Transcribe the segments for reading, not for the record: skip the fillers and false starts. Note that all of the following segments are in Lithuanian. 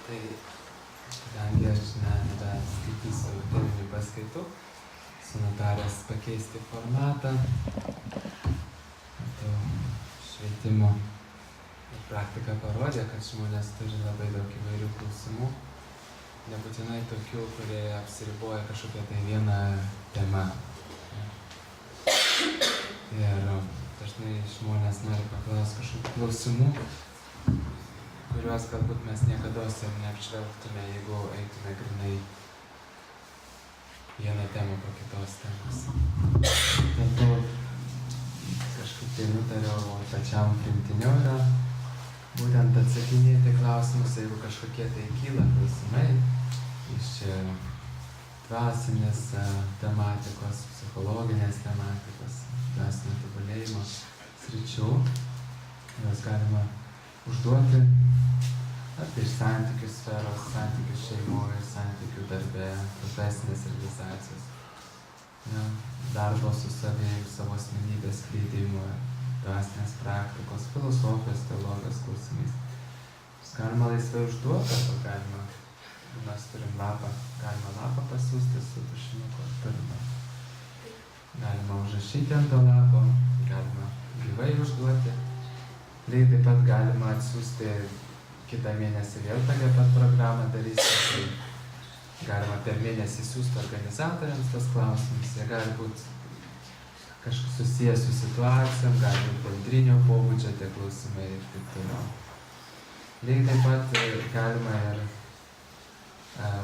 Tai kadangi aš nebeskaitysiu teminių paskaitų, nutaręs pakeisti formatą, švietimo ir praktika parodė, kad žmonės turi labai daug įvairių klausimų, nebūtinai tokių, kurie apsiriboja kažkokią tai vieną temą. Ir dažnai žmonės nori paklausti kažkokių klausimų, kuriuos galbūt mes niekados ir neapžvelgtume, jeigu eitume grynai vieną temą po kitos temos. Dėl to kažkaip tai nutariau pačiam priimtiniau yra būtent atsakinėti klausimus, jeigu kažkokie tai kyla klausimai iš dvasinės tematikos, psichologinės tematikos, dvasinio tobulėjimo sričių. Juos galima užduoti apie iš santykių sferos, santykių šeimoje, santykių darbe, profesinės realizacijos, darbo su savimi, savo asmenybės skleidimo, dvasinės praktikos, filosofijos, teologijos klausimais. Galima laisvai užduoti, arba galima, mes turim lapą, galima lapą pasiūsti su tušinuku, galima užrašyti ant to lapo, galima gyvai užduoti. Lygiai taip pat galima atsiųsti kitą mėnesį vėl tokią pat programą darysim, tai galima per mėnesį siųsti organizatoriams tas klausimus, jie gali būti kažkas susijęs su situacijom, gali būti bendrinio pobūdžio tie klausimai ir taip toliau. Lygiai taip pat galima ir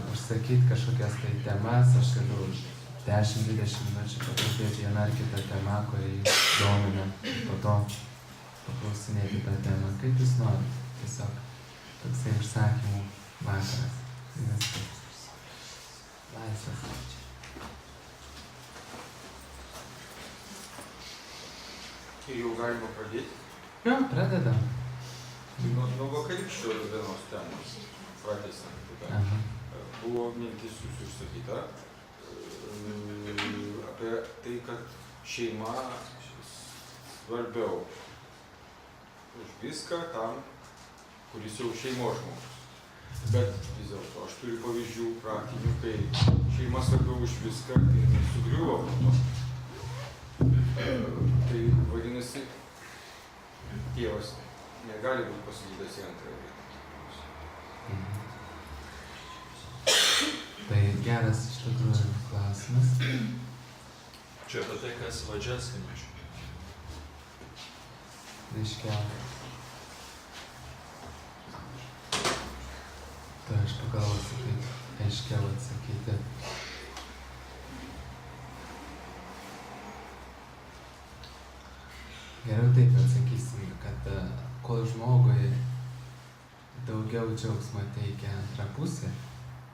užsakyti kažkokias tai temas, aš galiu 10-20 minučių pakalbėti vieną ar kitą temą, kuri domina, po to paklausinėti tą temą, kaip jūs norite, tiesiog toksai užsakymų vakaras. Laisvas. Ir jau galima pradėti? Jo, pradedam. Nuo vakarykščio dienos temos pratęsant. Buvo mintis jūsų išsakyta apie tai, kad šeima svarbiau už viską tam, kuris jau šeimos žmogus. Bet vis dėlto aš turiu pavyzdžių praktinių, kai šeima svarbiau už viską ir sugriuvo po to. Tai vadinasi, tėvas negali būti pasakytas į antrąją vietą. Tai geras iš tikrųjų klausimas. Čia apie tai, kas vadžias įmešė. Reiškia, tai aš pagalvosiu, kaip aiškiau atsakyti. Geriau taip atsakysim, kad kol žmogui daugiau džiaugsmo teikia antra pusė,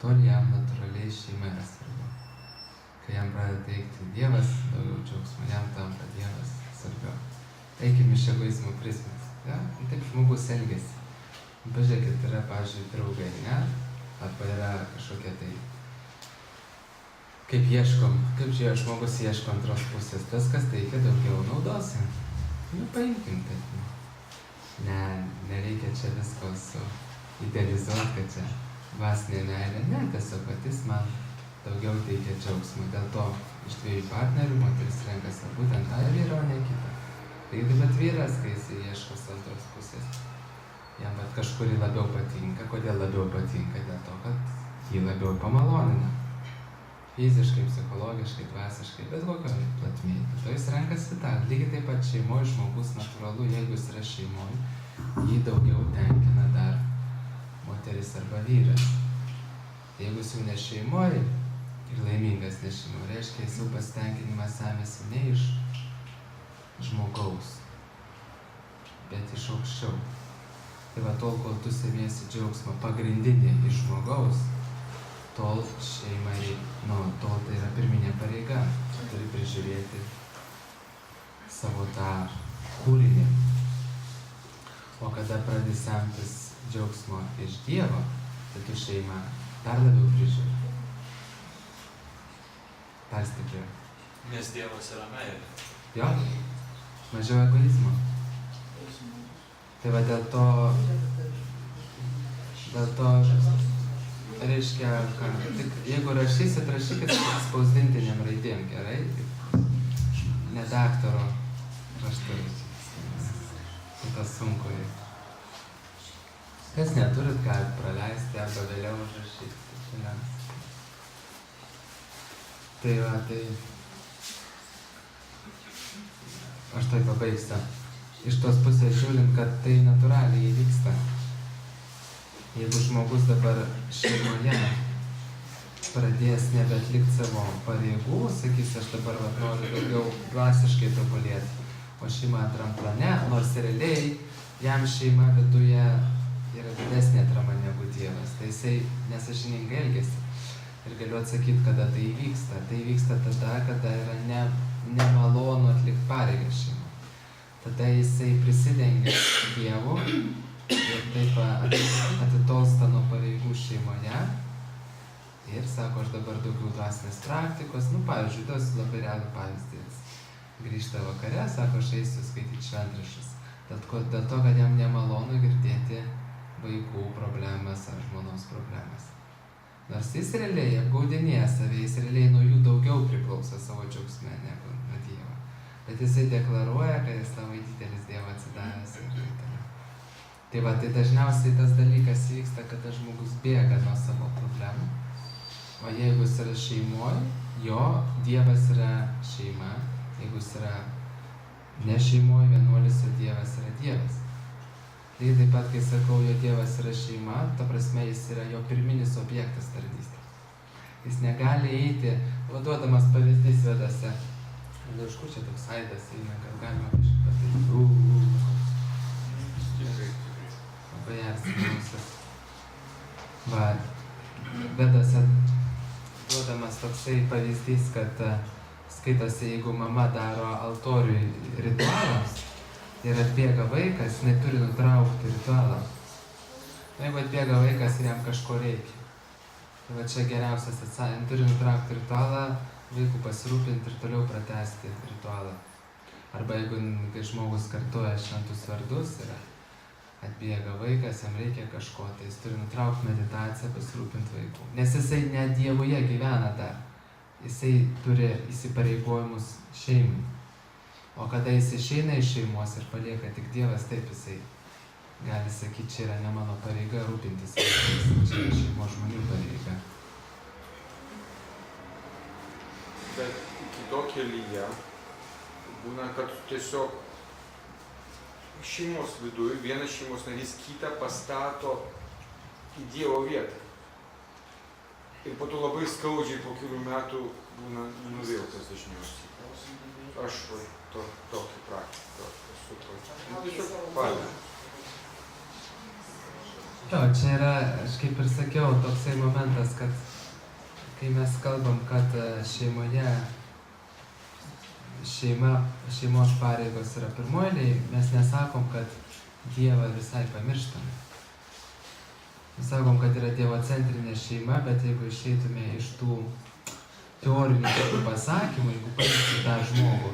tol jam natūraliai šeima yra svarbu. Kai jam pradeda teikti Dievas daugiau džiaugsmo, jam tampa Dievas svarbiau. Eikim iš egoizmo prizmės. Ja? Taip žmogus elgiasi. Pažiūrėkit, yra, pavyzdžiui, draugai, ne? Arba yra kažkokia tai... Kaip žmogus ieško antros pusės, tas, kas teikia daugiau naudos. Paimkim taip. Nereikia čia visko idealizuoti, kad čia dvasinė meilė. Ne, tiesiog patys man daugiau teikia džiaugsmų. Dėl to iš dviejų partnerių moteris renkasi būtent tą vyrą, o ne kitą. Tai bet vyras, kai jis ieško antros pusės, jam kažkurį labiau patinka. Kodėl labiau patinka? Dėl to, kad jį labiau pamalonina. Fiziškai, psichologiškai, dvasiškai, bet kokio platmėje. Tai jis renkasi tą. Lygiai taip pat šeimoje žmogus natūralu, jeigu jis yra šeimoje, jį daugiau tenkina dar moteris arba vyras. Jeigu jis jau ne šeimoje ir laimingas ne šeimoje, reiškia, jis jau pasitenkinimas semėsi ne iš žmogaus, bet iš aukščiau. Tai va tol, kol tu semiesi džiaugsmą pagrindinį iš žmogaus, tol šeimai, tol tai yra pirminė pareiga. Turi prižiūrėti savo tą kūrinį. O kada pradedi semtis džiaugsmo iš Dievo, tai tu šeimą dar labiau prižiūri. Dar stipriau. Nes Dievas yra meilė. Jo, mažiau egoizmo. Tai va dėl to Dėl to, reiškia, ką, tik jeigu rašysit, rašykit spausdintiniam raidėm, gerai? Ne daktaro raštu rašykit. Tas sunku. Kas neturit, galit praleisti arba vėliau užrašyti. Tai va, tai... Aš tai pabaigsiu. Iš tos pusės žiūrint, kad tai natūraliai įvyksta. Jeigu žmogus dabar šeimoje pradės nebeatlikti savo pareigų, sakys, aš dabar noriu daugiau dvasiškai tobulėti, o šeima antram plane, nors realiai jam šeima viduje yra didesnė atrama negu Dievas, tai jisai nesąžiningai elgiasi. Ir galiu atsakyti, kada tai įvyksta. Tai įvyksta tada, kada yra nemalonu atlikti pareigą šeimą. Tada jisai prisidengia Dievu ir taip atitolsta nuo pareigų šeimoje ir sako, aš dabar daugiau dvasinės praktikos. Pavyzdžiui, tas labai realų pavyzdys. Grįžta vakare, sako, aš eisiu skaityti šventraščius. Dėl to, kad jam nemalonu girdėti vaikų problemas ar žmonos problemas. Nors jis realiai apgaudinėja save, jis realiai nuo jų daugiau priklauso savo džiaugsme negu nuo Dievo. Bet jisai deklaruoja, kad jis labai didelis Dievo atsidavęs ir taip toliau. Tai va, tai dažniausiai tas dalykas vyksta, kada žmogus bėga nuo savo problemų. O jeigu jis yra šeimoje, jo Dievas yra šeima. Jeigu jis yra ne šeimoje, vienuolis, o Dievas yra Dievas. Tai taip pat, kai sakau, jo Dievas yra šeima, ta prasme, jis yra jo pirminis objektas tarnystės. Jis negali eiti, duodamas pavyzdys vedasi. Iš kur čia toks aidas eina, kad galima kažkaip padaryti. Labai erzinausias. Va, vedasi duodamas toksai pavyzdys, kad skaitosi, jeigu mama daro altoriui ritualą, ir atbėga vaikas, jinai turi nutraukti ritualą. Jeigu atbėga vaikas ir jam kažko reikia. Tai va čia geriausias atsakymas. Turi nutraukti ritualą, vaikų pasirūpinti ir toliau pratęsti ritualą. Arba jeigu žmogus kartuoja šventus vardus ir atbėga vaikas, jam reikia kažko, tai jis turi nutraukti meditaciją, pasirūpinti vaikų. Nes jisai ne Dievuje gyvena dar. Jisai turi įsipareigojimus šeimai. O kada jis išeina iš šeimos ir palieka tik Dievas, taip jisai gali sakyti, čia yra ne mano pareiga rūpintis vaikais, čia yra šeimos žmonių pareiga. Bet iki to kelyje būna, kad tiesiog šeimos viduje vienas šeimos narys kitą pastato į Dievo vietą. Ir po to labai skaudžiai po kelių metų būna nuviltas dažniausiai. Aš tokį praktiką supratau. Jo, čia yra, aš kaip ir sakiau, toksai momentas, kad kai mes kalbam, kad šeimos pareigos yra pirmoji, mes nesakom, kad Dievą visai pamirštame. Mes sakom, kad yra dievocentrinė šeima, bet jeigu išeitume iš tų teorinių pasakymų, jeigu paimsim tą žmogų,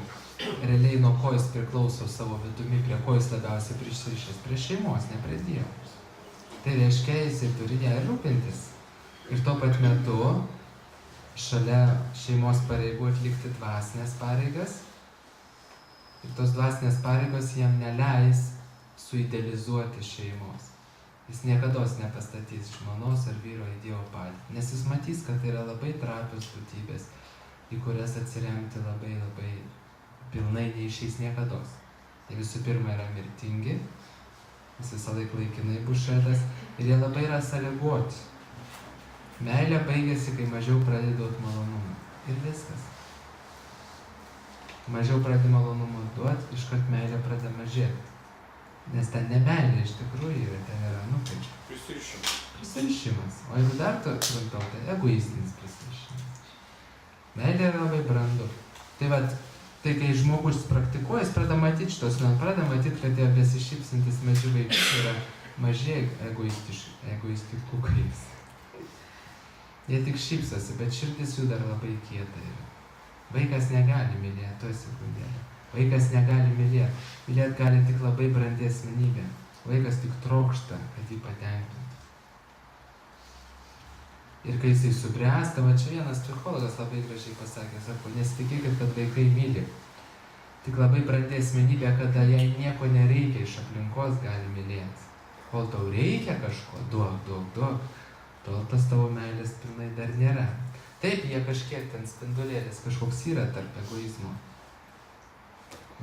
realiai nuo ko jis priklauso savo vidumi, prie ko jis labiausiai prisirišęs, prie šeimos, ne prie Dievo. Tai reiškia, jisai turi ją rūpintis. Ir tuo pat metu, šalia šeimos pareigų atlikti dvasinės pareigas, ir tos dvasinės pareigos jam neleis suidealizuoti šeimos. Jis niekados nepastatys žmonos ar vyro į Dievo padėtį, nes jis matys, kad tai yra labai trapios būtybės, į kurias atsiremti labai pilnai neišeis niekados. Tai visų pirma yra mirtingi, jis visą laiką laikinai bus šalia ir jie labai yra sąlygoti. Meilė baigėsi, kai mažiau pradedi duoti malonumą. Ir viskas. Mažiau pradedi malonumą duoti, iškart meilė pradeda mažėti. Nes ten ne meilė iš tikrųjų yra, ten yra, kaip prisirišimas. O jeigu dar trumpiau, tai egoistinis prisirišimas. Meilė yra labai brandu. Tai vat, tai kai žmogus praktikuoja, jis pradeda matyti šitos, pradeda matyti, kad jie besišypsantis maži vaikai yra maži egoistikukais. Jie tik šypsosi, bet širdis jų dar labai kieta yra. Vaikas negali mylėti, to sekundėlę. Vaikas negali mylėti. Mylėti gali tik labai brandi asmenybė. Vaikas tik trokšta, kad jį patenkintų. Ir kai jisai subręsta, va čia vienas psichologas labai gražiai pasakė, sako, nesitikėkit, kad vaikai myli. Tik labai brandi asmenybė, kada jai nieko nereikia iš aplinkos gali mylėti. Kol tau reikia kažko, duok, tol tas tavo meilės pilnai dar nėra. Taip, jie kažkiek ten spindulėlis kažkoks yra tarp egoizmo.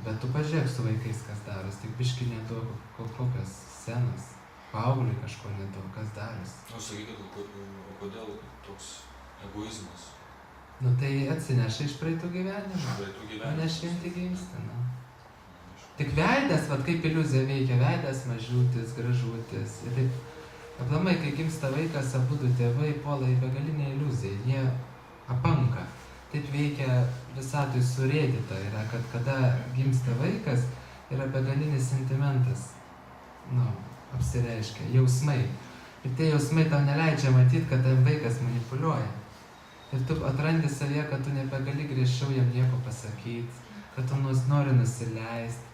Bet tu pažiūrėk su vaikais, kas daros, tik biški nedaug kokios scenos. Paaugliui kažko nedaug, kas daros. O sakykit, kodėl toks egoizmas? Nu tai atsineša iš praeitų gyvenimų. Praeitų gyvenimų. O ne šventi gimsta, nu. Tik veidas, vat kaip iliuzija veikia, veidas mažutis, gražutis. Ir taip, aplamai, kai gimsta vaikas, abudu tėvai puola į begalinę iliuziją, jie apanka. Taip veikia visatui surėdyta yra, kad kada gimsta vaikas, yra begalinis sentimentas, nu, apsireiškia, jausmai. Ir tie jausmai tau neleidžia matyti, kad tam vaikas manipuliuoja. Ir tu atrandi savyje, kad tu nebegali griežčiau jam nieko pasakyti, kad tu nori nusileisti,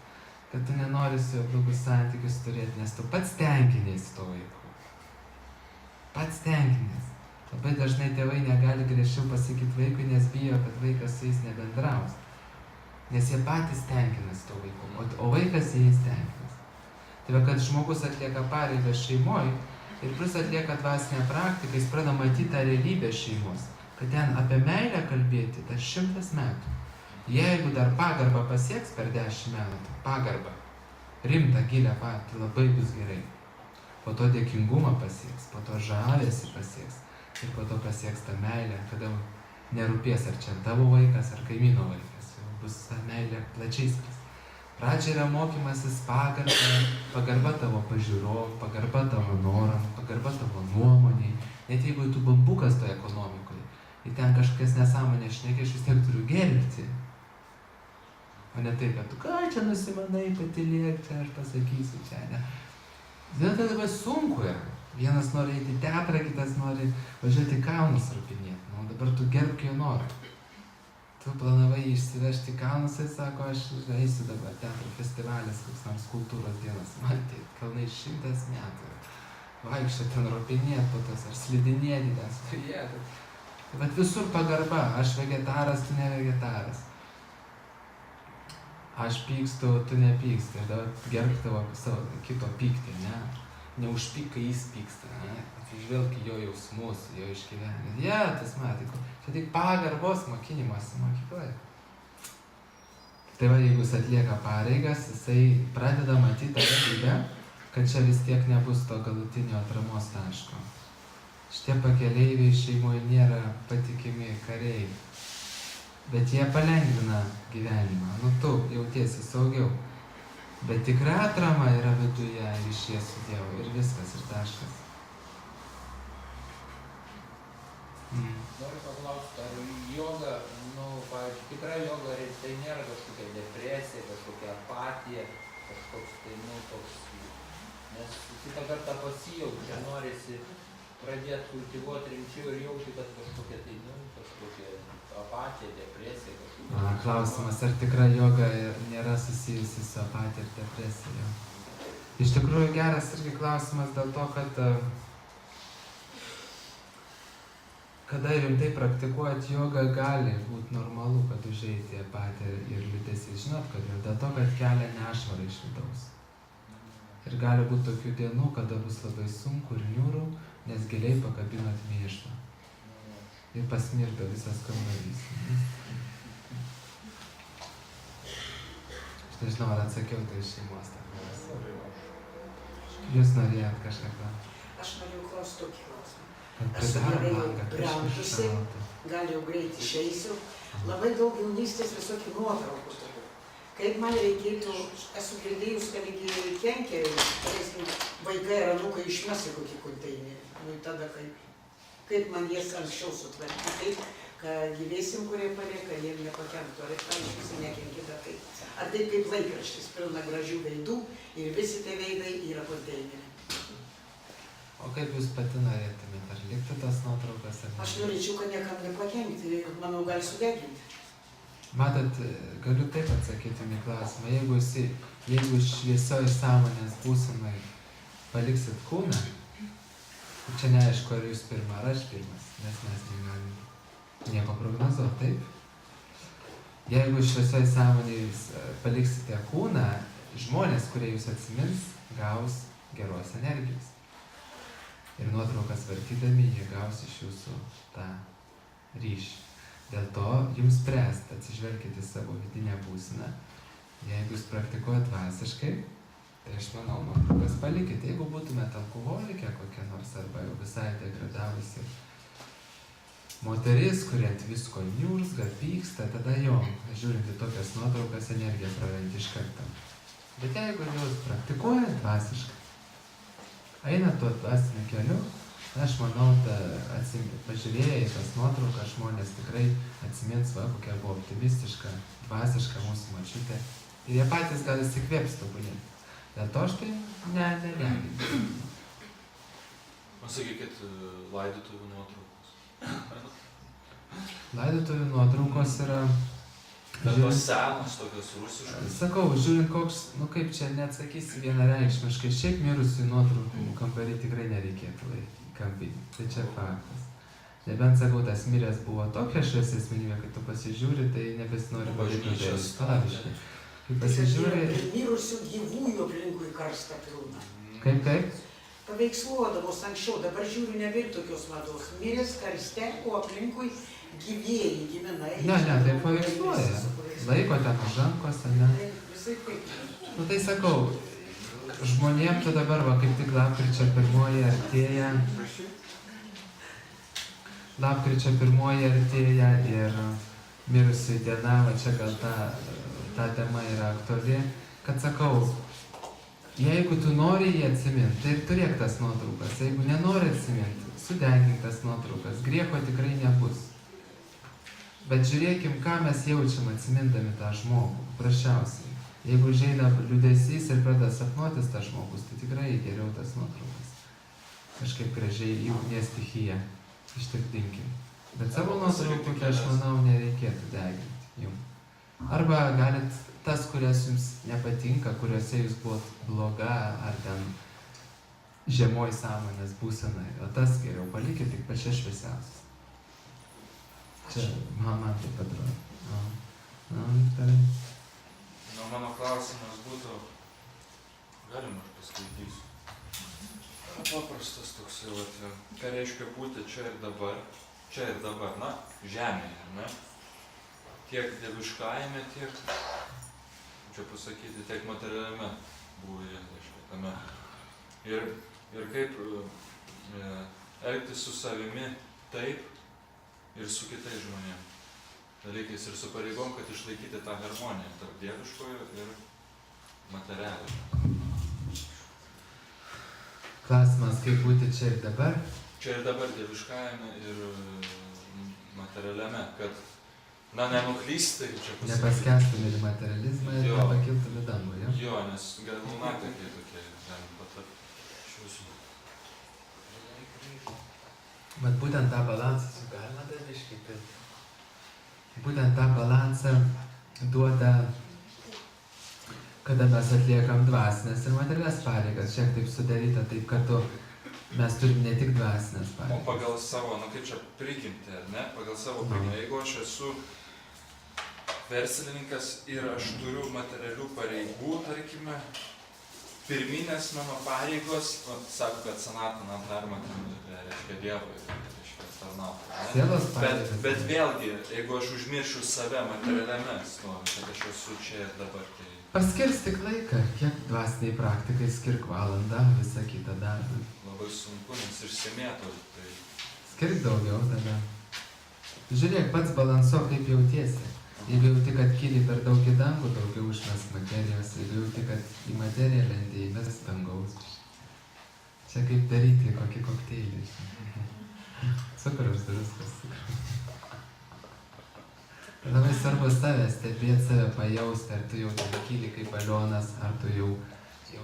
kad tu nenori su juo blogus santykius turėti, nes tu pats tenkinėsi to vaiku. Pats tenkinės. Labai dažnai tėvai negali griežčiau pasakyti vaikui, nes bijo, kad vaikas su jais nebendraus. Nes jie patys tenkinasi to vaiku, o vaikas jais tenkinasi. Tai va, kad žmogus atlieka pareigą šeimoje ir plus atlieka dvasinę praktiką, jis pradeda matyti tą realybę šeimos. Kad ten apie meilę kalbėti dar 100 metų. Jeigu dar pagarbą pasieks per 10 metų, pagarbą, rimtą, gilę patį, labai bus gerai. Po to dėkingumą pasieks, po to žavesį pasieks ir po to pasieks tą meilę, kada nerūpės, ar čia tavo vaikas, ar kaimyno vaikas. Jau bus ta meilė plačiais. Pradžia yra mokymasis pagarba tavo pažiūrom, pagarba tavo noram, pagarba tavo nuomoniai. Net jeigu tu bambukas toje ekonomikoje, ir ten kažkas nesąmonė šnekė, aš vis tiek turiu gerbti. O ne tai, kad tu ką čia nusimanai, patylėk, čia aš pasakysiu, čia ne. Dėl to labai sunku yra. Vienas nori eiti į teatrą, kitas nori važiuoti kalnus rūpinėti. Nu, dabar tu gerbk jo norą. Tu planavai išsivežti kalnus ir sako, aš eisiu dabar teatro festivalis, koks nors kultūros dienas. Man tai kalnai 100 metų. Vaikščioti ten rūpinėti po tos, ar slidinėti ten stovėti. Bet visur pagarba. Aš vegetaras, tu ne vegetaras. Aš pykstu, tu nepyksti. Ir dabar gerbk tavo savo kito pyktį, ne? Neužpyk, kai jis pyksta, ne? Atsižvelk į jo jausmus, jo išgyvenimą. Ja, tas matai, čia tik pagarbos mokinimas mokykloje. Tai va, jeigu jis atlieka pareigas, jisai pradeda matyti tą realybę, kad čia vis tiek nebus to galutinio atramos taško. Šitie pakeleiviai šeimoje nėra patikimi kariai, bet jie palengvina gyvenimą. Nu, tu jautiesi saugiau. Bet tikra atrama yra viduje ryšyje su Dievu ir viskas, ir taškas. Noriu paklausti, ar joga, nu, pavyzdžiui, tikra joga, tai nėra kažkokia depresija, kažkokia apatija, kažkoks tai, nu, toks, nes kitą kartą pasijauti, čia norisi pradėti kultivuoti rimčiau ir jauti, kad kažkokia tai, nu, kažkokia apatija, depresija, kažkokia. Klausimas, ar tikra joga nėra susijusi su apatija ir depresija? Iš tikrųjų geras irgi klausimas dėl to, kad kada rimtai praktikuojat jogą, gali būti normalu, kad užeiti apatiją ir liūdesį. Žinot, kodėl? Dėl to, kad kelia nešvarą iš vidaus. Ir gali būti tokių dienų, kada bus labai sunku ir niūru, nes giliai pakabinot mėšlą. Ir pasmirdo visas kambarys. Aš nežinau, ar atsakiau tai iš šeimos. Jūs norėjot kažką? Aš norėjau klausti tokį klausimą. Esu gerai brendusi, gal jau greit išeisiu. Labai daug jaunystės visokių nuotraukų tokių. Kaip man reikėtų, esu girdėjus, kad iki kenkeriai, vaikai ar anūkai išmes į kokį konteinerį. Nu, tada kaip man jas anksčiau sutvarkyti, taip, kad gyvėsim, kurie palieka, jiem nepakenktų. Ar iš visi nekenkita taip. Ar taip kaip laikraštis, pilna gražių veidų ir visi tie veidai yra konteineriai. O kaip jūs pati norėtumėte, ar likti tas nuotraukas ar ne? Aš norėčiau, kad niekam nepakenkti ir manau gali sudeginti. Matot, galiu taip atsakyti į klausimą. Jeigu šviesioj sąmonės būsenai paliksit kūną, Čia neaišku, ar jūs pirma, ar aš pirmas, nes mes negalim nieko prognozuoti, taip? Jeigu šviesioj sąmonėje jūs paliksite kūną, žmonės, kurie jūs atsimins, gaus geros energijos. Ir nuotraukas vartydami, jie gaus iš jūsų tą ryšį. Dėl to jums spręsti, atsižvelkite savo vidinę būseną. Jeigu jūs praktikuojate dvasiškai, tai aš manau, nuotraukas palikite. Jeigu būtumėte alkoholikė kokia nors, arba jau visai degradavusi moteris, kurie ant visko niurzga, pyksta, tada jo, žiūrint į tokias nuotraukas, energiją prarandi iš karto. Bet jeigu jūs praktikuojate dvasiškai, einat tuo dvasiniu keliu, aš manau, pažiūrėję į tas nuotraukas, žmonės tikrai atsimins, va, kokia buvo optimistiška, dvasiška mūsų močiutė. Ir jie patys gal įsikvėps tobulėti. Dėl to aš tai nereagiu. O sakykit, laidotuvių nuotraukos. Laidotuvių nuotraukos yra... Bet tos senos, tokios rusiškos. Sakau, žiūrint koks, kaip čia neatsakysi vienareikšmiškai, šiaip mirusių nuotraukų kambarį tikrai nereikėtų laikyti kampinį. Tai čia faktas. Nebent, sakau, tas miręs buvo tokia šviesi asmenybė, kai tu pasižiūri, tai nebesinori padaryti pavyzdžiui. Kai pasižiūri... Mirusių gyvųjų aplinkui karstą pilną. Kaip? Paveiksluodamos anksčiau, dabar žiūriu, nebėr tokios mados. Miręs karste, o aplinkui gyvieji, giminai. Ne, tai paveiksluoja. Laiko ten už rankos, ne? Visai kaip. Nu tai sakau, žmonėm tu dabar, va, kaip tik lapkričio 1 artėja. Lapkričio 1 artėja ir mirusių diena, va čia gal ta tema yra aktuali, kad sakau, jeigu tu nori jį atsiminti, tai ir turėk tas nuotraukas. Jeigu nenori atsiminti, sudegink tas nuotraukas. Grieko tikrai nebus. Bet žiūrėkim, ką mes jaučiam atsimindami tą žmogų. Prašiausiai. Jeigu užeina liūdesys ir pradeda sapnuotis tas žmogus, tai tikrai geriau tas nuotraukas. Kažkaip gražiai į ugnies stichiją ištirpdinkim. Bet savo nuotraukų, tai aš manau, nereikėtų deginti jums. Arba galit tas, kurias jums nepatinka, kuriuose jūs buvot bloga ar ten žemoj sąmonės būsenai, o tas geriau palikit tik pačias šviesiausias. Čia man taip atrodo. Tai. Mano klausimas būtų, galima aš paskaitysiu. Paprastas toks jau, ką reiškia būti čia ir dabar, na, žemėje, ne? Tiek dieviškajame, tiek, čia pasakyti, tiek materialiame būvyje, reiškia, tame. Ir kaip elgtis su savimi taip ir su kitais žmonėmis dalykais ir su pareigom, kad išlaikyti tą harmoniją tarp dieviškojo ir materialiojo. Klausimas, kaip būti čia ir dabar? Čia ir dabar dieviškajame ir materialiame, kad nenuklysti, čia pasakyti. Nepaskęstum į materializmą ir nepakiltum į dangų, jo? Jo, nes gal lunatekiai tokie galim patapti iš jūsų. Bet būtent tą balansą galima daviškyti. Būtent tą balansą duoda, kada mes atliekam dvasinės ir materialias pareigas. Šiek taip sudaryta, taip kad mes turim ne tik dvasinės pareigas. O pagal savo, kaip čia prigimtį, ar ne? Pagal savo prigimtį. Jeigu aš esu verslininkas ir aš turiu materialių pareigų, tarkime, pirminės mano pareigos, sako, kad sanatana dharma, reiškia Dievui, reiškia tarnauti. Bet vėlgi, jeigu aš užmiršiu save materialiame, kad aš esu čia ir dabar, tai... Paskirstyk laiką, kiek dvasiniai praktikai, skirk valandą, visą kitą darbą. Labai sunku, nes išsimėtų. Tai... Skirk daugiau tada. Žiūrėk, pats balansuok, kaip jautiesi. Jeigu jauti, kad kyli per daug į dangų, daugiau užmesk materijos. Jeigu jauti, kad į materiją lendi, įmesk dangaus. Čia kaip daryti kokį kokteilį. Cukraus, druskos. Labai svarbu save stebėti, save pajausti, ar tu jau kyli kaip balionas, ar tu jau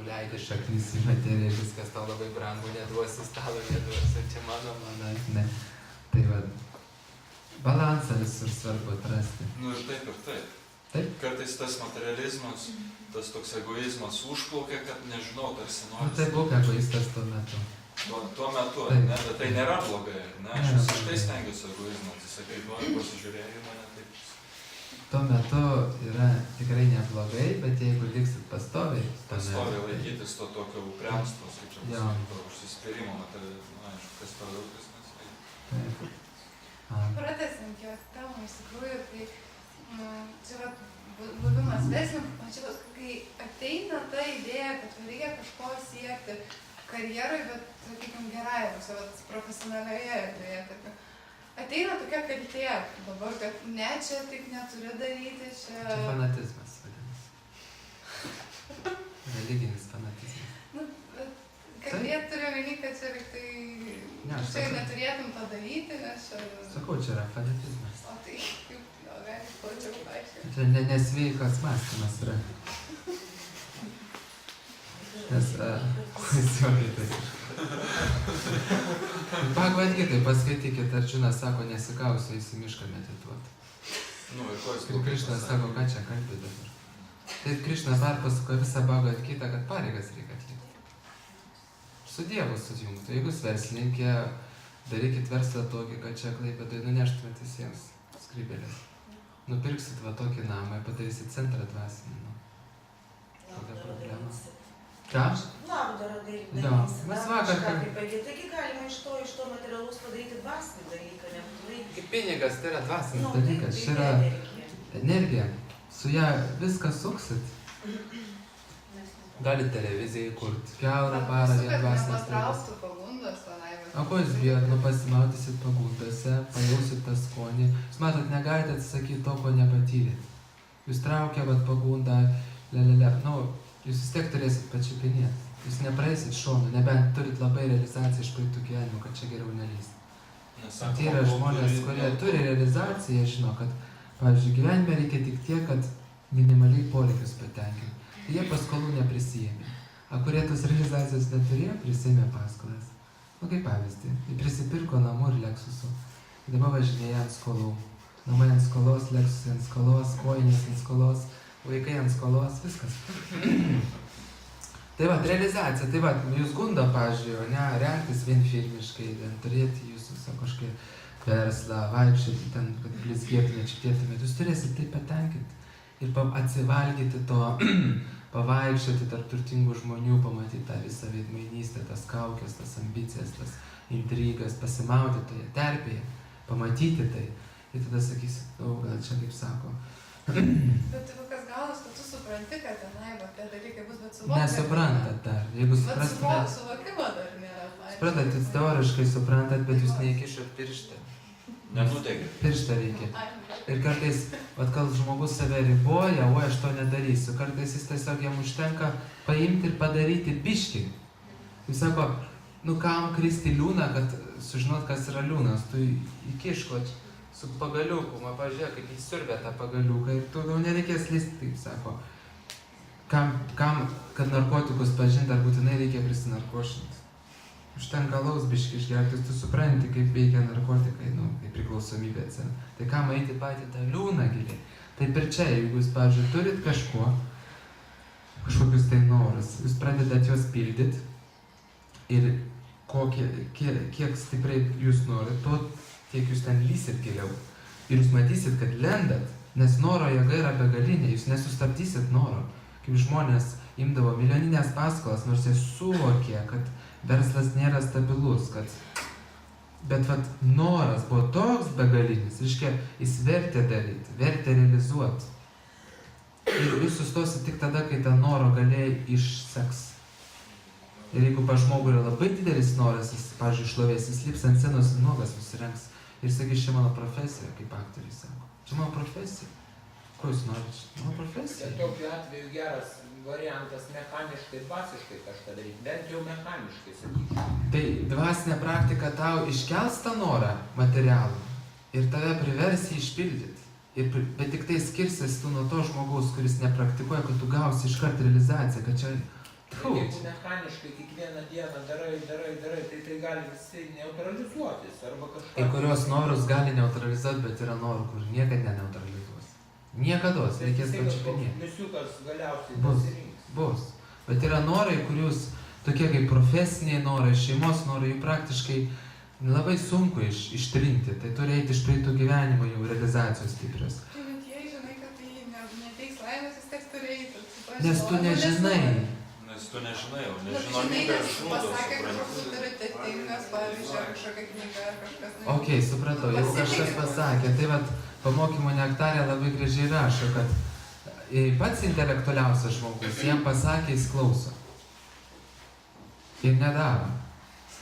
leidi šaknis į materiją, viskas tau labai brangu, neduosi, stalo neduosi, čia mano, ne. Tai va, balansą visur svarbu atrasti. Nu ir taip, ir taip. Taip? Kartais tas materializmas, tas toks egoizmas užplaukia, kad nežinau, tarsi nori. Tai būk egoistas tuo metu. Tuo metu, Taip. ne, bet tai nėra blogai, ne, aš Nėra visiškai blogai. stengiuosi egoizmą atsisakyti, noriu pasižiūrėti mane taip. Tuo metu yra tikrai neblogai, bet jeigu liksit pastoviai, Pastoviai laikytis to tokio upremstos, kaip čia Jo. pasakyti, to užsispyrimo, tai, na, aišku, kas toliau, kas nesveikia. Taip. Pratęsiant jo temą, iš tikrųjų, tai čia va, buvimas verslininku, o čia va, kai ateina ta idėja, kad reikia kažko siekti karjerai, bet, sakykime, gerąją pusę, vat, profesionalioje erdvėje, ateina tokia kaltė dabar, kad ne, čia taip neturi daryti, Čia čia... fanatizmas vadinasi. Religinis fanatizmas. Nu, kalbėt turiu omeny, kad čia lyg tai... Ne, aš čia sakau. neturėtum to daryti, nes čia... Sakau, čia yra fanatizmas. O tai, kaip, jo, gali plačiau paaiškinti. Čia nesveikas mąstymas yra. Nes, įsivaizduokit tai. Bhagavad Gitai paskaitykit, Arjunas sako, nesikausiu į mišką medituoti. Nu, ir ko jis Ir Krišnas sako, ką čia kalbė dabar. Taip Krišna perpasako visą Bhagavad Gitą, kad pareigas reikia atlikti. Su Dievu sujungtų. Jeigu jūs verslininkė, darykit verslą tokį, kad čia Klaipėdoj nuneštumėt visiems skrybėlės. Nupirksit va tokį namą ir padarysit centrą dvasinį. Nu. Kokia problema? Ką? Labdarą daryti. Jo, mes vakar Taigi galima iš to materialaus padaryti dvasinį dalyką, nebūtinai. Kaip pinigas, tai yra dvasinis Nu, dalykas, čia yra energija. Su ją viską suksit. Galit televizijai kurti, kiaurą parą vien dvasinės dalykas. Nepatrauktų pagundos, laimės. O ko jūs bijot, nu pasimaudysit pagundose, pajausit tą skonį. Jūs matot, negalite atsisakyti to, ko nepatyrėt. Jūs traukia vat pagundą, lelele, nu, jūs vis tiek turėsit pačiupinėti. Jūs nepraeisit šonu, nebent turit labai realizaciją iš praeitų gyvenimų, kad čia geriau nelyst. Tai yra žmonės, kurie turi realizaciją, žino, kad, pavyzdžiui, gyvenime reikia tik tiek, kad minimaliai poreikius patenkinti. Tai jie paskolų neprisijėmė. O kurie tos realizacijos neturėjo, prisėmė paskolas. Nu kaip pavyzdį, jie prisipirko namų ir Lexusų. Dabar važinėja ant skolų. Namai ant skolos, Lexusai ant skolos, kojinės ant skolos, vaikai ant skolos, viskas. Tai va, realizacija, tai va, jūs gundo, pavyzdžiui, ne, rengtis vien firmiškai, turėti jūsų kažkokį verslą, vaikščioti ten, kad blizgėtumėt, čitėtumėt, jūs turėsit tai patenkinti ir atsivalgyti to, pavaikščioti tarp turtingų žmonių, pamatyti tą visą veidmainystę, tas kaukės, tas ambicijas, tas intrigas, pasimauti toje terpėje, pamatyti tai ir tada sakysit, o gal čia kaip sako. Bet kas gaunas, kad tu supranti, kad tenai, va, tie dalykai bus, bet suvokimas. Nesuprantat dar, jeigu suprastumėt. Suvokimo dar nėra. Suprantat, jūs teoriškai suprantat, bet jūs neįkišot pirštą. Nenudegit. Pirštą reikia. Ir kartais, vat kol žmogus save riboja, o aš to nedarysiu, kartais jis tiesiog jam užtenka paimti ir padaryti biškį. Jis sako, nu kam kristi liūną, kad sužinot, kas yra liūnas, tu įkišk, vat, su pagaliuku, man pažiūrėk, kaip jis siurbė tą pagaliuką ir tu nereikės lysti, taip sako. Kam, kad narkotikus pažinti, ar būtinai reikia prisinarkošinti. Užtenka alaus biškį išgerti, tu supranti, kaip veikia narkotikai, nu, kaip priklausomybė atsiranda. Tai kam eiti patį tą liūną giliai? Taip ir čia, jeigu jūs, pavyzdžiui, turit kažkokius tai norus, jūs pradedat juos pildyti ir kiek stipriai jūs norit, to tiek jūs ten lysit giliau. Ir jūs matysit, kad lendat, nes noro jėga yra begalinė, jūs nesustabdysit noro. Kaip žmonės imdavo milijoninės paskolas, nors jie suvokė, kad verslas nėra stabilus, kad... Bet vat noras buvo toks begalinis, reiškia, jis vertė daryti, vertė realizuoti. Ir jūs sustosit tik tada, kai tą noro galiai išseks. Ir jeigu pa žmogui yra labai didelis noras, jis, pavyzdžiui, šlovės, jis lips ant scenos ir nuogas nusirengs. Ir sakys, čia mano profesija, kaip aktoriai sako. Čia mano profesija. Ko jūs norit? Mano profesija. Ir tokiu atveju geras variantas mechaniškai, dvasiškai kažką daryti, bent jau mechaniškai, sakyčiau. Tai dvasinė praktika tau iškels tą norą materialų ir tave privers jį išpildyti. Bet tik tai skirsis tu nuo to žmogaus, kuris nepraktikuoja, kad tu gausi iškart realizaciją, kad čia... Jeigu mechaniškai kiekvieną dieną darai, tai gali visi neutralizuotis arba kažką... Kai kurios norus gali neutralizuoti, bet yra norų, kur niekad neneutralizuos. Niekados, reikės pačiupinėti. Misiukas galiausiai Bus. pasirinks. Bus. Bet yra norai, kur jūs tokie kaip profesiniai norai, šeimos norai, jų praktiškai labai sunku ištrinti. Tai turi eiti iš praeitų gyvenimo jau realizacijos stiprios. Bet jei žinai, kad tai neteiks laimės, vis tiek turi eiti. Nes tu nežinai. Nes tu nežinai, jau Žinai, nežinomybė nes žudo, pasakė kažkoks supranti. autoritetingas, pavyzdžiui, ar kažkokia knyga, ar kažkas. Ok, supratau, jeigu kažkas pasakė, tai vat pamokymo nektarė labai gražiai rašo, kad pats intelektualiausias žmogus, jam pasakė, jis klauso. Ir nedaro.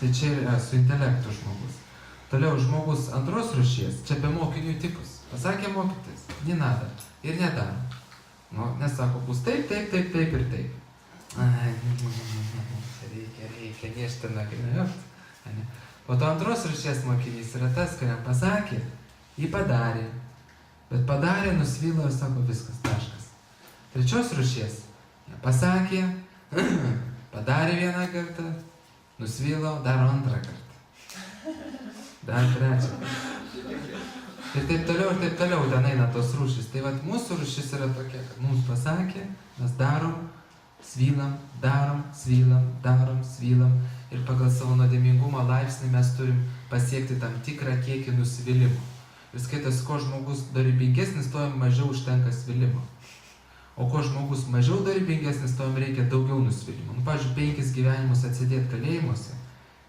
Tai čia yra su intelektu žmogus. Toliau žmogus antros rūšies, čia be mokinių tipus. Pasakė mokytis, nenada. Ir nedaro. Nu, nesako, bus taip, taip, taip, taip ir taip. Ai, reikia nešti nagrinėjot. O to antros rūšies mokinys yra tas, kuriam pasakė, jį padarė. Bet padarė, nusvylo ir sako, viskas, taškas. Trečios rūšies, pasakė, padarė vieną kartą, nusvylo, daro antrą kartą. Dar trečią. Ir taip toliau, ten eina tos rūšys. Tai vat mūsų rūšis yra tokia, kad mums pasakė, mes darom, svylam, darom, svylam, darom, svylam. Ir pagal savo nuodėmingumo laipsnį mes turim pasiekti tam tikrą kiekį nusivylimų. Ir skaitas, ko žmogus dorybingesnis, to jam mažiau užtenka svylimo. O ko žmogus mažiau dorybingesnis, to jam reikia daugiau nusivylimų. Nu, pavyzdžiui, 5 gyvenimus atsėdėti kalėjimuose,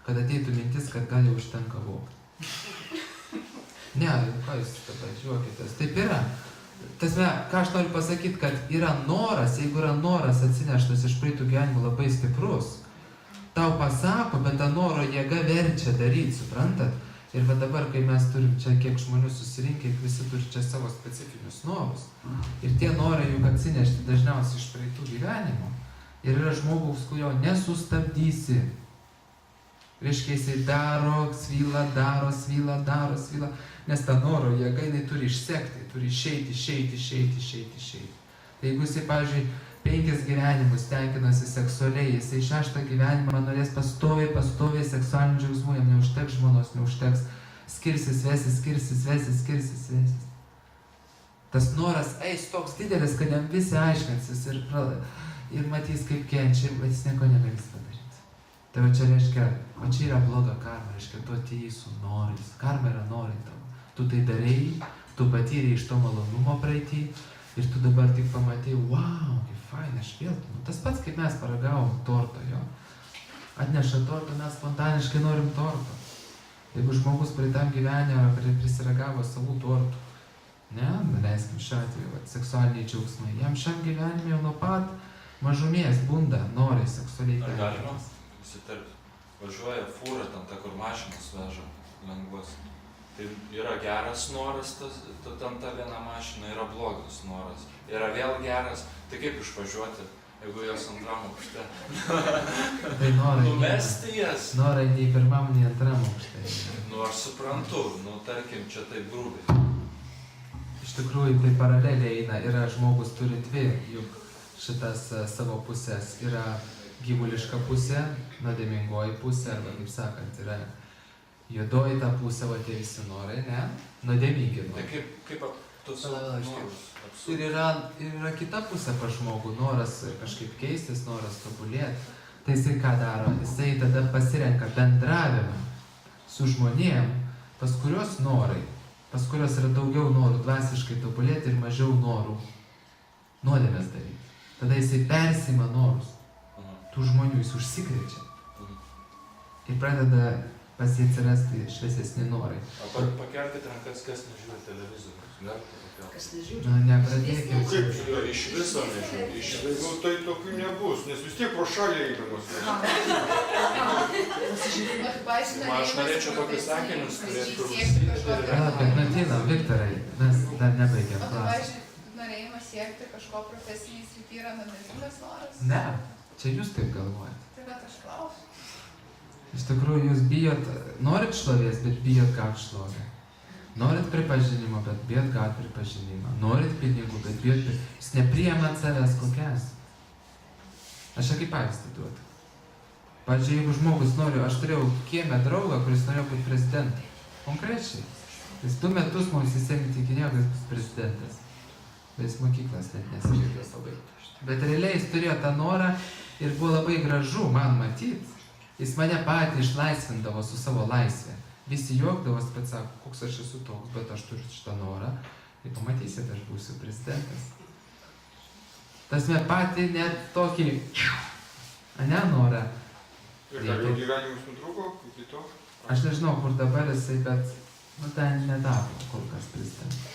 kad ateitų mintis, kad gal jau užtenka vogti. Ne, ką jūs dabar žiūrėkitės, taip yra. Tasme, ką aš noriu pasakyti, kad yra noras, jeigu yra noras atsineštas iš praeitų gyvenimų labai stiprus, tau pasako, bet ta noro jėga verčia daryti, suprantat? Ir va dabar, kai mes turim čia kiek žmonių susirinkę, visi turi čia savo specifinius norus. Ir tie norai juk atsinešti dažniausiai iš praeitų gyvenimų. Ir yra žmogaus, kurio nesustabdysi. Reiškia, jisai daro, svyla, daro, svyla, daro, svyla. Nes ta noro jėga, jinai turi išsekti, turi išeiti. Tai jeigu jisai, pavyzdžiui, 5 gyvenimus tenkinasi seksualiai, jisai 6 gyvenimą norės pastoviai seksualinių džiaugsmų, jam neužteks žmonos, neužteks, skirsis, vesis. Tas noras eis toks didelis, kad jam visi aiškinsis ir matys, kaip kenčia, bet jis nieko negalės padaryti. Tai va čia reiškia, o čia yra bloga karma, reiškia, tu atėjai su norais. Karma yra norai tavo. Tu tai darėjai, tu patyrei iš to malonumo praeitį ir tu dabar tik pamatei, wow, kaip faina, aš vėl. Nu, tas pats, kaip mes paragavom torto, jo. Atneša tortą, mes spontaniškai norim torto. Jeigu žmogus praeitam gyvenime prisiragavo savų tortų, ne, leiskim šiuo atveju, seksualiniai džiaugsmai, jam šiam gyvenime jau nuo pat mažumės bunda, nori seksualiai Ar galima tenkintis. įsiterpti? Važiuoja fūra, ten ta, kur mašinas veža lengvas. Tai yra geras noras, ten ta viena mašina, yra blogas noras. Yra vėl geras, tai kaip išvažiuoti, jeigu jos antram aukšte? Tai norai. Numesti jas? Norai nei pirmam, nei antram aukšte. Nu, aš suprantu, nu, tarkim, čia taip grubiai. Iš tikrųjų, tai paraleliai eina, yra žmogus turi dvi, juk šitas savo pusės yra gyvuliška pusė, nuodėmingoji pusė, arba kaip sakant, yra juodoji ta pusė, va tie visi norai, ne? Nuodėmingi Tai norai. kaip tu savo norus Ir yra kita pusė pas žmogų, noras kažkaip keistis, noras tobulėti. Tai jisai ką daro? Jisai tada pasirenka bendravimą su žmonėm, pas kurios norai, pas kurios yra daugiau norų dvasiškai tobulėti ir mažiau norų nuodėmės daryti. Tada jisai persima norus. Tų žmonių jis užsikrečia. Ir pradeda pas jį atsirasti šviesesni norai. O pakelkite rankas, kas nežiūri televizorius. Galite pakelti? Kas nežiūri? Na, nepradėkime. Kaip Jo, iš viso nežiūri. Iš viso. Nu, tai tokių nebus, nes vis tiek pro šalį eidamas. Aš norėčiau tokius sakinius turėti, kur Bet nutinam, Viktorai, mes dar nebaigėm O tu, klausimą. pavyzdžiui, norėjimas siekti kažko profesiniai srity yra nuodėmingas noras? Ne, čia jūs taip galvojate. Tai bet aš klausiu. Iš tikrųjų, jūs bijot, norit šlovės, bet bijot gauti šlovę. Norit pripažinimo, bet bijot gauti pripažinimą. Norit pinigų, bet bijot, jūs nepriimat savęs kokias. Aš čia kaip pavyzdį duodu. Pavyzdžiui, jeigu žmogus nori, aš turėjau kieme draugą, kuris norėjo būti prezidentu. Konkrečiai. Jis 2 metus mums visiems įtikinėjo, kad jis bus prezidentas. Bet jis mokyklas net nesižiūrės labai. Bet realiai jis turėjo tą norą ir buvo labai gražu man matyti. Jis mane patį išlaisvindavo su savo laisvė. Visi juokdavos, bet sako, koks aš esu toks, bet aš turiu šitą norą. Tai pamatysite, aš būsiu prezidentas. Tasme patį net tokį, norą. Ir gal jau gyvenimus nutrūko iki to? Aš nežinau, kur dabar jisai, bet ten netapo kol kas prezidentas.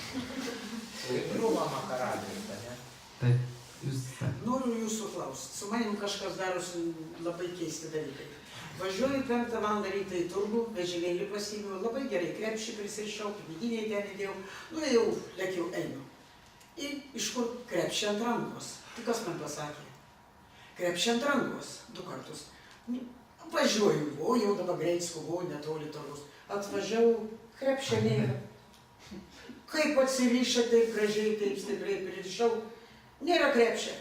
Skaidrumo makaradas, ne? Taip, jūs... Noriu jūsų klausti. Su manim kažkas darosi labai keisti dalykai. Važiuoju 5 valandą rytą į turgų, vežimėlį pasiėmiau, labai gerai, krepšį prisirišau, piniginiai ten įdėjau, jau lėkiau einu. Ir iš kur krepšį ant rankos. Tai kas man pasakė? Krepšį ant rankos 2 kartus. Važiuoju, jau dabar greit skubau, netoli turgus. Atvažiavau, krepšio nėra. Kaip atsirišę, taip gražiai, taip stipriai pririšau, nėra krepšio.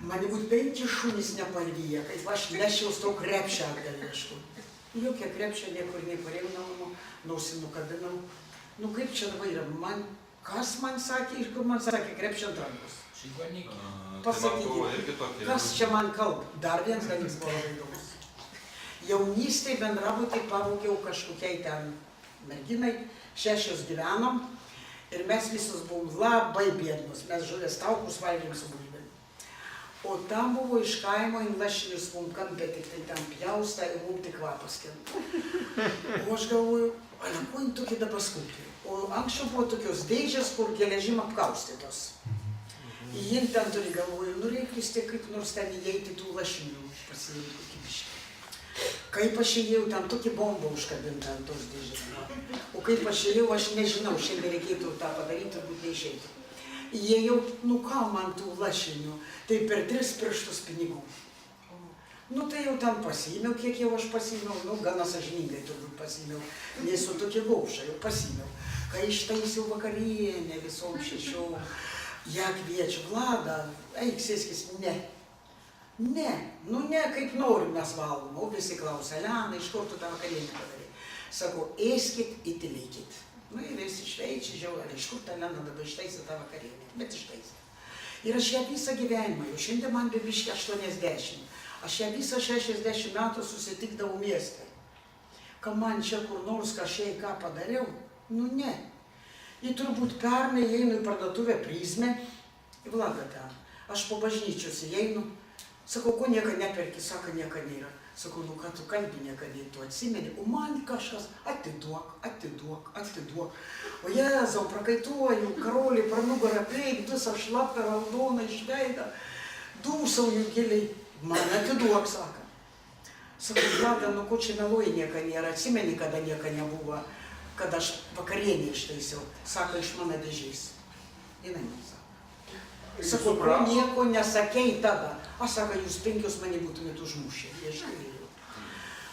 Mane būt 5 šunys neparvyja, kaip aš nešiaus to krepšio atgal ieškau. Jokia krepšio niekur nepareimau, nusinukabinau. Kaip čia dabar yra? Kas man sakė, iš kur man sakė krepšio ant rankos? Pasakykite, kas čia man kalba? Dar vienas dalykas buvo labai įdomus. Jaunystėje bendrabutį pavaukiau kažkokiai ten merginai, 6 gyvenom ir mes visus buvom labai biednus, mes žuvės taukus valgėm su bulvėm. O tam buvo iš kaimo į lašinius mum kampė, tik tai ten pjausta ir mum tik kvapas kenta. O aš galvoju, ale ko jin tokie dabar skulptai? O anksčiau buvo tokios dėžės, kur geležim apkaustytos. Jin ten turi galvoju, reikia vis tiek kaip nors ten įeiti tų lašinių pasiimti kokį biškį. Kaip aš įėjau, ten tokį bombą užkabintą ant tos dėžės. O kaip aš įėjau, aš nežinau, šiandien reikėtų tą padaryti, turbūt neišeiti. Įėjau, ką man tų lašinių, tai per 3 pirštus pinigų. Tai jau ten pasiėmiau, kiek jau aš pasiėmiau, gana sąžiningai turbūt pasiėmiau, nesu tokia gauša, jau pasiėmiau. Kai ištaisiau vakarienę visom 6, ją kviečiu, Vlada, eik sėskis, ne, kaip norim mes valgom, o visi klausia, Elena, iš kur tu tą vakarienę padarai? Sako, ėskit, įtilykit. Ir jis išveičia, žiauriai, iš kur ta Elena dabar ištaisė tą vakarienę, bet ištaisė. Ir aš ją visą gyvenimą, jau šiandien man bebiški 80, aš ją visą 60 metų susitikdavau mieste. Ką man čia kur nors kažkai ką padariau? Ne. Ji turbūt pernai įeinu į parduotuvę Prizmę, į Vladą ten. Aš po bažnyčios įeinu, sakau, ko nieko neperki, sako, nieko nėra. Sakau, ką tu kalbi, nieko nėra, tu atsimeni, o man kažkas atiduok. O Jėzau, prakaituoju, karoliai, pranugarą peik, visą šlapę, raudoną iš veidą, dūsauju giliai, man atiduok, sako. Sakau, Vlada, ko čia meluoji, nieko nėra, atsimeni, kada nieko nebuvo, kad aš vakarienį ištaisiau, sako, iš mano dėžės. Jinai man sako. Sakau, ko nieko nesakei tada. Aš sako, jūs 5 mane būtumėt užmušę. Aš galėjau.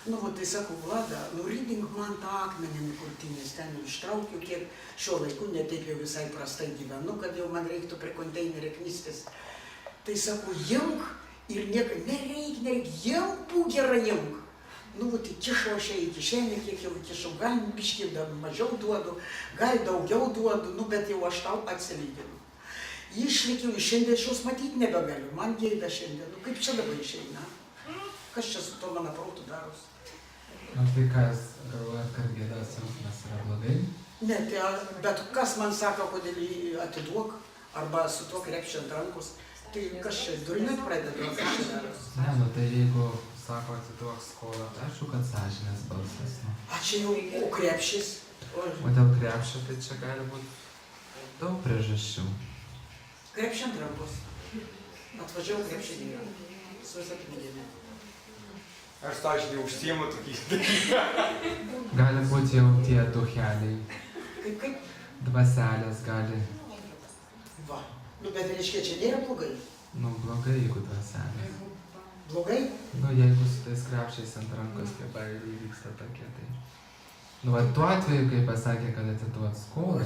Tai sakau, Vlada, rydink man tą akmenį nuo krūtinės, ten jau ištraukiu, kiek šiuo laiku netaip jau visai prastai gyvenu, kad jau man reiktų prie konteinerio knistis. Tai sakau, junk ir nieko, nereik, junk, būk gerai, junk. Tai kišau aš į kišenę, kiek jau kišau, gal biškį mažiau duodu, gal daugiau duodu, bet jau aš tau atsilyginu. Išlikiau, šiandien šios matyti nebegaliu, man gėda šiandien, kaip čia dabar išeina? Kas čia su to mano protu daros? Tai kas galvojat, kad gėdos jausmas yra blogai? Ne, bet kas man sako, kodėl jį atiduok, arba su tuo krepšiu ant rankos, tai kas čia, durinėt pradeda, kas čia daros? Ne, tai jeigu sako atiduok skolą, tai aišku, kad sąžinės balsas. Čia jau, o krepšis? O dėl krepšio, tai čia gali būti daug priežasčių. Krepšį ant rankos. Atvažiavau krepšį nėra. Su visą pinigėlį. Ar sąžinė užsiema tokiais? Gali būti jau tie ducheliai. Kaip? Dvaselės gali. Va. Bet reiškia, čia nėra blogai. Blogai, jeigu dvaselės. Blogai? Jeigu su tais krepšiais ant rankos tie bailiai vyksta tokie, tai... Tuo atveju, kai pasakė, kad atiduot skolą,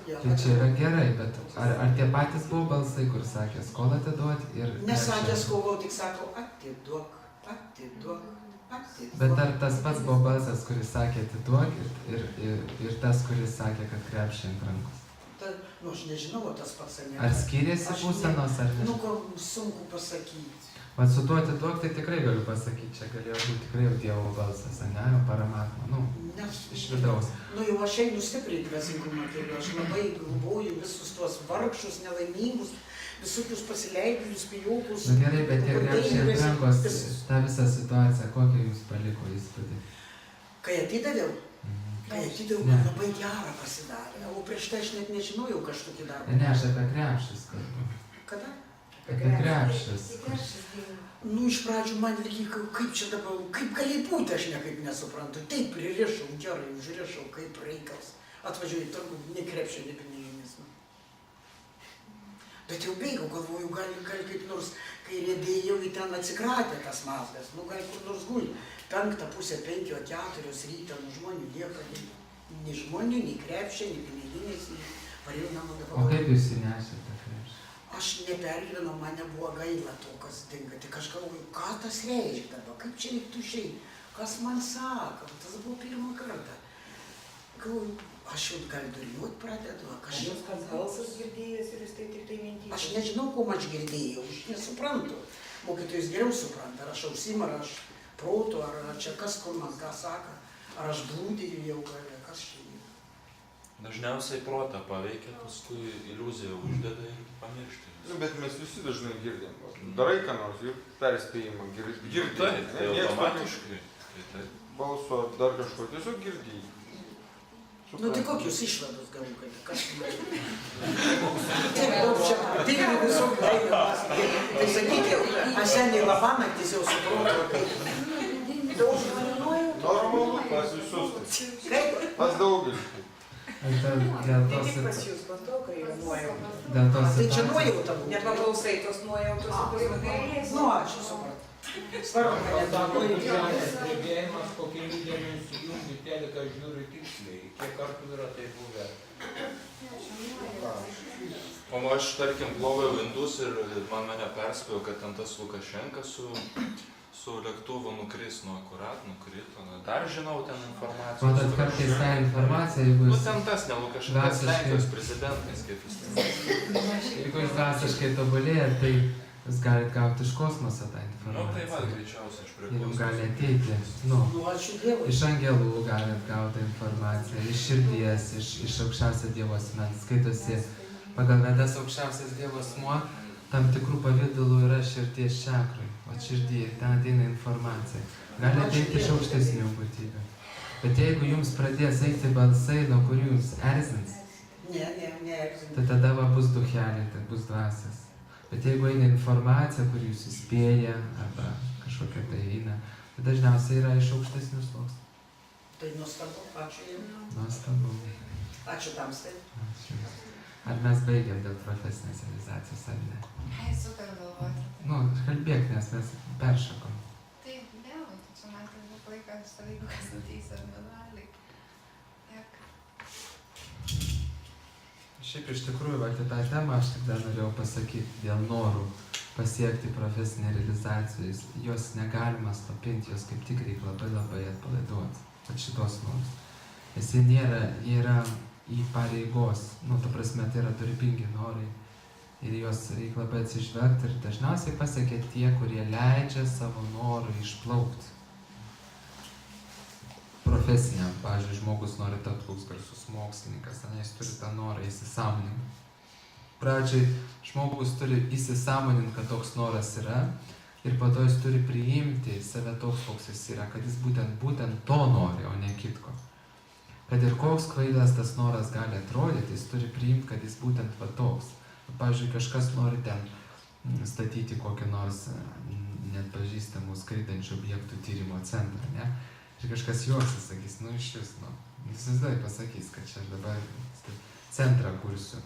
tai čia yra gerai, bet ar tie patys buvo balsai, kur sakė skolą atiduot ir... Nesakė skolą, tik sako atiduok. Bet ar tas pats buvo balsas, kuris sakė atiduok ir tas, kuris sakė, kad krepšį ant rankos? nu aš nežinau, o tas pats ar ne. Ar skiriasi Aš būsenos ar ne? Nu, ko sunku pasakyti. Vat su tuo atiduok, tai tikrai galiu pasakyti, čia galėjo būti tikrai jau Dievo balsas, ne, paramatma, nu, Nes, iš vidaus. nu jau aš einu stipriai dvasingumo keliu, aš labai galvoju visus tuos vargšus, nelaimingus, visokius pasileidusius pijokus. Na gerai, bet tie krepšiai rankos, tą visą situaciją, kokią jūs paliko įspūdį? Kai atidaviau, man labai gera pasidarė, o prieš tai aš net nežinojau kažkokį darbą. Ne, aš apie krepšius kalbu. Kada? Apie krepšius. Nu, iš pradžių man lygiai, kaip čia dabar, kaip gali būti, aš niekaip nesuprantu. Taip, pririšau, gerai, užrišau, kaip reikals. Atvažiuoju, turbūt ne krepšio, ne piniginis. Bet jau bėgau, galvoju, gal kaip nors, kai riedėjau į ten atsikratė tas mazgas, nu gal kur nors guli. 5:30, 4 ryto, nu žmonių lieka, nei žmonių, nei krepšio, nei piniginės, varėjau namo dabar. O kaip jūs įnešėte krepšį? Aš nepergyvenau, man nebuvo gaila to, kas dinga. Tik aš galvoju, ką tas reiškia dabar, kaip čia reiktų išeiti, kas man sako, tas buvo pirmą kartą. Galvoju, aš jau gal duriuot pradedu, Jūs kas balsas girdėjęs ir jis tai tik tai mintys. Aš nežinau, ko aš girdėjau, aš nesuprantu. Mokytojus geriau supranta, ar aš ausim, ar aš protu, ar čia kas kur man ką sako, ar aš blūdėjau jau gal, kas čia. Dažniausiai protą paveikia, paskui iliuziją uždeda ir pamiršti. Nu, bet mes visi dažnai girdim. Darai ką nors ir perspėjimą girdi. Taip, tai automatiškai. Balso ar dar kažko, tiesiog girdi. Nu tai kokius išvados galų gali, kas tu Tiek daug čia tikrai visokių dainamas. Tai sakykit, aš seniai labanaktis jau suprantu, kaip daug žmonių nuojautų. Normalu, pas visus. Kaip? Pas daugelį. Dėl tos Tik pas jūs bandau, kai jau nuojautų. Tai čia situacijos. nuojauta būtų. Nepaklausai tos nuojautos, paskui gailės. Nu, aš suprantu. Svarbu, kad Sako, nedaug žemės drebėjimas, kokį lyderį įsijungi teliką žiūri tiksliai. Kiek kartų yra tai buvę? O aš, tarkim, ploviau indus ir mane perspėjo, kad ten tas Lukašenka su lėktuvu nukris, nu akurat nukrito. Dar žinau ten informaciją. Matot, kartais tą informaciją, jeigu Nu jūs, ten tas ne Lukašenkas, Lenkijos prezidentas, kaip jis ten. jeigu jūs dvasiškai tobulėjat, tai jūs galite gauti iš kosmoso tą Nu tai va, informaciją. greičiausiai aš Ir jums priklausiu. gali ateiti, nu, Nu, ačiū Dievui. iš angelų galite gauti informaciją, iš širdies, iš aukščiausio Dievo asmens. Skaitosi pagal Vedas aukščiausias Dievo asmuo, tam tikrų pavydalų yra širdies čakrui. O širdyje ten ateina informacija. Gali ateiti iš aukštesnių būtybių. Bet jeigu jums pradės eiti balsai, nuo kurių jums erzins, Ne. tai tada va bus ducheliai, tai bus dvasias. Bet jeigu eina informacija, kur jūs įspėja, arba kažkokia tai eina, tai dažniausiai yra iš aukštesnių sluoksnių. Tai nuostabu, ačiū Jums. Nuostabu. Ačiū tamstai. Ačiū. Ar mes baigėm dėl profesinės realizacijos, ar ne? Ai, super galvoti. Nu, kalbėk, nes mes peršakom. Tai vėl, čia man tai daug laikas, jeigu kas ateis ar medaliai. Tiek. Šiaip iš tikrųjų, va, tą temą aš tik dar norėjau pasakyti dėl norų pasiekti profesinę realizaciją. Jos negalima slopinti, jos kaip tik reikia labai atpalaiduoti. Vat šitos norus. Nes jie yra į pareigos, nu, ta prasme, tai yra darbingi norai. Ir juos reikia labai atsižvelgti ir dažniausiai pasiekia tie, kurie leidžia savo norų išplaukti. Profesiniam, pavyzdžiui, žmogus nori tapti koks garsus mokslininkas, ane, jis turi tą norą įsisąmoninti. Pradžiai žmogus turi įsisąmoninti, kad toks noras yra ir po to jis turi priimti save toks, koks jis yra, kad jis būtent to nori, o ne kitko. Kad ir koks kvailas tas noras gali atrodyti, jis turi priimti, kad jis būtent va toks. Pavyzdžiui, kažkas nori ten statyti kokį nors net pažįstamų skraidančių objektų tyrimo centrą, ne? Ir kažkas juoksis, sakys, nu iš vis, nu, įsivaizduoji pasakys, kad čia dabar centrą kursiu.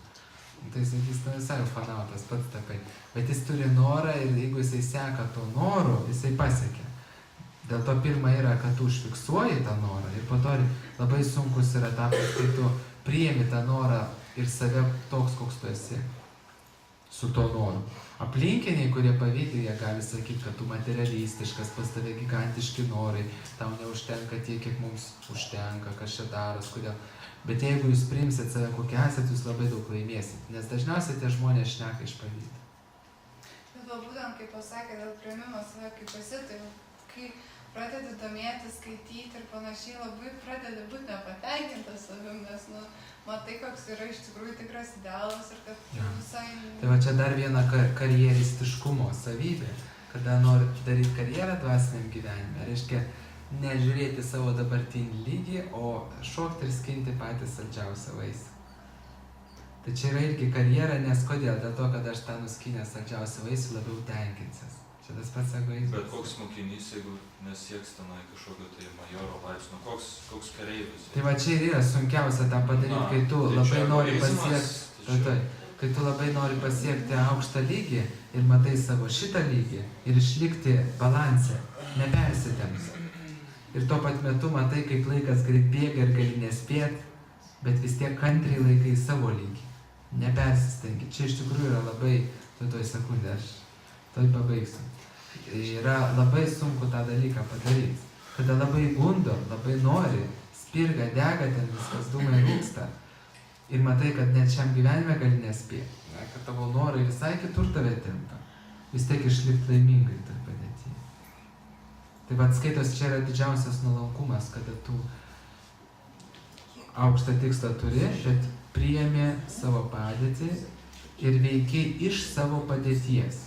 Tai sakys, nu visai ufanautas, pats tapai. Bet jis turi norą ir jeigu jisai seka to noru, jisai pasiekia. Dėl to pirma yra, kad tu užfiksuoji tą norą ir po to labai sunkus yra etapas, kai tu priimi tą norą ir save toks, koks tu esi su to noru. Aplinkiniai, kurie pavydi, jie gali sakyti, kad tu materialistiškas, pas tave gigantiški norai, tau neužtenka tiek, kiek mums užtenka, kas čia daros, kodėl. Bet jeigu jūs priimsit save kokie esat, jūs labai daug laimėsit, nes dažniausiai tie žmonės šneka iš pavydo. Bet va būtent, kaip pasakė, dėl priėmimo save kaip esi, tai kai pradedi domėtis, skaityti ir panašiai, labai pradedi būti nepatenkintas savim, nes, matai, koks yra iš tikrųjų tikras idealas ir kad visai... Tai va čia dar viena karjeristiškumo savybė, kada nori daryti karjerą dvasiniam gyvenime, reiškia nežiūrėti savo dabartinį lygį, o šokti ir skinti patys saldžiausią vaisių. Tai čia yra irgi karjera, nes kodėl? Dėl to, kad aš tą nuskinęs saldžiausią vaisių labiau tenkinsiuos. Čia tas pats egoizmas. Bet koks mokinys, jeigu nesieks tenai kažkokio tai majoro laipsnio, koks kareivis? Tai va čia ir yra sunkiausia tą padaryti, kai tu labai nori pasiekti, kai tu labai nori pasiekti aukštą lygį ir matai savo šitą lygį ir išlikti balanse, nepersitemsi. Ir tuo pat metu matai, kaip laikas greit bėga ir gali nespėti, bet vis tiek kantriai laikai savo lygį. Nepersistengi. Čia iš tikrųjų yra labai, toj sekundė, aš toj pabaigsiu. Yra labai sunku tą dalyką padaryti. Kada labai gundo, labai nori, spirga, dega ten viskas, dūmai rūksta. Ir matai, kad net šiam gyvenime gali nespėti. Kad tavo norai visai kitur tave tempia. Vis tiek išlikti laimingai toj padėtyje. Tai vad skaitos, čia yra didžiausias nuolankumas, kada tu aukštą tikslą turi, bet priėmė savo padėtį ir veikiai iš savo padėties.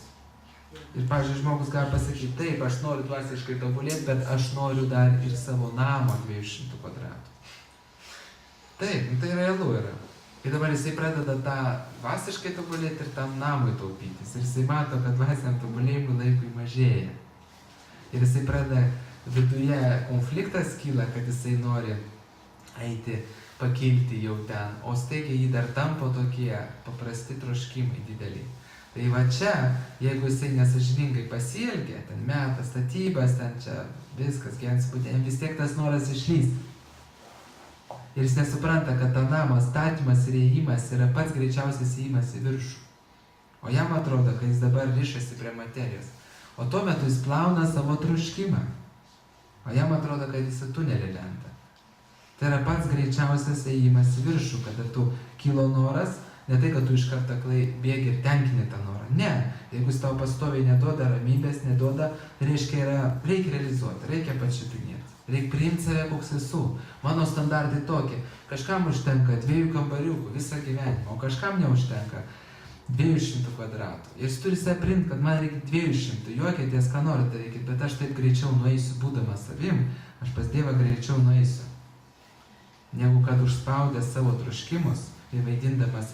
Ir, pavyzdžiui, žmogus gali pasakyti, taip, aš noriu dvasiškai tobulėti, bet aš noriu dar ir savo namo 200 kvadratų. Taip, tai realu yra. Ir dabar jisai pradeda tą dvasiškai tobulėti ir tam namui taupytis. Ir jisai mato, kad dvasiniam tobulėjimui laikui mažėja. Ir jisai pradeda, viduje konfliktas kyla, kad jisai nori eiti, pakilti jau ten, o staigiai jį dar tampo tokie paprasti troškimai dideliai. Tai va čia, jeigu jisai nesažiningai pasielgia, ten meta statybas, ten čia viskas, gyvens būtent, vis tiek tas noras išlys. Ir jis nesupranta, kad tą namo statymas ir ėjimas yra pats greičiausias ėjimas į viršų. O jam atrodo, kad jis dabar rišasi prie materijos. O tuo metu jis plauna savo troškimą. O jam atrodo, kad jis į tunelį lenda. Tai yra pats greičiausias ėjimas į viršų, kada tu kilo noras, ne tai, kad tu iš karto aklai bėgi ir tenkini tą norą. Ne, jeigu jis tau pastoviai neduoda ramybės, neduoda, reikia realizuoti, reikia pačiupinėti. Reikia priimti save, koks esu. Mano standartai tokie. Kažkam užtenka 2 kambariukų visą gyvenimą, o kažkam neužtenka 200 kvadratų. Ir jis turi save priimti, kad man reikia 200. Juokitės, ką norite darykit, bet aš taip greičiau nueisiu, būdamas savim, aš pas Dievą greičiau nueisiu. Negu kad užspaudęs savo troškimus ir vaidindamas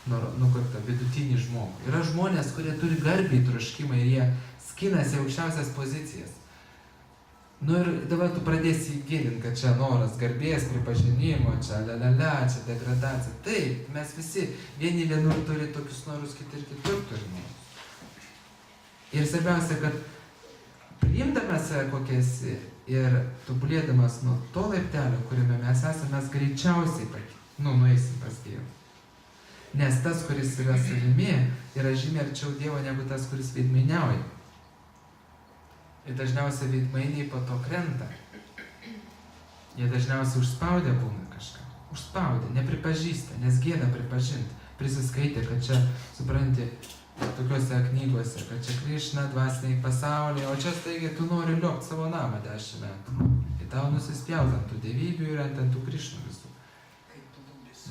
vidutinį žmogų. Yra žmonės, kurie turi garbiai troškimą ir jie skinasi aukščiausias pozicijas. Ir dabar tu pradėsi įgilinti, kad čia noras garbės, pripažinimo, čia čia degradacija. Taip, mes visi vieni vienur turi tokius norus, kiti ir kitur turi. Ir svarbiausia, kad priimdamas save kokia esi ir tobulėdamas nuo to laiptelio, kuriame mes esame, mes greičiausiai nueisim pas Dievą. Nes tas, kuris yra savimi, yra žymiai arčiau Dievo negu tas, kuris veidmainiauja. Ir dažniausiai veidmainiai po to krenta. Jie dažniausiai užspaudę būna kažką. Užspaudę, nepripažįsta, nes gėda pripažinti. Prisiskaitė, kad čia, supranti, tokiuose knygose, kad čia Krišna dvasiniai pasaulyje, o čia staigiai tu nori liopti savo namą 10 metų. Ir tau nusispjaut ant tų dievybių ir ant tų Krišnų visų.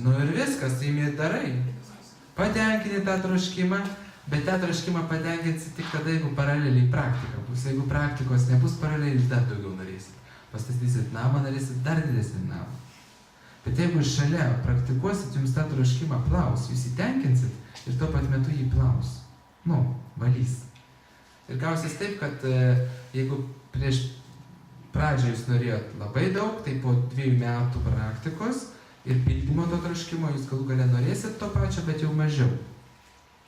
Ir viskas, tai imi darai. Patenkini tą troškimą, bet tą troškimą patenkinsi tik tada, jeigu paraleliai praktika bus. Jeigu praktikos nebus paraleliai, dar daugiau norėsit. Pastatysit namą, norėsit dar didesnį namą. Bet jeigu šalia praktikuosit, jums tą troškimą plaus, jūs įtenkinsit ir tuo pat metu jį plaus. Valys. Ir gausis taip, kad jeigu prieš pradžią jūs norėjot labai daug, tai po 2 metų praktikos ir pildymo to troškimo jūs galų gale norėsit to pačio, bet jau mažiau.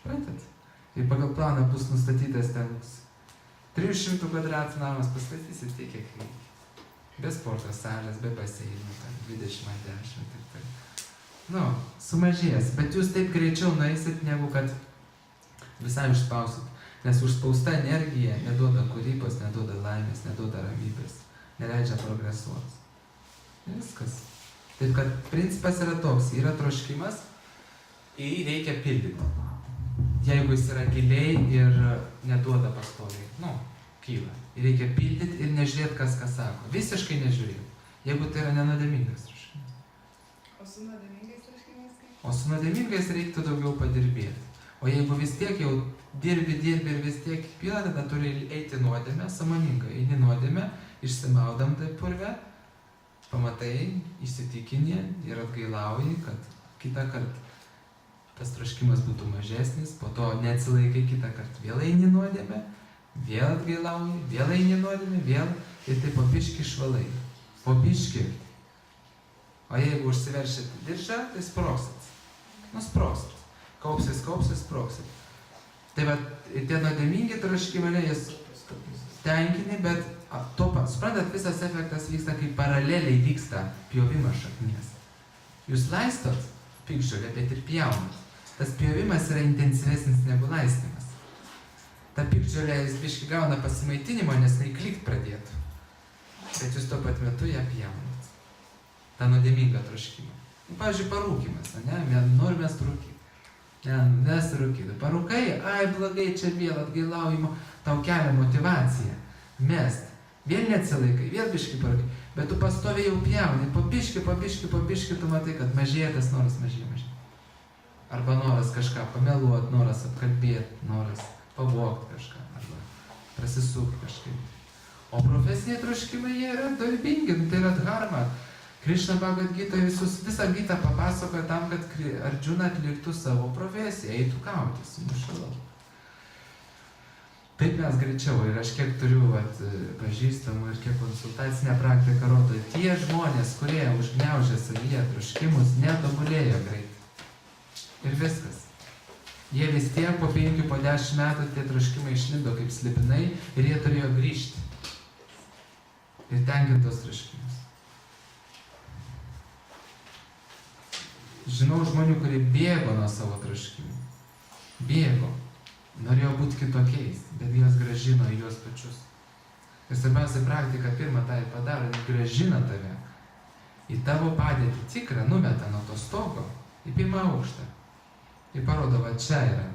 Pratat? Ir pagal planą bus nustatytas ten 300 kvadratų namas, pastatysit tiek, kiek reikia. Be sporto salės, be baseinų, 20 ant 10 ir taip. Sumažės, bet jūs taip greičiau nueisit, negu kad Visam išspausit. Nes užspausta energija neduoda kūrybos, neduoda laimės, neduoda ramybės, neleidžia progresuoti. Viskas. Taip kad principas yra toks, yra troškimas ir jį reikia pildyti. Jeigu jis yra giliai ir neduoda pastoviai, kyla. Ir reikia pildyti ir nežiūrėti, kas ką sako. Visiškai nežiūrėti. Jeigu tai yra nenuodėmingas troškimas. O su nuodėmingais troškimais kaip? O su nuodėmingais reiktų daugiau padirbėti. O jeigu vis tiek jau dirbi ir vis tiek pila, tada turi eiti nuodėmę, sąmoningai. Eini nuodėmę, išsimaudam taip purve, pamatai, įsitikinė ir atgailauji, kad kitą kartą tas troškimas būtų mažesnis, po to neatsilaikai kitą kartą, vėl eini nuodėmę, vėl atgailauji, vėl eini nuodėmę, vėl ir taip po biškį išvalai. Po biškį. O jeigu užsiveršit diržą, tai sproksit. Sproksit. Kaupsis, sproksit. Tai va, tie nuodėmingi troškimai, jis tenkini, bet suprantat, visas efektas vyksta, kai paraleliai vyksta pjovimas šaknies. Jūs laistot piktžolę, bet ir pjaunat. Tas pjovimas yra intensyvesnis negu laistymas. Ta piktžolė jis biškį gauna pasimaitinimo, nes jinai klykt pradėtų. Bet jūs tuo pat metu ją pjaunat. Ta nuodėminga troškimą. Pavyzdžiui, parūkymas, noriu mes rūkyti. Mes rūkyti. Parūkai, blogai, čia vėl atgailaujimo, tau kelia motyvacija. Mest. Vėl neatsilaikai, vėl biškį parūkai. Bet tu pastoviai jau pjauni, po biškį tu matai, kad mažėja tas noras, mažėja. Arba noras kažką pameluot, noras apkalbėti, noras pavogti kažką, arba prasisukti kažkaip. O profesiniai troškimai jie yra darbingi, tai yra dharma. Krišna Bhagavad Gita visą Gitą papasakoja tam, kad Arjuna atliktų savo profesiją, eitų kautis su mušalu. Taip mes greičiau, ir aš kiek turiu pažįstamų ir kiek konsultacinę praktiką rodo, tie žmonės, kurie užgniaužia savyje troškimus, netobulėjo greit. Ir viskas. Jie vis tiek po 5, po 10 metų tie troškimai išlindo kaip slibinai ir jie turėjo grįžti. Ir tenkintos troškimus. Žinau žmonių, kurie bėgo nuo savo troškimų. Bėgo. Norėjo būti kitokiais, bet juos grąžino į juos pačius. Ir svarbiausia praktika pirmą tą ir padaro, grąžina tave į tavo padėtį tikrą, numeta nuo to stogo į pirmą aukštą. Ir parodo, va čia yra.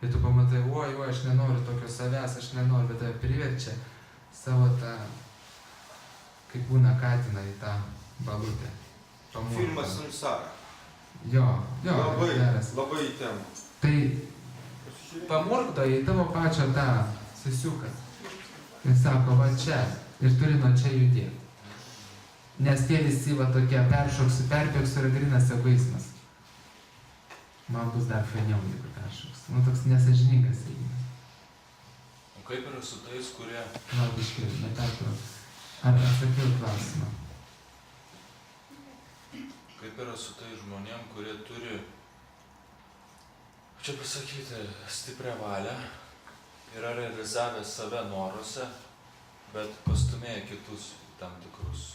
Ir tu pamatai, oi, aš nenoriu tokio savęs, aš nenoriu, bet tave priverčia savo tą, kaip būna katina į tą balutę. Filmas Samsara. Jo, geras. Labai į temą. Tai pamurkdo į tavo pačią tą sisiuką. Ir sako, va čia. Ir turi nuo čia judėti. Nes tie visi va tokie peršoksiu yra grynas egoizmas. Man bus dar fainiau, jeigu peršoks. Toks nesažiningas ėjimas. O kaip yra su tais, kurie... Laukiškai, nepertrauk. Ar atsakiau klausimą? Kaip yra su tais žmonėm, kurie turi, čia pasakyti, stiprią valią, yra realizavę save noruose, bet pastumėję kitus tam tikrus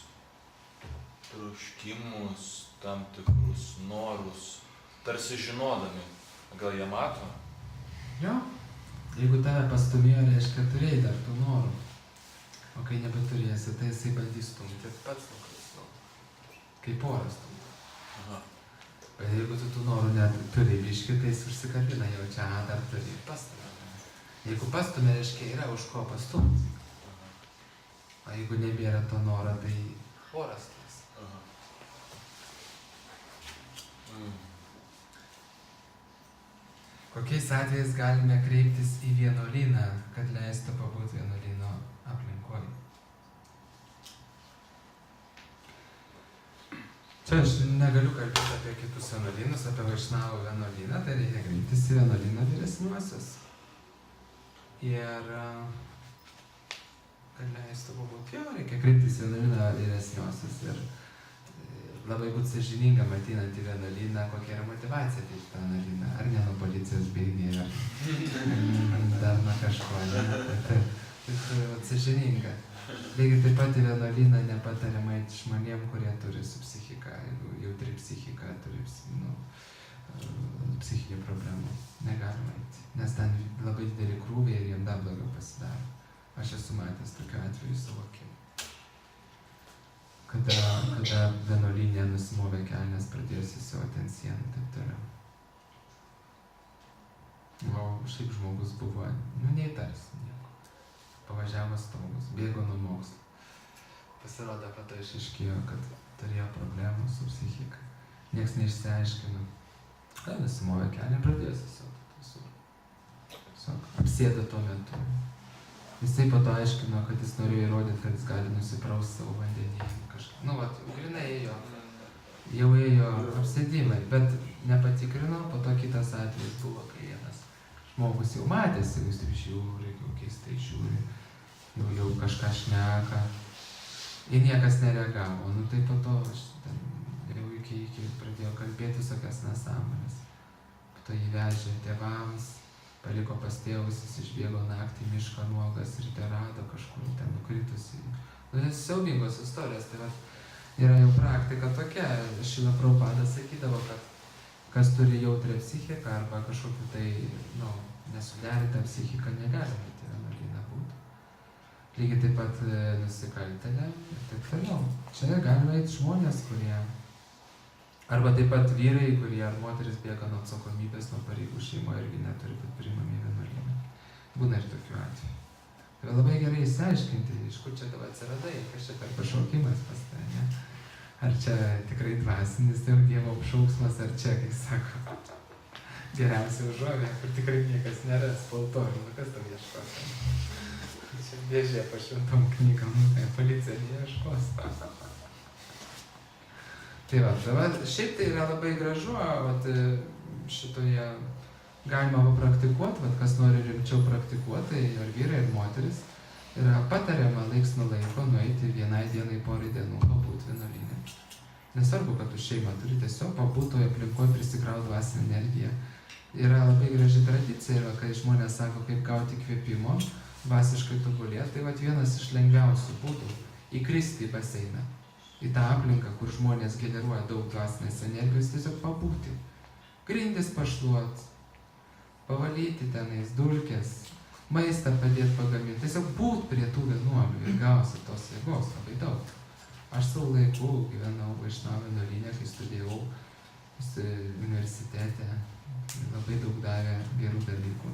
troškimus, tam tikrus norus, tarsi žinodami, gal jie mato? Jo. Jeigu tave pastumėjo, reiškia, turėjai dar tų norų. O kai nebeturėsi, tai jisai bandys stumti pats nuo kaip oras stumti. Bet jeigu tu tų norų neturi biškį, tai jis užsikabina jau čia, dar turi pastumę. Jeigu pastumė, reiškia, yra už ko pastumti. O jeigu nebėra to noro, tai oras tas. Kokiais atvejais galime kreiptis į vienuolyną, kad leistų pabūti vienuolyno aplinkoje? Čia aš negaliu kalbėti apie kitus vienuolynus, apie Vaišnavų vienuolyną, tai reikia kreiptis į vienuolyną vyresniuosius. Ir kad leistų pabūti, jo, reikia kreiptis į vienuolyną vyresniuosius ir labai būti sąžiningam ateinant į vienuolyną, kokia yra motyvacija ateiti į vienuolyną. Ar ne nuo policijos bėgni, ar dar nuo kažko, ne? Tai turi būti sąžininga. Lygiai taip pat į vienuolyną nepatariama eiti žmonėm, kurie turi su psichika, jeigu jautri psichika, turi psichinių problemų. Negalima eiti, nes ten labai dideli krūviai ir jiem dar blogiau pasidaro. Aš esu matęs tokiu atveju savo akim. Kada vienuolynė nusimovė kelnes, pradėjo sisioti ant sienų ir taip toliau. O šiaip žmogus buvo, neįtarsi nieko. Pavažiavo stogus, bėgo nuo mokslo. Pasirodo, po to išaiškėjo, kad turėjo problemų su psichika. Niekas neišsiaiškino. Nusimovė kelnę, pradėjo sisioti visur. Apsėdo tuo metu. Jisai po to aiškino, kad jis norėjo įrodyti, kad jis gali nusipraust savo vandenį. Grinai ėjo. Jau ėjo apsėdimai, bet nepatikrino, po to kitas atvejis buvo, kai vienas žmogus jau matėsi, jis taip žiūri, jau keistai žiūri, jau kažką šneka. Ir niekas nereagavo. Tai po to aš jau iki pradėjau kalbėti visokias nesąmonės. Po to jį vežė tėvams, paliko pas tėvus, jis išbėgo naktį į mišką nuogas ir rado kažkur ten nukritusi. Siaubingos istorijos, tai yra jau praktika tokia. Šrila Prabhupada sakydavo, kad kas turi jautrią psichiką arba kažkokiu tai, nesuderintą psichiką negali būti vienuolyne būti. Lygiai taip pat nusikaltėlė ir taip toliau. Čia galima eiti žmonės, kurie arba taip pat vyrai, kurie ar moteris bėga nuo atsakomybės, nuo pareigų šeimoje irgi neturi būti priimami į vienuolyną. Būna ir tokių atvejų. Tai labai gerai išsiaiškinti, iš kur čia tavo atsiradai, kas čia per pašaukimas pas tai, ne? Ar čia tikrai dvasinis jau Dievo apšauksmas, ar čia, kaip sako, geriausia užuovė, kur tikrai niekas nėra spaltorių, kas tau ieškos? Čia dėžė po šventom knygom, policija neieškos. Tai šiaip tai yra labai gražu, šitoje galima praktikuoti, kas nori rimčiau praktikuoti, ar vyrai, ar moteris, yra patariama laiks nuo laiko nueiti vienai dienai, porai dienų, pabūti vienuolyne. Nesvarbu, kad tu šeimą turi, tiesiog pabūti toje aplinkoje, prisikrauti dvasinę energiją. Yra labai graži tradicija, kai žmonės sako, kaip gauti įkvėpimo, dvasiškai tobulėti, tai vienas iš lengviausių būdų įkristi į baseiną, į tą aplinką, kur žmonės generuoja daug dvasinės energijos, tiesiog pabūti, grindis pašluoti, pavalyti tenais dulkes, maistą padėti pagaminti, tiesiog būt prie tų vienuolių ir gausi tos jėgos labai daug. Aš savo laiku gyvenau Vaišnavo vienuolyne, kai studijavau universitete, labai daug davė gerų dalykų,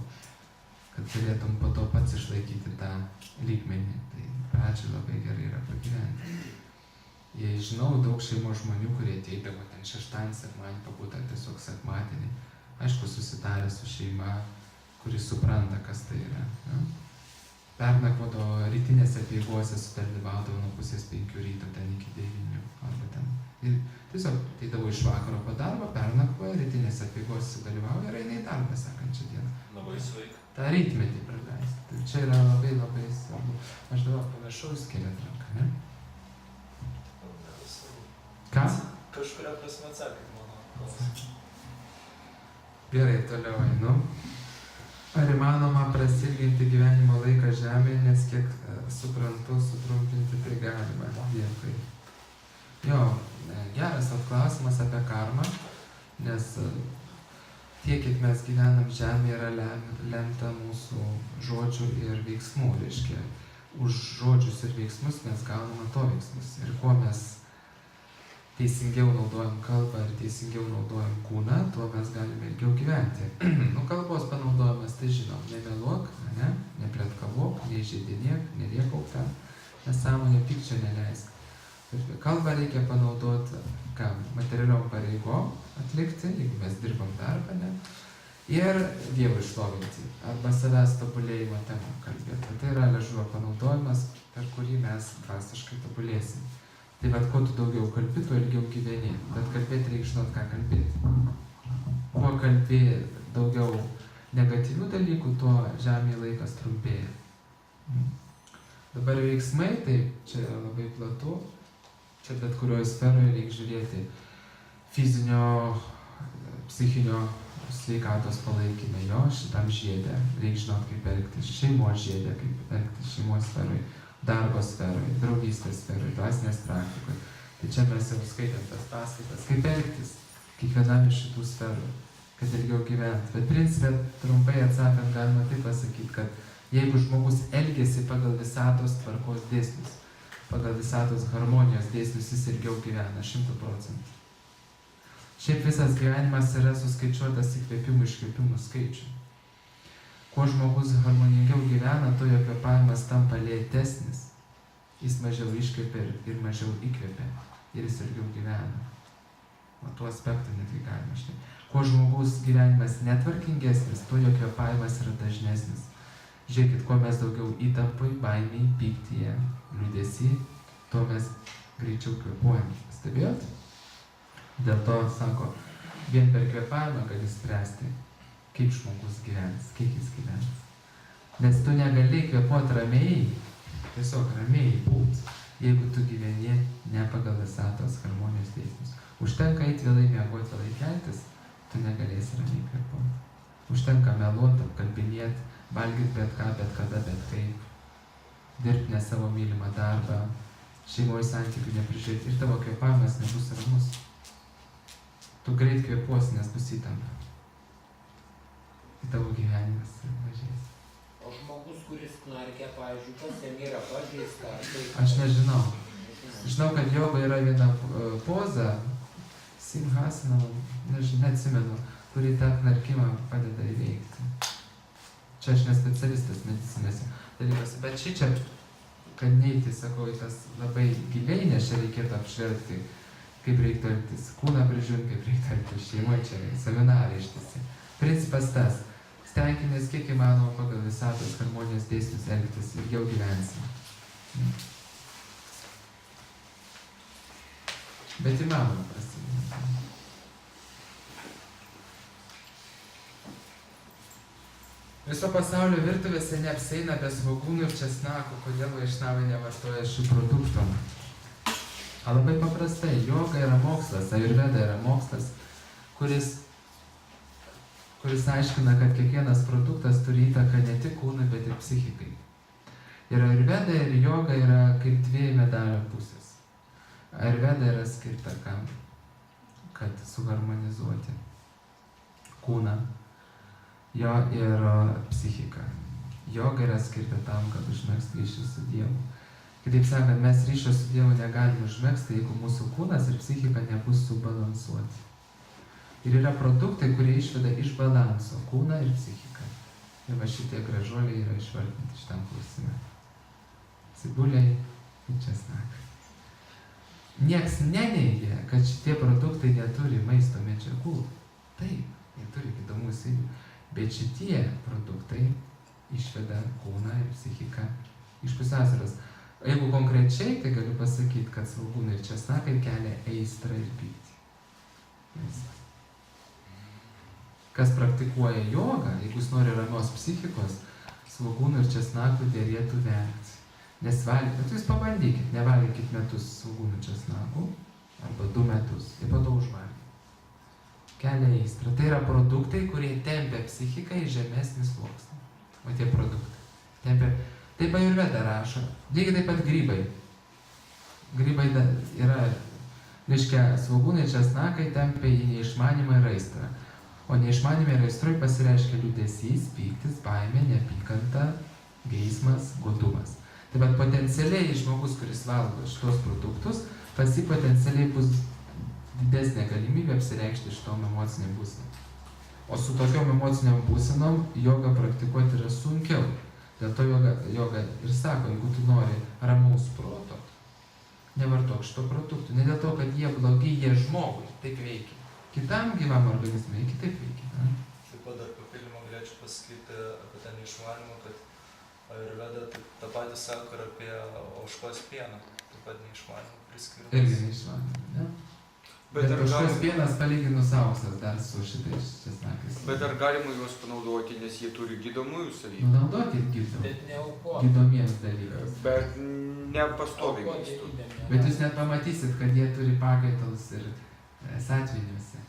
kad galėtum po to pats išlaikyti tą lygmenį. Tai pradžiai labai gerai yra pagyventi. Jei žinau daug šeimos žmonių, kurie ateidavo ten šeštadienį, sekmadienį pabūti, tiesiog sekmadienį. Aišku, susitarę su šeima, kuris supranta, kas tai yra. Ja? Pernakvodavo rytinėse apeigose, sudalyvaudavo nuo 4:30 ryto ten iki 9 arba ten. Ir tiesiog ateidavo iš vakaro po darbo, pernakvoja, rytinėse apeigose sudalyvauja ir eina į darbą sekančią dieną. Labai sveika. tą rytmetį praleisti. Tai čia yra labai labai svarbu. Aš dabar pamiršau, jūs keliat ranką, ne? Ką? Kažkuria prasme atsakė mano klausimą. Gerai, toliau einu. Ar įmanoma prasilginti gyvenimo laiką žemėje, nes kiek suprantu, sutrumpinti tai galima. Dėkui. Jo, geras klausimas apie karmą, nes tiek, kiek mes gyvenam žemėje, yra lemta mūsų žodžių ir veiksmų. Reiškia, už žodžius ir veiksmus mes gauname to veiksmus. Ir kuo mes teisingiau naudojam kalbą ir teisingiau naudojam kūną, tuo mes galime ilgiau gyventi. Kalbos panaudojimas, tai žinom, nemeluok, ne? Nepletkavok, neįžeidinėk, nerėkauk tą nesąmonę, pykčio neleisk. Kalbą reikia panaudoti materialiom pareigom atlikti, jeigu mes dirbam darbą, ne? Ir Dievą išlovinti, arba savęs tobulėjimo temą kalbėti. Tai yra liežuvio panaudojimas, per kurį mes dvasiškai tobulėsim. Tai bet kuo tu daugiau kalbi, tuo ilgiau gyveni. Bet kalbėti reikia žinot, ką kalbėti. Kuo kalbi daugiau negatyvių dalykų, tuo žemėje laikas trumpėja. Dabar veiksmai, tai čia yra labai platu. Čia bet kurioje sferoje reikia žiūrėti fizinio, psichinio sveikatos palaikymą. Jo, šitam žiedė reikia žinot, kaip elgtis. Šeimos žiedė, kaip elgtis šeimos sferoje. Darbo sferoje, draugystės sferoje, dvasinės praktikoje. Tai čia mes jau skaitėm tas paskaitas, kaip elgtis. kiekvienam iš šitų sferų, kad ilgiau gyvent. Bet principė, trumpai atsakant, galima taip pasakyti, kad jeigu žmogus elgiasi pagal visatos tvarkos dėsnius, pagal visatos harmonijos dėsnius, jis ilgiau gyvena 100%. Šiaip visas gyvenimas yra suskaičiuotas įkvėpimų iškvėpimų skaičių. Kuo žmogus harmoningiau gyvena, to jo kvėpavimas tampa lėtesnis. Jis mažiau iškvėpia ir mažiau įkvėpia. Ir jis ilgiau gyvena. O tuo aspektu netgi galima štai. Kuo žmogus gyvenimas netvarkingesnis, to jo kvėpavimas yra dažnesnis. Žiūrėkit, kuo mes daugiau įtampai, baimiai, pyktyje, liūdesy, to mes greičiau kvėpuojame. Stebėjot? Dėl to, sako, vien per kvėpavimą gali spręsti, kaip žmogus gyvens, kiek jis gyvens. Nes tu negali kvėpuoti ramiai, tiesiog ramiai būt, jeigu tu gyveni ne pagal visatos harmonijos dėsnius. Užtenka eiti vėlai miegoti, vėlai keltis, tu negalėsi ramiai kvėpuoti. Užtenka meluoti, apkalbinėti, valgyti bet ką, bet kada, bet kaip, dirbti ne savo mylimą darbą, šeimoje santykių neprižiūrėti ir tavo kvėpavimas nebus ramus. Tu greit kvėpuosi, nes bus įtampa. Ir tavo gyvenimas mažės. O žmogus, kuris knarkia, pavyzdžiui, kas jam yra pažeista? Aš nežinau. Žinau, kad joga yra viena poza, simhasana, neatsimenu, kuri tą knarkimą padeda įveikti. Čia aš nespecialistas medicinėse dalykuose, bet šičia, kad neiti, sakau, tas labai giliai, nes čia reikėtų apžvelgti, kaip reiktų elgtis kūną prižiūrint, kaip reiktų elgtis šeimoje, čia seminarai ištisi. Principas tas, stenkimės kiek įmanoma pagal visatos harmonijos dėsnius elgtis ir jau gyvensim. Bet įmanoma prasidėti. Viso pasaulio virtuvėse neapseina be svogūnų ir česnakų, kodėl vaišnavai nevartoja šių produktų. Labai paprastai, joga yra mokslas, ajurveda yra mokslas, kuris aiškina, kad kiekvienas produktas turi įtaką ne tik kūnui, bet ir psichikai. Ir ajurveda ir joga yra kaip dviejų medalio pusės. Ajurveda yra skirta kam? Kad suharmonizuoti kūną, jo ir psichiką. Joga yra skirta tam, kad užmegzti ryšį su Dievu. Kitaip sakant, mes ryšio su Dievu negalime užmegzti, jeigu mūsų kūnas ir psichika nebus subalansuoti. Ir yra produktai, kurie išveda iš balanso kūną ir psichiką. Ir va šitie gražuoliai yra išvardinti šitam klausime. Cibuliai ir česnakai. Nieks neneigia, kad šitie produktai neturi maisto medžiagų. Taip, jie turi įdomų savybių. Bet šitie produktai išveda kūną ir psichiką iš pusiausvyros. Jeigu konkrečiai, tai galiu pasakyti, kad svogūnai ir česnakai kelia aistrą ir pyktį. Kas praktikuoja jogą, jeigu jis nori ramios psichikos, svogūnų ir česnakų derėtų vengti. Nes bet jūs pabandykit, nevalgykit metus svogūnų česnakų, arba 2 metus, ir po to užvalgykit. Kelia aistrą. Tai yra produktai, kurie tempia psichiką į žemesnį sluoksnį. O tie produktai tempia. Taip ajurveda rašo, lygiai taip pat grybai. Grybai yra, reiškia, svogūnai česnakai tempia į neišmanymą ir aistrą. O neišmanymą ir aistroj pasireiškia liūdesys, pyktis, baimė, neapykanta, geismas, godumas. Taip pat potencialiai žmogus, kuris valgo šitos produktus, pas jį potencialiai bus didesnė galimybė apsireikšti šitom emociniam būsenom. O su tokiom emociniam būsenom jogą praktikuoti yra sunkiau. Dėl to joga ir sako, jeigu tu nori ramaus proto, nevartok šito produktų. Ne dėl to, kad jie blogi, jie žmogui taip veikia. Kitam gyvam organizmui kitaip veikia. Taip pat dar papildymą galėčiau pasakyti apie tą neišmanymą, kad ajurveda tą patį sako ir apie ožkos pieną. Taip pat neišmanymą priskirimas. Irgi neišmanymą, ne? Bet ožkos pienas palyginus auksas dar su šitais česnakais. Bet ar galima juos panaudoti, nes jie turi gydomųjų savybių? Naudokit gydom. Bet neaukoti. Gydomiems dalykams. Bet nepastoviai maistu. Bet jūs net pamatysit, kad jie turi pakaitalus ir satviniuose.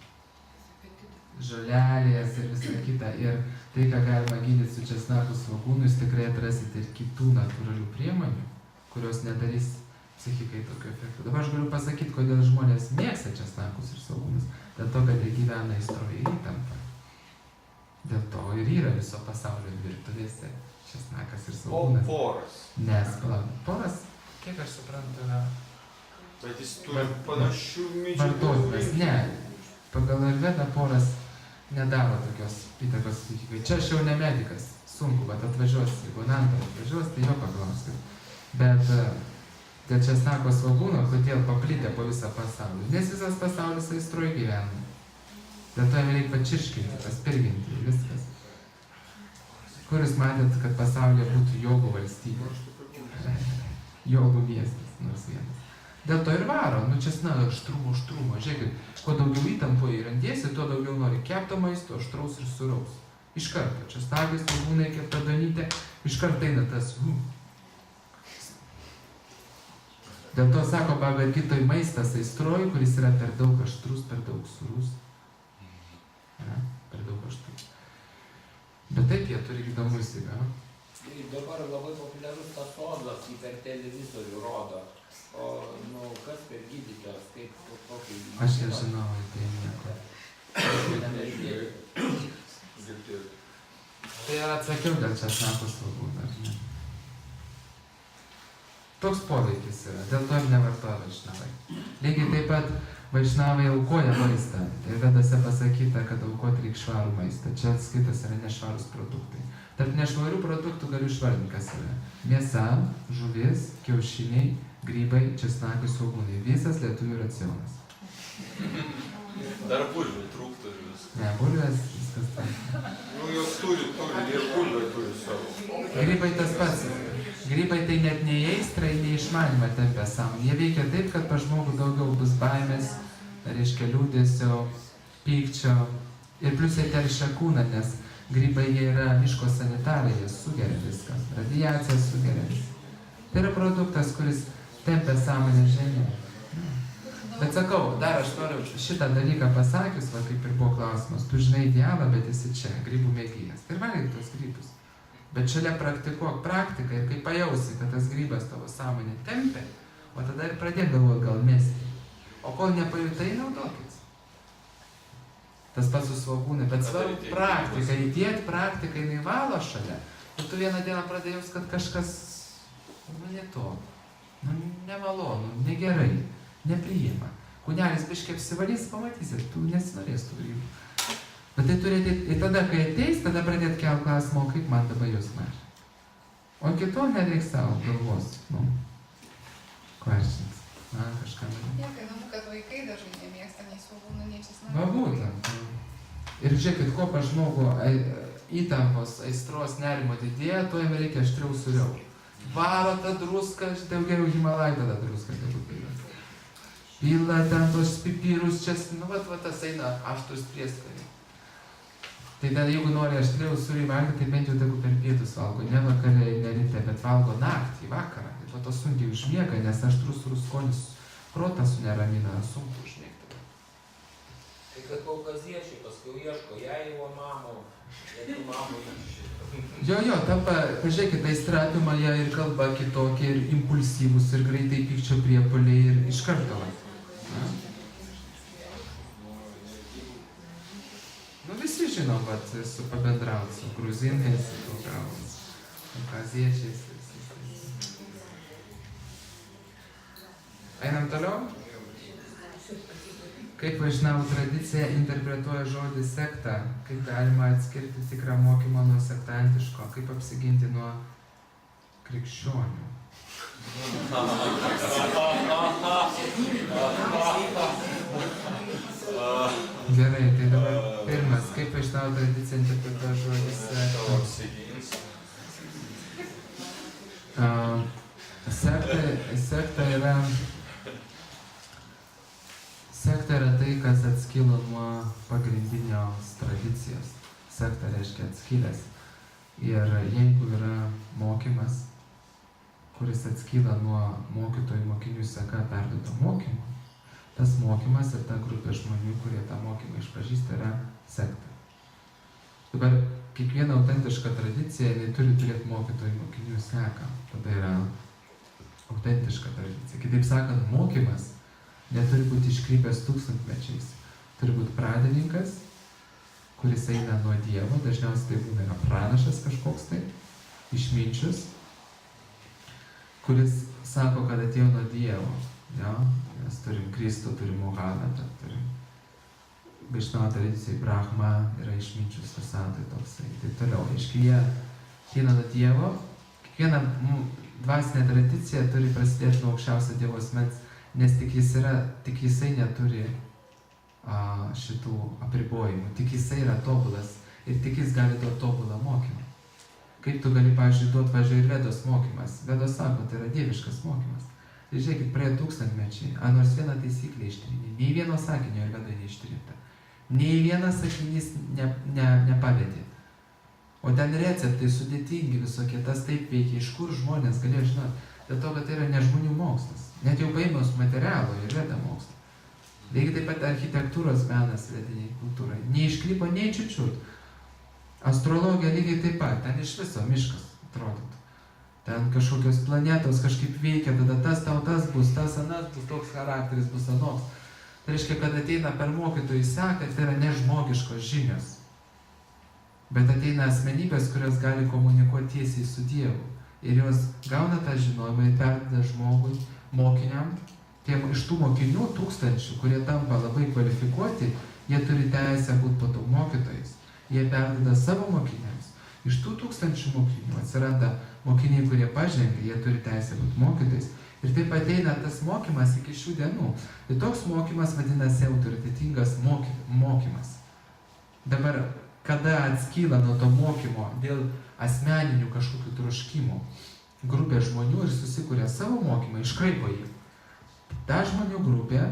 Žolelės ir visą kitą. Ir tai, ką galima gydyti su česnakų svogūnu, jūs tikrai atrasit ir kitų natūralių priemonių, kurios nedarys psichikai tokio efekto. Dabar aš galiu pasakyti, kodėl žmonės mėgsta česnakus ir svogūnus. Dėl to, kad jie gyvena įstroje įtampą. Dėl to ir yra viso pasaulio virtuvėse česnakas ir O svogūnas. poras. Nes, palauk, poras, kiek aš suprantu, yra Bet jis turi panašių medžiagų. vartotinas. Ne, pagal Ayurvedą poras nedaro tokios įtakos psichikai. Čia aš jau ne medikas, sunku, bet atvažiuos, jeigu Nantą atvažiuos, tai jo paklauskit. Bet dėl česnako svogūno, kodėl paplitę po visą pasaulį? Nes visas pasaulis aistroj gyvena. Dėl to jam reikia pačirškinti, paspirginti ir viskas. Kur jūs matėt, kad pasaulyje būtų jogų valstybė? Jogų miestas, nors vienas. Dėl to ir varo, nu česnakas aštrumo. Žiūrėkit, kuo daugiau įtampo įrandiesi, tuo daugiau nori kepto maisto, aštraus ir sūraus. Iš karto, česnakas, svogūnai, kepta duonytė, iš karto eina tas. Dėl to sako Bhagavad Gitoj maistas aistroj, kuris yra per daug aštrus, per daug sūrus. Per daug aštrus. Bet taip jie turi įdomų įsigą. Dabar labai populiarus tas sodas, jį per televizorių rodo. O, nu, kas per gydytojas, kaip tokį... Aš nežinau, tai nieko. Girdėjau. Tai ar atsakiau dėl česnako svogūno, ar ne? Toks poveikis yra, dėl to ir nevartoja vaišnavai. Lygiai taip pat vaišnavai aukoja maistą. Tai vedose pasakyta, kad aukoti reikia švarų maistą. Čia skaitas yra nešvarūs produktai. Tarp nešvarių produktų galiu išvardinti, kas yra. Mėsa, žuvis, kiaušiniai, grybai, česnakai, svogūnai. Visas lietuvių racionas. Dar bulvių trūktų ir viskas. Ne, bulvės, viskas taip. Nu, jos turi, ir bulvė turi savo. Grybai tas pats. Grybai tai net nei aistrai, nei išmanimą tempia sąmonę. Jie veikia taip, kad pas žmogų daugiau bus baimės, reiškia liūdesio, pykčio. Ir plius jie teršia kūną, nes grybai jie yra miško sanitarai, jie sugeria viską. Radiacija sugeria. Tai yra produktas, kuris tempia sąmonę žemyn. Bet sakau, dar aš noriu šitą dalyką pasakius, va kaip ir buvo klausimas, tu žinai idealą, bet esi čia, grybų mėgėjas. Ir valgyk tos grybus. Bet šalia praktikuok praktiką ir kai pajausi, kad tas grybas tavo sąmonę tempia, o tada ir pradėk galvoti gal mesti. O kol nepajutai, naudokis. Tas pats su svogūnai, bet svarbu praktika, įdėti praktiką, jinai valo šalia. Ir tu vieną dieną pradėjus, kad kažkas, nu ne to, nu nemalonu, negerai, nepriima. Kūnelis biškiai apsivalys, pamatysit, tu nesinorės tų grybų. Bet tai turėti, ir tada, kai ateis, tada pradėti kelti klausimą, kaip man dabar jūs mažai. O iki to nereiks savo galvos, nu, kvaršins. Na, kažką daryti. Nieko įdomu, kad vaikai dažnai nemėgsta nei svogūnų, nei česnako. Va būtent. Ir žiūrėkit, ko pas žmogų įtampos, aistros, nerimo didėja, to jam reikia aštriau suriau. Varo tą druską, daugiau Himalai tada druską pila. Pila ten tos pipirus, nu va tas eina aštrus prieskoniai. Tai tada jeigu nori aštriau sūriai valgyti, tai bent jau tegu per pietus valgo. Ne vakare, ne ryte, bet valgo naktį, vakarą. Ir po to sunkiai užmiega, nes aštrus sūrus skonis protą suneramina, sunku užmiegti. Tai kad kaukaziečiai paskui ieško, jai jau mamų, jeigu mamų ieško. Jo, tampa, pažiūrėkit, aistra apima ją ir kalba kitokia, ir impulsyvus, ir greitai pykčio priepuoliai, ir iš karto. Nu visi žinom, kad su pabendraut su gruzinais, su kaukaziečiais. Einam toliau? Kaip vaišnavų tradicija interpretuoja žodį sekta, kaip galima atskirti tikrą mokymą nuo sektantiško, kaip apsiginti nuo krikščionių. Gerai, tai dabar pirmas, kaip vaišnavų tradicija interpretuoja žodį sekta. Sekta yra tai, kas atskilo nuo pagrindinios tradicijos. Sekta reiškia atskilęs. Ir jeigu yra mokymas, kuris atskyla nuo mokytojų mokinių seka perduoto mokymo, tas mokymas ir ta grupė žmonių, kurie tą mokymą išpažįsta, yra sekta. Dabar kiekviena autentiška tradicija, jinai turi turėti mokytojų mokinių seką. Tada yra autentiška tradicija. Kitaip sakant, mokymas neturi būti iškrypęs tūkstantmečiais. Turi būti pradininkas, kuris eina nuo Dievo, dažniausiai tai būna yra pranašas kažkoks tai, išminčius, kuris sako, kad atėjo nuo Dievo. Ja? Mes turim Kristų, turim Muhamedą, turim Vaišnavo tradicijai Brahma, yra išminčius visatoj toksai, taip toliau. Aiškiai, jie ateina nuo Dievo, kiekviena dvasinė tradicija turi prasidėti nuo aukščiausio Dievo asmens, nes tik jisai neturi šitų apribojimų, tik jisai yra tobulas ir tik jis gali duoti tobulą mokymą. Kaip tu gali, pavyzdžiui, duoti, važiuoju, ir Vedos mokymas? Vedos sako, tai yra dieviškas mokymas. Tai žiūrėkit, praėjo tūkstantmečiai, nors viena taisyklė ištrinė, nei vieno sakinio ir Vedai neištrinta, nei vienas sakinys nepavedė. O ten receptai sudėtingi visokie, tas taip veikia, iš kur žmonės galėjo žinoti, dėl to, kad tai yra ne žmonių mokslas, net jau paėmus materialo ir Veda mokslas. Lygiai taip pat architektūros menas vediniai kultūrai, neiškrypo nei čiučiut. Astrologija lygiai taip pat, ten iš viso miškas atrodytų. Ten kažkokios planetos kažkaip veikia, tada tas tau tas bus, tas anas bus, toks charakteris bus anoks. Tai reiškia, kad ateina per mokytojų seką, tai yra nežmogiškos žinios. Bet ateina asmenybės, kurios gali komunikuoti tiesiai su Dievu. Ir jos gauna tą žinojimą ir perduoda žmogui, mokiniam. Iš tų mokinių tūkstančių, kurie tampa labai kvalifikuoti, jie turi teisę būti po to mokytojais. Jie perduoda savo mokiniams. Iš tų tūkstančių mokinių atsiranda mokiniai, kurie pažengia, jie turi teisę būti mokytojais. Ir taip ateina tas mokymas iki šių dienų. Ir toks mokymas vadinasi autoritetingas mokymas. Dabar, kada atskyla nuo to mokymo dėl asmeninių kažkokių troškimų grupė žmonių ir susikuria savo mokymą, iškraipo jį. Ta žmonių grupė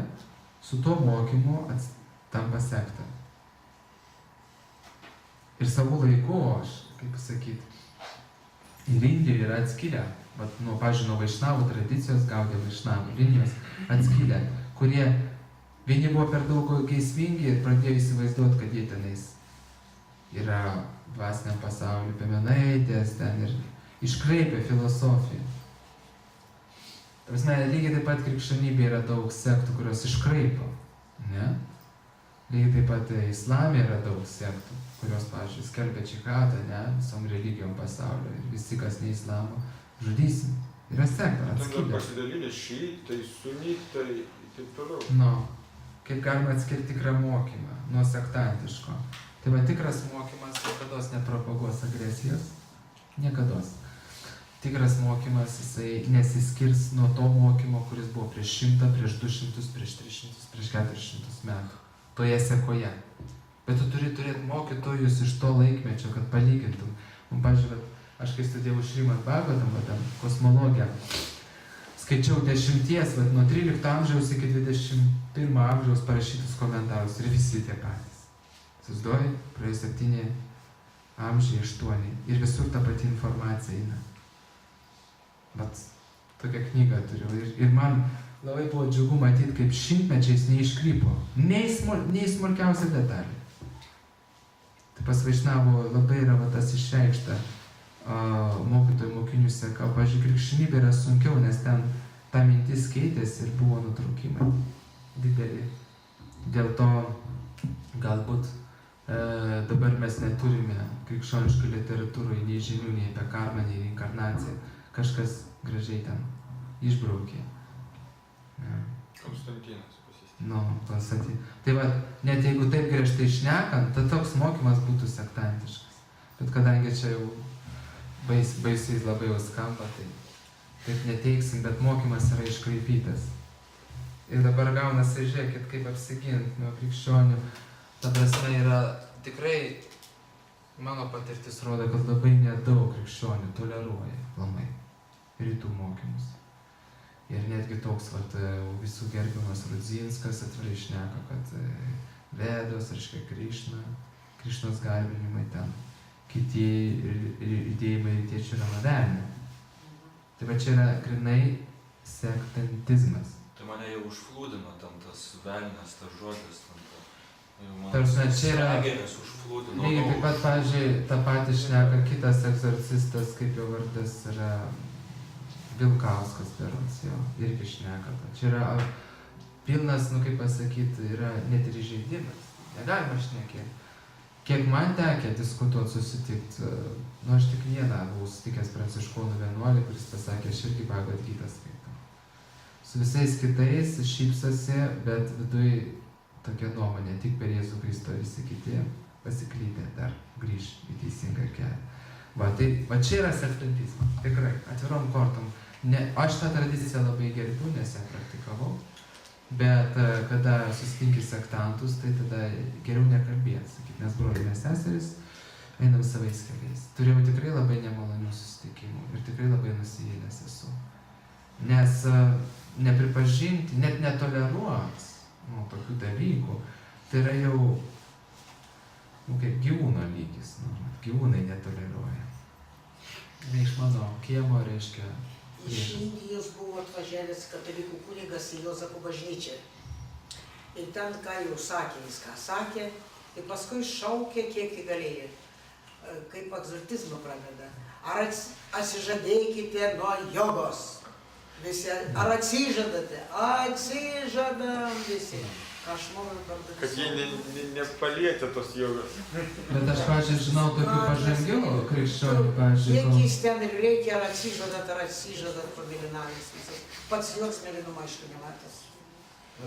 su tuo mokymu tampa sekta. Ir savo laiku, aš, kaip pasakyti, ir Indijoje yra atskilę, pavyzdžiui, nuo Vaišnavų tradicijos, Gaudija Vaišnavų linijos atskilę, kurie vieni buvo per daug geismingi ir pradėjo įsivaizduoti, kad jie tenais yra dvasiniam pasauliu, piemenaitės ten ir iškraipė filosofiją. Lygiai taip pat krikščionybė yra daug sektų, kurios iškraipo. Ne? Lygiai taip pat islame yra daug sektų, kurios, pavyzdžiui, skelbia džihadą, ne, visom religijom pasaulio. Ir visi, kas ne islamo, žudysim. Yra sekta, atskilę. Ten pasidalylė šiitai, sunitai ir taip toliau. No, kaip galima atskirti tikrą mokymą nuo sektantiško. Tai va, tikras mokymas niekados nepropaguos agresijos. Niekados. Tikras mokymas, jisai nesiskirs nuo to mokymo, kuris buvo prieš 100, prieš 200, prieš 300, prieš 400 metų. Toje sekoje. Bet tu turi turėti mokytojus iš to laikmečio, kad palygintum. Pavyzdžiui, aš kai studijavau Šrimad Bhagavatam, kosmologiją, skaičiau 10, nuo 13 amžiaus iki 21 amžiaus parašytus komentarus ir visi tie patys. Susiduoji, praėjo 7 amžiai, 8 ir visur ta pati informacija eina. Bet tokią knygą turiu ir man labai buvo džiugu matyti, kaip šimtmečiais neiškrypo, nei smulkiausia detalė. Tai pas Vaišnavų labai yra tas išreikšta mokytojų mokinių seka. Pavyzdžiui, krikščionybė yra sunkiau, nes ten ta mintis keitėsi ir buvo nutraukimai dideli. Dėl to galbūt dabar mes neturime krikščioniškų literatūroje nei žinių, nei apie karmą, nei reinkarnaciją. Kažkas gražiai ten išbraukė. Ja. Konstantinas pasistė. Konstantinas. Tai va, net jeigu taip griežtai šnekant, tai toks mokymas būtų sektantiškas. Bet kadangi čia jau baisiai labai jau skamba, tai taip neteiksim, bet mokymas yra iškraipytas. Ir dabar gaunasi, žiūrėkit, kaip apsigint nuo krikščionių. Ta prasme yra tikrai, mano patirtis rodo, kad labai nedaug krikščionių toleruoja lamai rytų mokymus. Ir netgi toks visų gerbiamas Rudzinskas atvirai šneka, kad Vedos, reiškia Krišnos garbinimai ten, kiti judėjimai rytiečių yra nuvelnė. Tai va čia yra grinai sektantizmas. Tai mane jau užflūdino tam tas velnias, tas žodis. Tarsi čia yra, lygiai taip pat, pavyzdžiui, tą patį šneka kitas egzorcistas, kaip jo vardas yra Vilkauskas berods, jo, irgi šneka. Čia yra pilnas, nu kaip pasakyti, yra net ir įžeidimas. Negalima šnekėti. Kiek man tekę diskutuoti, susitikti, nu aš tik vieną buvau sutikęs pranciškonų vienuolį, kuris pasakė, aš irgi Bhagavad Gitą skaitau. Su visais kitais šypsosi, bet viduj tokia nuomonė, tik per Jėzų Kristų visi kiti pasiklydę dar grįž į teisingą kelią. Va čia yra sektantizmas, tikrai, atvirom kortom. Aš tą tradiciją labai gerbiu, nes ją praktikavau. Bet kada susitinki sektantus, tai tada geriau nekalbėti, sakyt, nes brolinės seserys einam savais keliais. Turėjau tikrai labai nemalonių susitikimų ir tikrai labai nusivylęs esu. Nes nepripažinti, net netoleruot tokių dalykų, tai yra jau kaip gyvūno lygis, gyvūnai netoleruoja. Ne iš mano kiemo reiškia. Iš Indijos buvo atvažiavęs katalikų kunigas į Juozapo bažnyčią. Ir ten ką jau sakė, jis ką sakė, ir paskui šaukė, kiek galėjo. Kaip egzorcizmą pradeda. Ar atsižadėkite nuo jogos? Visi, ar atsižadate? Atsižadam visi. Aš noriu kartu. Kad jie nepalietė tos jogos. Bet aš, pažiūrėjau, žinau tokių pažangių krikščionių, pažiūrėjau. Kiek jis ten ir reikia, ar atsižadat pamėlynavęs visas. Pats joks mėlynumą, aišku, nematęs.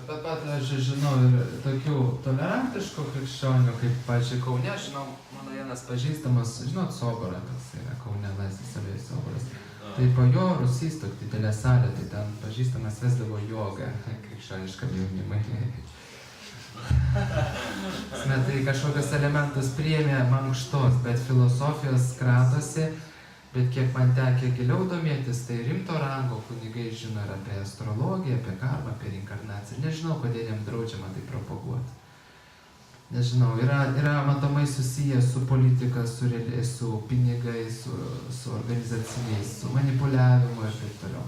Bet aš žinau ir tokių tolerantiškų krikščionių, kaip, pažiūrėjau, Kaune, žinau, mano vienas pažįstamas, žinot, Soborą, toks yra Kaune Laisvės alėjos Soboras. Tai po jo Rusys, tokia didelė salė, tai ten pažįstamas vesdavo jogą krikščioniškam jaunimui. Tai kažkokius elementus priėmė mankštos, bet filosofijos kratosi, bet kiek man tekė giliau domėtis, tai rimto rango kunigai žino ir apie astrologiją, apie karmą, apie reinkarnaciją. Nežinau, kodėl jiems draudžiama tai propaguoti. Nežinau, yra matomai susiję su politika, su pinigais, su organizaciniais, su manipuliavimu ir taip toliau.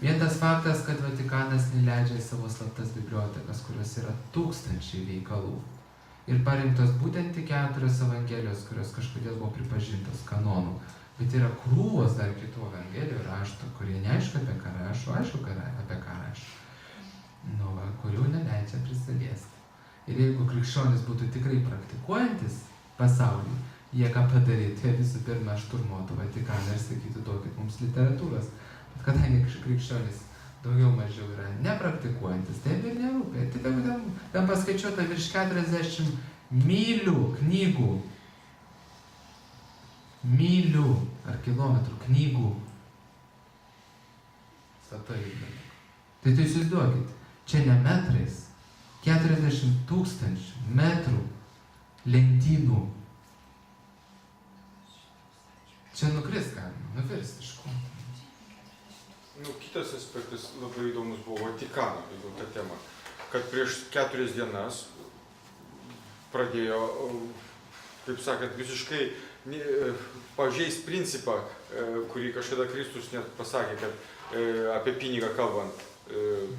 Vien tas faktas, kad Vatikanas neleidžia į savo slaptas bibliotekas, kurios yra tūkstančiai veikalų. Ir parinktos būtent tik 4 evangelijos, kurios kažkodėl buvo pripažintos kanonų. Bet yra krūvos dar kitų evangelijų raštų, kurie neaišku apie ką rašo, aišku apie ką rašo. Kurių neleidžia prisiliesti. Ir jeigu krikščionis būtų tikrai praktikuojantis pasaulį, jie ką padaryti, jie visų pirma šturmuotų Vatikaną ir sakytų, duokit mums literatūros. Bet kadangi krikščionis daugiau mažiau yra nepraktikuojantis, taip ir nerūpė. Tai ten paskaičiuota virš 40 mylių knygų. Mylių ar kilometrų knygų. Statai. Tai įsivaizduokit, čia ne metrais. 40 000 metrų lentynų. Čia nukris galima, nuvirsti iš ko. Kitas aspektas labai įdomus buvo Vatikano, jeigu ta tema, kad prieš 4 dienas pradėjo, kaip sakant, visiškai pažeist principą, kurį kažkada Kristus net pasakė, kad apie pinigą kalbant,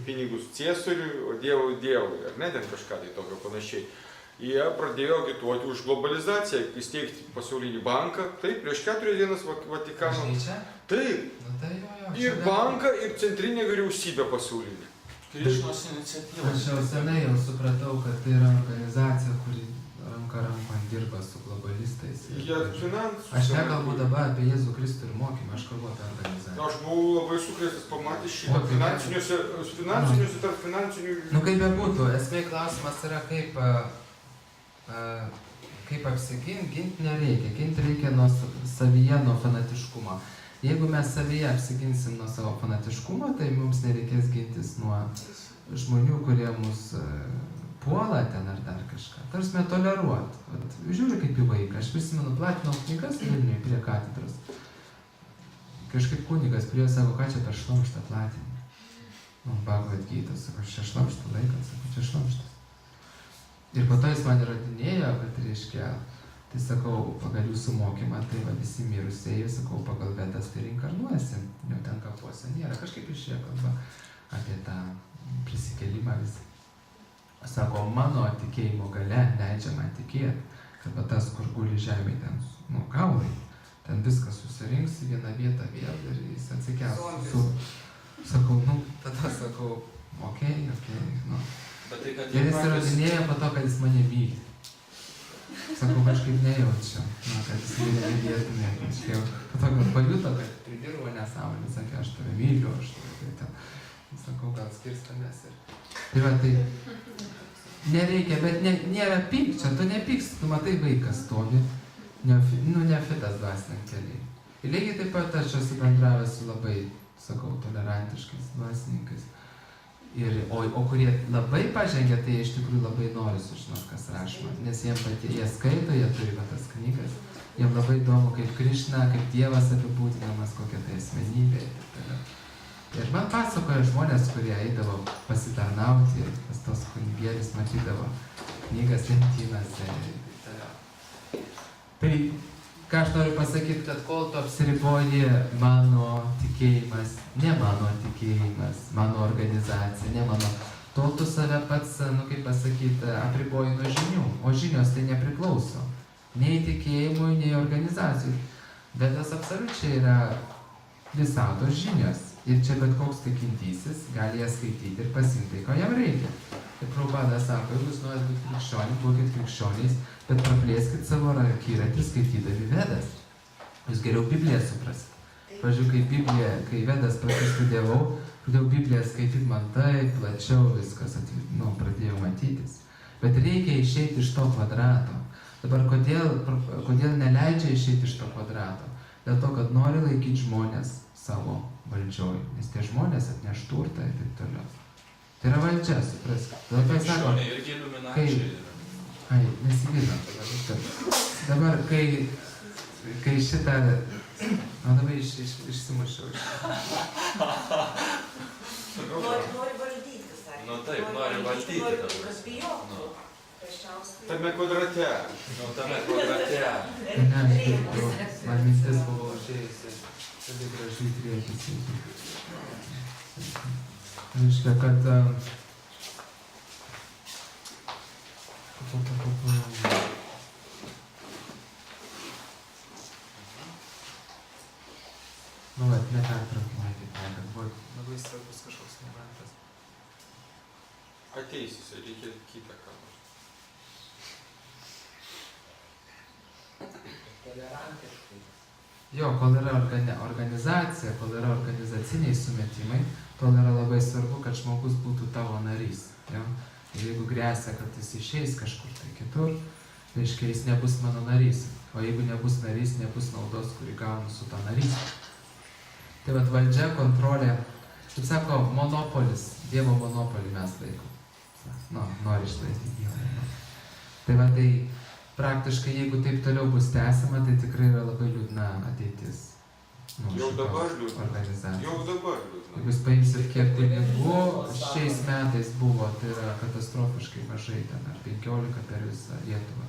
pinigus Ciesoriui, o Dievui Dievui, ar ne, ten kažką tai tokio panašiai. Jie pradėjo agituoti už globalizaciją, įsteigti pasaulinį banką, taip, prieš 4 dienas Vatikano. Taip, ir banką, ir centrinę vyriausybę pasaulinį. Krišnos iniciatyva. Aš jau senai supratau, kad tai yra organizacija, kuri ranka rankon dirba su globalistais. Aš nekalbu dabar apie Jėzų Kristų ir mokymą, aš kalbu apie organizaciją. Aš buvau labai sukrėstas pamatęs šitą finansinius ir tarp finansinių... Kaip bebūtų, esmė klausimas yra kaip apsiginti, ginti nereikia. Ginti reikia nuo savyje, nuo fanatiškumo. Jeigu mes savyje apsiginsim nuo savo fanatiškumo, tai mums nereikės gintis nuo žmonių, kurie mus puola ten ar dar kažką. Tarsi toleruot. Žiūriu kaip į vaiką. Aš prisimenu, platinau knygas Vilniuje prie katedros. Kažkaip kunigas prie sako, ką čia per šlamštą platinį. Bhagavad Gita, sako, čia šlamštą laiką, sako, čia šlamštas. Ir po to jis man įrodinėjo, kad reiškia, tai sakau, pagal jūsų mokymą, tai va visi mirusieji, sakau, pagal Vedas tai reinkarnuojasi. Jau ten kapuose nėra. Kažkaip iš jie kalba apie tą prisikėlimą visą. Sako, mano tikėjimo galia leidžia man tikėti, kad tas, kur guli žemėje ten, kaulai, ten viskas susirinks į vieną vietą vėl ir jis atsikels. Zombis. Sakau, nu, tada sakau, okei, nu. Bet tai, kad Ir jis patys- įrodinėja po to, kad jis mane myli. Sakau, kažkaip nejaučiu, kad jis mane mylėtumė. Po to gal pajuto, kad pridirbo nesąmonę, sakė, aš tave myliu, aš tave ten. Sakau, gal skirstamės ir... Tai va, tai nereikia, bet nėra pykčio, tu nepyksti, tu matai vaikas stovi, nefitas dvasiniam keliai. Ir lygiai taip pat aš esu bendravęs su labai, sakau, tolerantiškais dvasininkais. O kurie labai pažengia, tai iš tikrųjų labai nori sužinoti, kas rašoma. Nes jie skaito, jie turi va tas knygas. Jiem labai įdomu, kaip Krišna, kaip Dievas apibūdinamas, kokia tai asmenybė ir taip toliau. Ir man pasakoja žmonės, kurie eidavo pasitarnauti, pas tos kunigėlis matydavo knygas lentynose ir taip toliau. Tai ką aš noriu pasakyti, kad kol tu apsiriboji mano tikėjimas, ne mano tikėjimas, mano organizacija, ne mano, tol tu save pats, kaip pasakyti, apriboji nuo žinių, o žinios tai nepriklauso. Nei tikėjimui, nei organizacijai. Bet tas absoliučiai yra visatos žinios. Ir čia bet koks tikintysis gali jas skaityti ir pasimti, ko jam reikia. Ir Prabhupada sako, jeigu jūs norite būti krikščionys, būkit krikščionys, bet praplėskit savo akiratį skaitydami Vedas. Jūs geriau Bibliją suprasit. Pavyzdžiui, kai Vedas studijavau, pradėjau Bibliją skaityti man taip, plačiau viskas, pradėjau matytis. Bet reikia išeiti iš to kvadrato. Dabar kodėl neleidžia išeiti iš to kvadrato? Dėl to, kad nori laikyti žmonės savo valdžioj, nes tie žmonės atneš turtą ir taip toliau. Tai yra valdžia, suprask. Krikščioniai irgi iliuminačiai. Ai, nesigilinam. Dabar, kai šitą... dabar išsimušiau. Nori valdyti, sakė. Nu taip, nori valdyti. Kas bijotų. Tame kvadrate. Tame kvadrate. Man mintis buvo užėjusi. Tada gražiai priekis. Reiškia, kad... nepertraukinėkit, kad buvo labai svarbus kažkoks momentas. Ateis, reikia kitą ką nors. Tolerantiškai. Jo, kol yra organizacija, kol yra organizaciniai sumetimai, tol yra labai svarbu, kad žmogus būtų tavo narys. Jo? Ir jeigu grėsia, kad jis išeis kažkur tai kitur, reiškia, jis nebus mano narys. O jeigu nebus narys, nebus naudos, kurį gaunu su ta narys. Tai vat valdžia, kontrolė, kaip sako, monopolis, Dievo monopolį mes laikom. Nori išlaikyti Dievą. Tai va tai praktiškai, jeigu taip toliau bus tęsiama, tai tikrai yra labai liūdna ateitis. Jau dabar liūdna. Organizacija. Jau dabar liūdna. Jeigu jūs paimsit, kiek pinigų šiais metais buvo, tai yra katastrofiškai mažai, ten ar 15 per visą Lietuvą.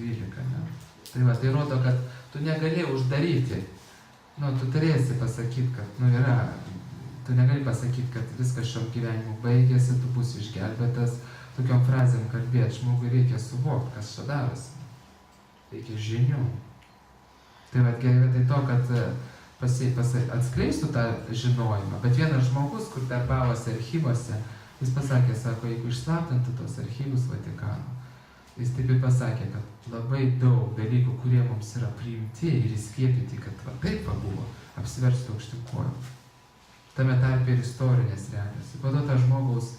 12, ne? Tai va, tai rodo, kad tu negali uždaryti. Tu turėsi pasakyti, kad, yra, tu negali pasakyti, kad viskas šiom gyvenimu baigėsi, tu būsi išgelbėtas. Tokiom frazėm kalbėti, žmogui reikia suvokti, kas čia darosi. Reikia žinių. Tai va, gerai, tai to, kad atskleistų tą žinojimą. Bet vienas žmogus, kur darbavosi archyvose, jis pasakė, sako, jeigu išslaptintų tos archyvus Vatikano, jis taip ir pasakė, kad labai daug dalykų, kurie mums yra priimti ir įskiepyti, kad va, taip buvo, apsiverstų aukštyn kojom. Tame tarpe ir istorinės realios. Po to tą žmogaus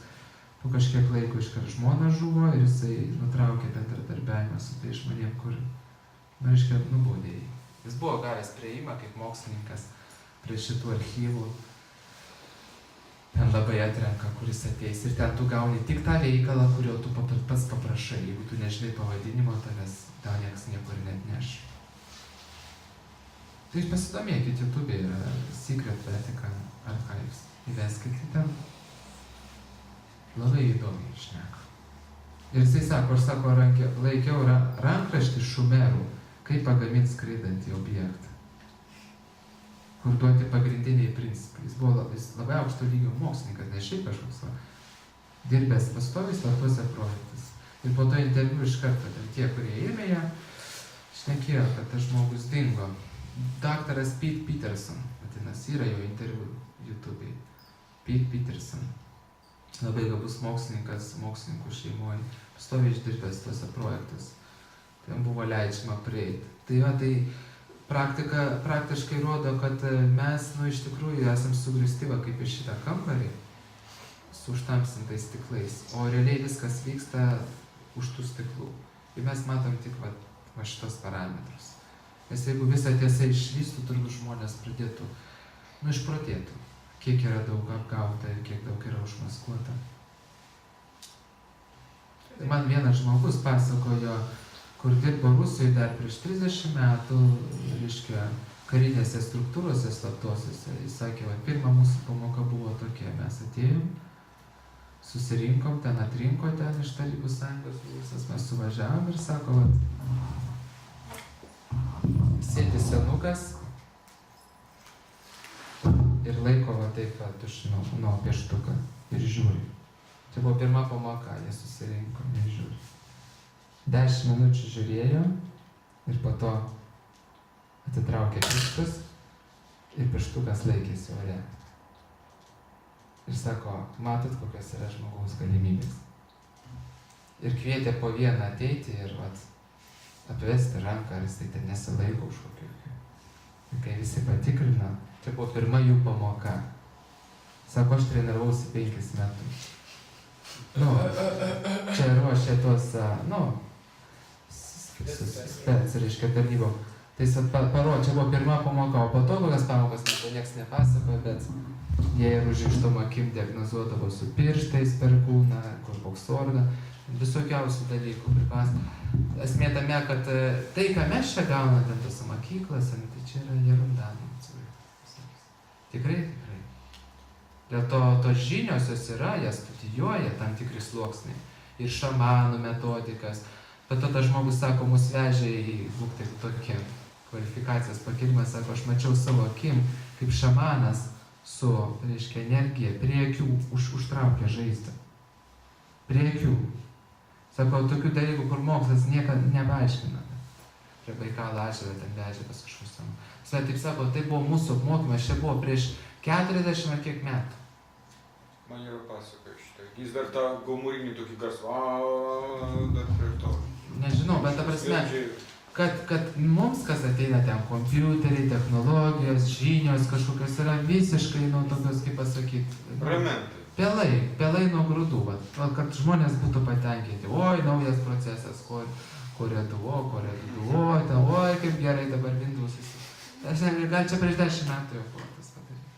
po kažkiek laiko iškart žmona žuvo ir jisai nutraukė bendradarbiavimą su tai žmonėm, kur, reiškia, nubaudė jį. Jis buvo gavęs prieimą kaip mokslininkas prie šitų archyvų. Ten labai atrenka, kuris ateis ir ten tu gauni tik tą veikalą, kurio tu pats paprašai. Jeigu tu nežinai pavadinimo, tau nieks niekur net neš. Tai pasidomėkit, YouTube yra Secret Vatican Archives. Įveskit ten. Labai įdomiai šneka. Ir jisai sako, aš laikiau rankraštį šumerų, kaip pagaminti skraidantį objektą. Kur duoti pagrindiniai principai. Jis buvo labai aukšto lygio mokslininkas, ne šiaip kažkoks dirbęs pastoviai slaptuose projektuose. Ir po to interviu iš karto, tie, kurie ėmė ją, šnekėjo, kad tas žmogus dingo. Daktaras Pete Peterson, vadinasi, yra jo interviu YouTube'ai. Pete Peterson. Labai gabus mokslininkas, mokslininkų šeimoje, pastoviai išdirbęs tuose projektus. Ten buvo leidžiama prieiti. Tai va, tai praktiškai rodo, kad mes, iš tikrųjų esam sugristi va kaip į šitą kambarį su užtamsintais stiklais, o realiai viskas vyksta už tų stiklų. Ir mes matom tik va šitos parametrus. Nes jeigu visą tiesą išlystų, turbūt žmonės pradėtų, išprotėtų, kiek yra daug apgauta ir kiek daug yra užmaskuota. Man vienas žmogus pasakojo, kur dirbo Rusijoje dar prieš 30 metų, reiškia, karinėse struktūrose slaptosiuose. Jis sakė, pirma mūsų pamoka buvo tokia, mes atėjom, susirinkom, ten atrinko ten iš Tarybų Sąjungos visas, mes suvažiavom ir sako, sėdi senukas ir laiko taip tušino pieštuką ir žiūri. Tai buvo pirma pamoka, jie susirinko ir žiūri. 10 minučių žiūrėjo ir po to atitraukė pirštus ir pieštukas laikėsi ore. Ir sako, matot, kokios yra žmogaus galimybės. Ir kvietė po vieną ateiti ir apvesti ranką, ar jis tai ten nesilaiko už kokių. Ir kai visi patikrino, tai buvo pirma jų pamoka. Sako, aš treniravausi 5 metus. Čia ruošė tos, spec, reiškia, tarnybom. Tai čia buvo pirma pamoka, o po to kokias pamokas nieks nepasakojo, bet jie ir užrištom akim diagnozuodavo su pirštais per kūną, kur koks organ, visokiausių dalykų pripasakė. Esmė tame, kad tai, ką mes čia gauname ten tose mokyklose, tai čia yra jerunda. Tikrai. Dėl to tos žinios jos yra, jas studijuoja tam tikri sluoksniai. Ir šamanų metodikas. Bet to tas žmogus, sako, mus vežė į būktai tokia kvalifikacijos pakėlimą, sako, aš mačiau savo akim, kaip šamanas su, reiškia, energija prie akių užtraukia žaizdą. Prie akių. Sako, tokių dalykų, kur mokslas niekada nepaaiškina. Prie Baikalo ežero ten vežė pas kažkokius savo. Taip sako, tai buvo mūsų apmokymas, čia buvo prieš 40 ar kiek metų. Man yra pasakoja šitą. Jis dar tą gomurinį tokį garsą, dar prie to. Nežinau, bet ta prasme, kad mums, kas ateina ten, kompiuteriai, technologijos, žinios kažkokios yra visiškai, tokios, kaip pasakyti. Ramentai. Pelai nuo grūdų, kad žmonės būtų patenkinti. Oi, naujas procesas, oi, kaip gerai dabar Windows'as. Gal čia prieš 10 metų jau buvo tas padaryta.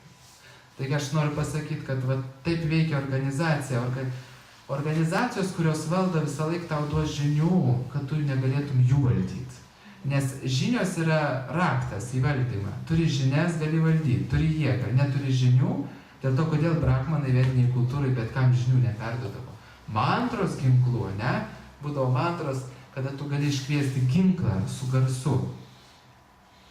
Taigi aš noriu pasakyti, kad taip veikia organizacija. Organizacijos, kurios valdo visą laiką tau duos žinių, kad tu negalėtum jų valdyti. Nes žinios yra raktas į valdymą. Turi žinias, gali valdyti. Turi jėgą, neturi žinių. Dėl to, kodėl brahmanai vietiniai kultūrai bet kam žinių neperdodavo. Mantros ginklu, ne? Būdavo mantros, kada tu gali iškviesti ginklą su garsu.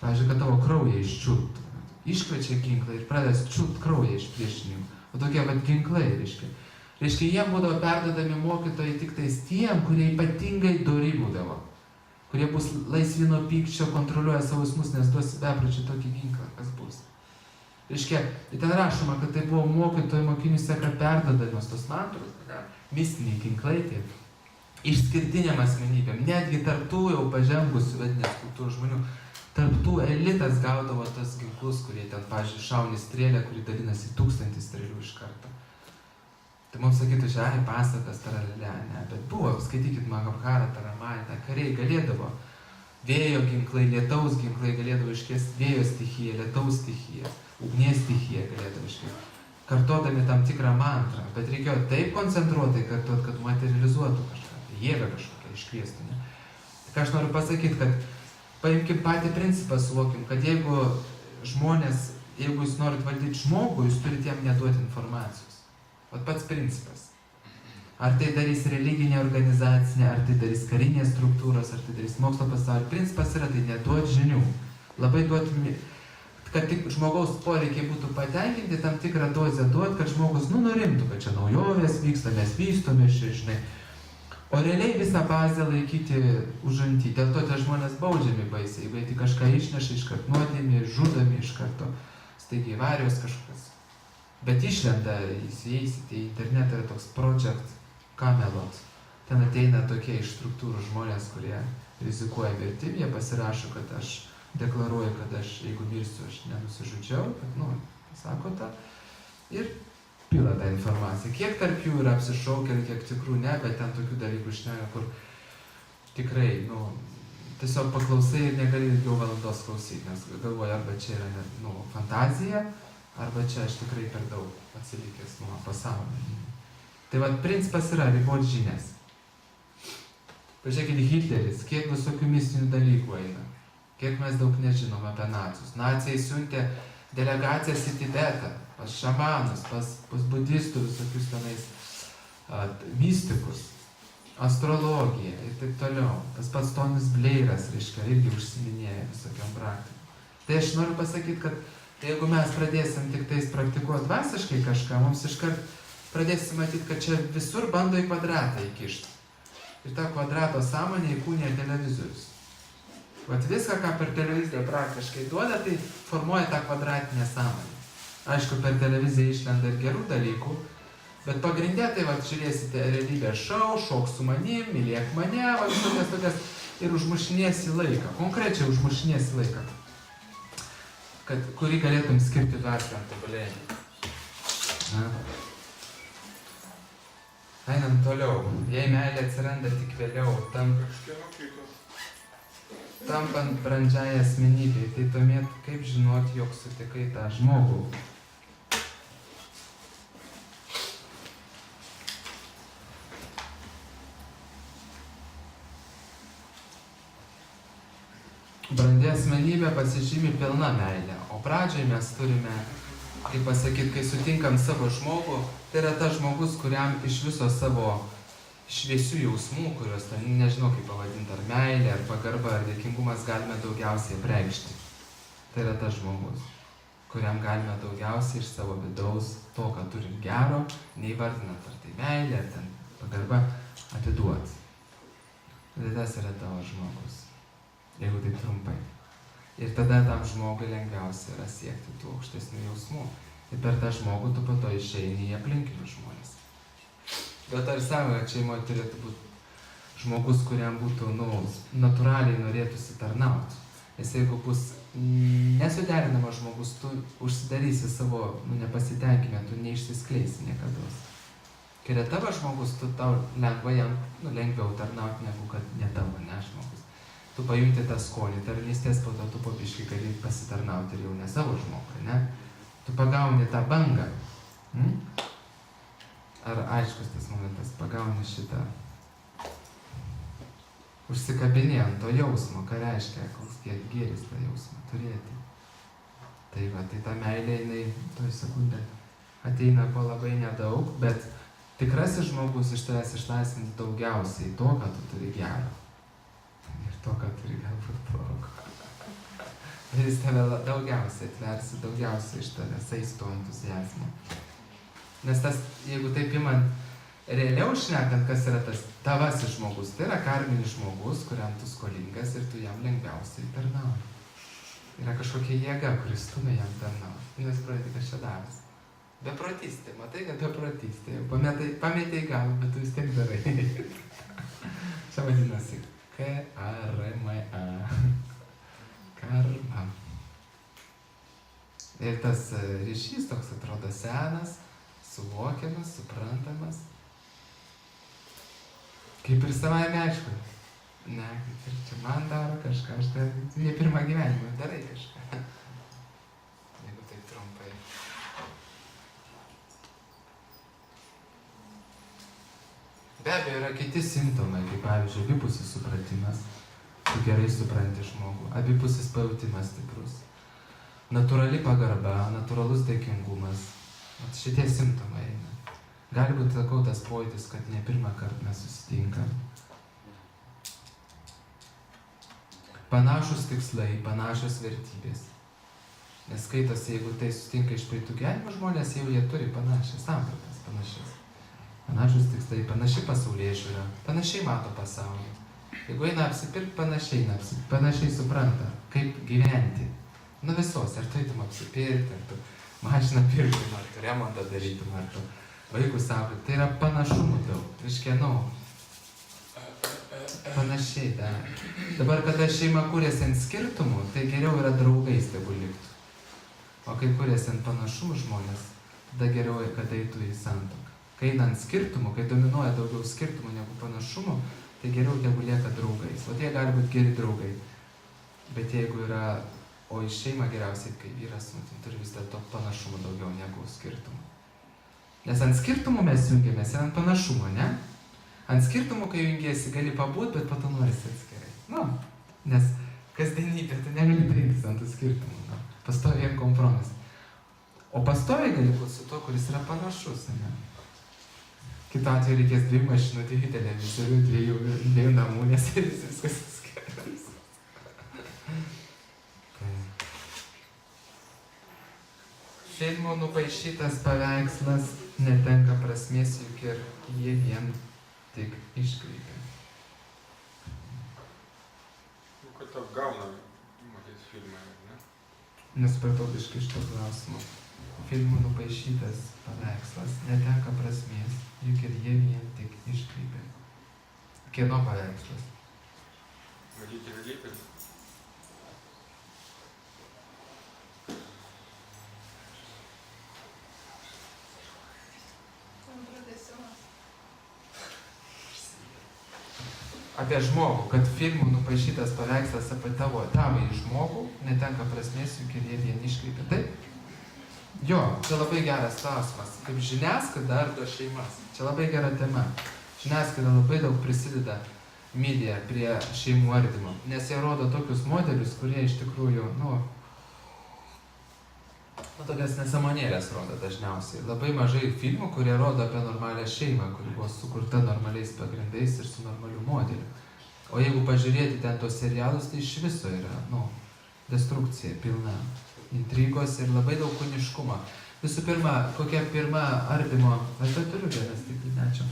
Pavyzdžiui, kad tavo kraują iščiulptų. Iškviečia ginklą ir pradės čiulpti kraują iš priešininkų. O tokie ginklai, reiškia. Reiškia, jiem būdavo perdodami mokytojai tik tais tiem, kurie ypatingai dori būdavo. Kurie bus laisvi nuo pykčio, kontroliuoja savo jausmus, nes duosi bepročiui tokį ginklą, kas bus. Reiškia, ten rašoma, kad tai buvo mokytojų mokinių seka perdodamos tos mantros, mistiniai ginklai, išskirtiniam asmenybėm, netgi tarptų jau pažengusių vedinės kultūros žmonių. Tarptų elitas gaudavo tas ginklus, kurie ten, pavyzdžiui, šauni strėlę, kuri dalinasi 1000 strėlių iš karto. Tai mums sakytų, čia, pasakas, taralelė, ne, bet buvo, skaitykit Mahabharatą, Ramajaną, kariai galėdavo, vėjo ginklai, lietaus ginklai galėdavo iškviesti vėjo stichiją, lietaus stichiją, ugnies stichiją galėdavo iškviesti, kartodami tam tikrą mantrą, bet reikėjo taip koncentruotai kartuot, kad materializuotų kažką, jėgą kažkokią iškviestų, ne. Tai ką aš noriu pasakyti, kad paimkim patį principą, suvokim, kad jeigu jūs norit valdyti žmogų, jūs turite jam neduoti informacijos. Vat pats principas. Ar tai darys religinė organizacinė, ar tai darys karinės struktūros, ar tai darys mokslo pasaulio. Principas yra tai neduoti žinių. Labai duoti, kad tik žmogaus poreikiai būtų patenkinti, tam tikrą dozę duoti, kad žmogus nurimtų, kad čia naujovės vyksta, mes vystomės čia, žinai. O realiai visą bazę laikyti užanty. Dėl to tie žmonės baudžiami baisiai. Jeigu jie tik kažką išneša, iškart nuodėmi, žudomi iš karto. Staigiai avarijos kažkas. Bet išlenda, įsieisite į internetą, yra toks Project Camelot. Ten ateina tokie iš struktūrų žmonės, kurie rizikuoja mirtim, jie pasirašo, kad aš deklaruoju, kad aš, jeigu mirsiu, aš nenusižudžiau, kad, sako tą. Ir pila tą informaciją. Kiek tarp jų yra apsišaukėlių, kiek tikrų ne, bet ten tokių dalykų šneka, kur tikrai, tiesiog paklausai ir negali ilgiau valandos klausyti, nes galvoju, arba čia yra, fantazija, arba čia aš tikrai per daug atsilikęs nuo pasaulio. Tai vat principas yra ribot žinias. Pažiūrėkit, Hitleris, kiek visokių mistinių dalykų eina. Kiek mes daug nežinom apie nacius. Nacijai siuntė delegacijas į Tibetą, pas šamanus, pas budistų visokius tenais mistikus, astrologiją ir taip toliau. Tas pats Tonis Blairas, reiškia, irgi užsiminėja visokiam praktikom. Tai aš noriu pasakyti, kad jeigu mes pradėsim tik tais praktikuoti dvasiškai kažką, mums iškart pradėsim matyti, kad čia visur bando į kvadratą įkišti. Ir tą kvadrato sąmonę įkūnija televizorius. Vat viską, ką per televiziją praktiškai duoda, tai formuoja tą kvadratinę sąmonę. Aišku, per televiziją išlenda ir gerų dalykų, bet pagrindė tai, vat, žiūrėsite realybės šou, šok su manim, mylėk mane, vat, tokias, ir užmušinėsi laiką, konkrečiai užmušinėsi laiką, kurį galėtum skirti dvasiniam tobulėjimui. Einam toliau. Jei meilė atsiranda tik vėliau, tampant brandžiai asmenybei, tai tuomet kaip žinoti, jog sutikai tą žmogų? Brandi asmenybė pasižymi pilna meilė, o pradžiai mes turime, kaip pasakyti, kai sutinkam savo žmogų, tai yra tas žmogus, kuriam iš viso savo šviesių jausmų, kuriuos ten nežinau kaip pavadinti, ar meilė, ar pagarba, ar dėkingumas galime daugiausiai apreikšti. Tai yra tas žmogus, kuriam galime daugiausiai iš savo vidaus to, ką turim gero, neįvardinant ar tai meilė, ar ten pagarba, atiduoti. Tai tas yra tavo žmogus, jeigu taip trumpai. Ir tada tam žmogui lengviausia yra siekti tų aukštesnių jausmų. Ir per tą žmogų tu po to išeini į aplinkinius žmonės. Bet ar savo, kad šeimoje turėtų būti žmogus, kuriam būtų, natūraliai norėtųsi tarnauti. Nes jeigu bus nesuderinamas žmogus, tu užsidarysi savo nepasitenkinimą, tu neišsiskleisi niekada. Kai yra tavo žmogus, tu tau lengviau tarnauti, negu kad ne tavo, ne žmogus. Tu pajunti tą skonį tarnystės, po to tu po biškį gali pasitarnauti ir jau ne savo žmogui, ne? Tu pagauni tą bangą. Ar aiškus tas momentas, pagauni šitą? Užsikabinė ant to jausmo, ką reiškia, koks kiek gėris tą jausmą turėti. Tai va, tai ta meilė, jinai toj sekundę ateina po labai nedaug, bet tikrasis žmogus iš tavęs išlaisvins daugiausiai to, ką tu turi gero. Ir to, ką turi galbūt blogo. Ir jis tave daugiausiai atversi, daugiausiai iš tavęs aisto entuziazmo. Nes tas, jeigu taip imant, realiau šnekant, kas yra tas tavasis žmogus, tai yra karminis žmogus, kuriam tu skolingas ir tu jam lengviausiai tarnauji. Yra kažkokia jėga, kuris stumia jam tarnauti. Nesupranti, kas čia daras. Beprotystė, matai, kad beprotystė. Pametei galvą, bet tu vis tiek darai. Čia vadinasi K-A-R-M-A. Karma. Ir tas ryšys toks atrodo senas, suvokiamas, suprantamas. Kaip ir savaime aišku. Ne, kaip ir čia man daro kažką, aš dar ne pirmą gyvenimą darai kažką. Jeigu taip trumpai. Be abejo, yra kiti simptomai, kaip pavyzdžiui, abipusis supratimas. Tu gerai supranti žmogų. Abipusis pajautimas stiprus. Natūrali pagarba, natūralus dėkingumas. Šitie simptomai eina. Gali būti, sakau, tas pojūtis, kad ne pirmą kartą mes susitinkam. Panašus tikslai, panašios vertybės. Nes skaitosi, jeigu tai sutinka iš praeitų gyvenimo žmonės, jau jie turi panašias sampratas, panašias. panašus tikslai, panaši pasaulėžiūra, panašiai mato pasaulį. Jeigu eina apsipirkti, panašiai supranta, kaip gyventi. Nu visos, ar tu eitum apsipirkti, ar tu mašiną pirktum, ar tu remontą darytum, ar tu vaikus auklėtum. Tai yra panašumų daug, panašiai, da. Dabar, kada šeima kūrėsi ant skirtumų, tai geriau yra draugais, tegu liktų. O kai kūrėsi ant panašumų žmonės, tada geriau, kad eitų į santuoką. Kai eina ant skirtumų, kai dominuoja daugiau skirtumų negu panašumų, tai geriau tegu lieka draugais. O tie gali būti geri draugai. Bet jeigu yra, o į šeimą geriausiai, kai vyras, turi vis dėlto panašumų daugiau negu skirtumų. Nes ant skirtumų mes jungiamės ir ant panašumo, ne? Ant skirtumų, kai jungiesi, gali pabūt, bet po to norisi atskirai. Nu, nes kasdienybė, tu negali darytis ant tų skirtumų. Nu. Pastoviai kompromis. O pastoviai gali būti su to, kuris yra panašus, ne? Kitu atveju reikės 2 mašinų, 2 televizorių, 2 namų, nes viskas skiriasi. Filmų nupaišytas paveikslas netenka prasmės, juk ir jie vien tik iškreipia. Nu, kad apgauna, matyt, filmai, ne? Nesupratau biškai šito klausimo. Filmų nupaišytas paveikslas netenka prasmės, juk ir jie vien tik iškreipia. Kieno paveikslas? Matyti realybės. Apie žmogų, kad filmų nupaišytas paveikslas apie tavąjį žmogų netenka prasmės, juk ir jie vien iškreipia. Taip? Jo, čia labai geras klausimas. Kaip žiniasklaida ardo šeimas. Čia labai gera tema. Žiniasklaida labai daug prisideda media prie šeimų ardymo, nes jie rodo tokius modelius, kurie iš tikrųjų, tokias nesąmonėlės rodo dažniausiai. Labai mažai filmų, kurie rodo apie normalią šeimą, kuri buvo sukurta normaliais pagrindais ir su normaliu modeliu. O jeigu pažiūrėti ten tos serialus, tai iš viso yra, destrukcija pilna, intrigos ir labai daug kūniškumo. Visų pirma, kokia pirma ardymo, aš turiu vieną stiklinėčią.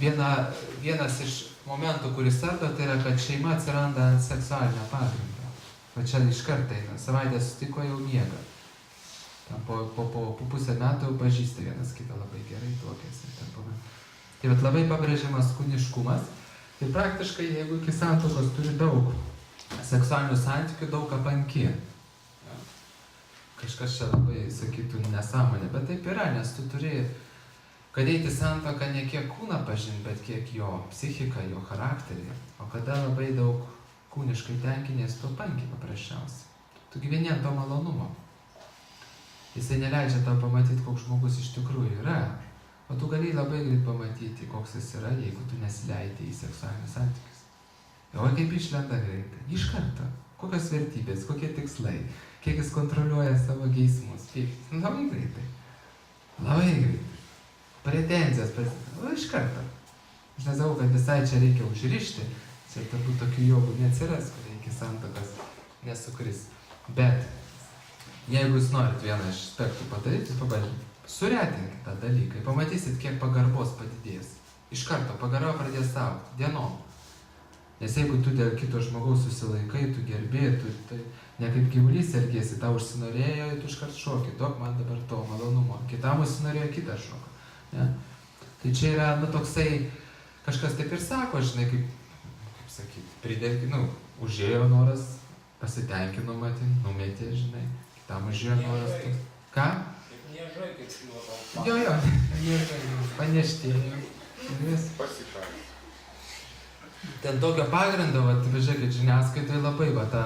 Vienas iš momentų, kuris ardo, tai yra, kad šeima atsiranda ant seksualinio pagrindo. Va čia iš karto eina, savaitę sutiko, jau miega. Po pusę metų jau pažįsta vienas kitą labai gerai, tuokėsi. Tai vat labai pabrėžiamas kūniškumas. Tai praktiškai, jeigu iki santuokos turi daug seksualinių santykių, daug apanki. Kažkas čia labai sakytų nesąmonė, bet taip yra, nes tu turi, kad eiti santuoką ne kiek kūną pažinti, bet kiek jo psichiką, jo charakterį. O kada labai daug kūniškai tenkinės, tu apanki paprasčiausiai. Tu gyveni ant to malonumo. Jisai neleidžia tau pamatyti, koks žmogus iš tikrųjų yra. O tu gali labai greit pamatyti, koks jis yra, jeigu tu nesileidi į seksualinius santykius. O kaip išlenda greitai? Iš karto. Kokios vertybės, kokie tikslai, kiek jis kontroliuoja savo geismus. Labai greitai. Labai greitai. Pretenzijas, iš karto. Aš nesakau, kad visai čia reikia užrišti. Čia turbūt tokių jogų neatsiras, kurie iki santuokos nesukris. Bet jeigu jūs norit vieną iš aspektų padaryti, suretinkit tą dalyką, pamatysit, kiek pagarbos padidės. Iš karto pagarba pradės augti, dienom. Nes jeigu tu dėl kito žmogaus susilaikai, tu gerbi, tu ne kaip gyvulys elgiesi, tau užsinorėjo, tu iškart šoki, duok man dabar to malonumo. Kitam užsinorėjo kitą šoką. Ne? Tai čia yra, toksai, kažkas taip ir sako, žinai, kaip sakyti, užėjo noras, pasitenkino matin, numetė, žinai. Tam užėjo noras toks. Ką? Kaip niežai, kaip šliuoto. Jo, paneštėjo. Pasikarė. Ten tokio pagrindo, žiūrėkit, žiniasklaidoje labai, ta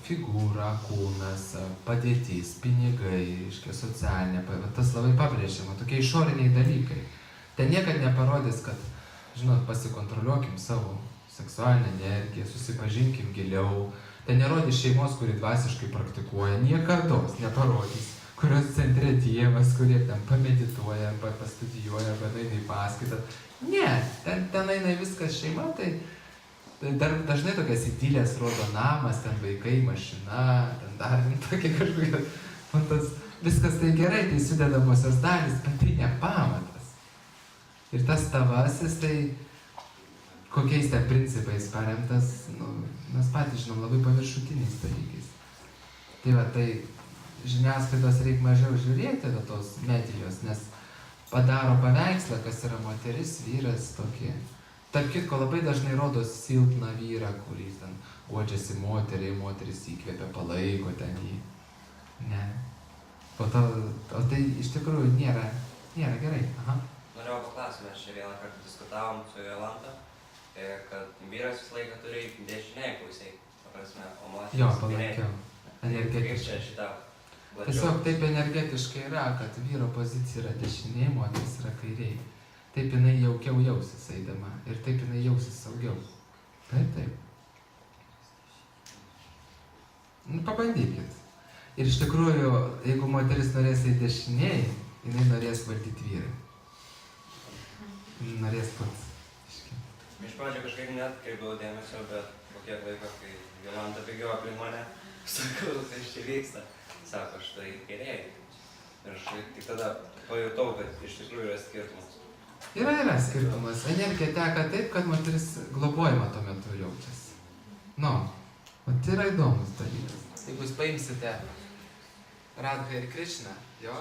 figūra, kūnas, padėtis, pinigai, socialinė, tas labai pabrėžiama, tokie išoriniai dalykai. Ten niekad neparodys, kad, pasikontroliuokim savo seksualinę energiją, susipažinkim giliau. Ten nerodys šeimos, kuri dvasiškai praktikuoja, niekados neparodys, kurios centre Dievas, kurie ten pamedituoja, arba pastudijuoja, arba eina į paskaitą. Ne, ten eina viskas šeima, tai dar dažnai tokias idylės rodo namas, ten vaikai, mašina, ten dar tokie kažkokie, viskas tai gerai, tai sudedamosios dalys, bet tai ne pamatas. Ir tas tavasis, tai kokiais ten principais paremtas, nu, mes patys žinom, labai paviršutiniais dalykais. Tai va, tai žiniasklaidos reikia mažiau žiūrėti va tos medijos, nes padaro paveikslą, kas yra moteris, vyras tokie. Tarp kitko, labai dažnai rodo silpną vyrą, kuris ten guodžiasi moteriai, moteris įkvėpia, palaiko ten jį. Ne. O tai iš tikrųjų nėra gerai. Aha. Norėjau paklausti, mes čia vieną kartą diskutavom su Jolanta, kad vyras visą laiką turi dešiniai pusiai, prasme, o moteris Jo, palaikiau. Kaip Energetiškai. čia šitą plačiau? Tiesiog taip energetiškai yra, kad vyro pozicija yra dešinė, moteris yra kairiai. Taip jinai jaukiau jausis eidama ir taip jinai jausis saugiau. Taip. Nu, pabandykit. Ir iš tikrųjų, jeigu moteris norės eiti dešiniai, jinai norės valdyti vyrai. Norės pats. Iš pradžio kažkaip net kreipdavau dėmesio, bet po kiek laiko, kai Jolanta bėgiojo aplink mane, sakau, kas čia vyksta. Sako, štai kairiai. Ir aš tik tada pajutau, kad iš tikrųjų yra skirtumas. Yra skirtumas. Energija teka taip, kad moteris globojama tuo metu jaučiasi. Nu, o tai yra įdomus dalykas. Jeigu jūs paimsite Radha ir Krišną, jo?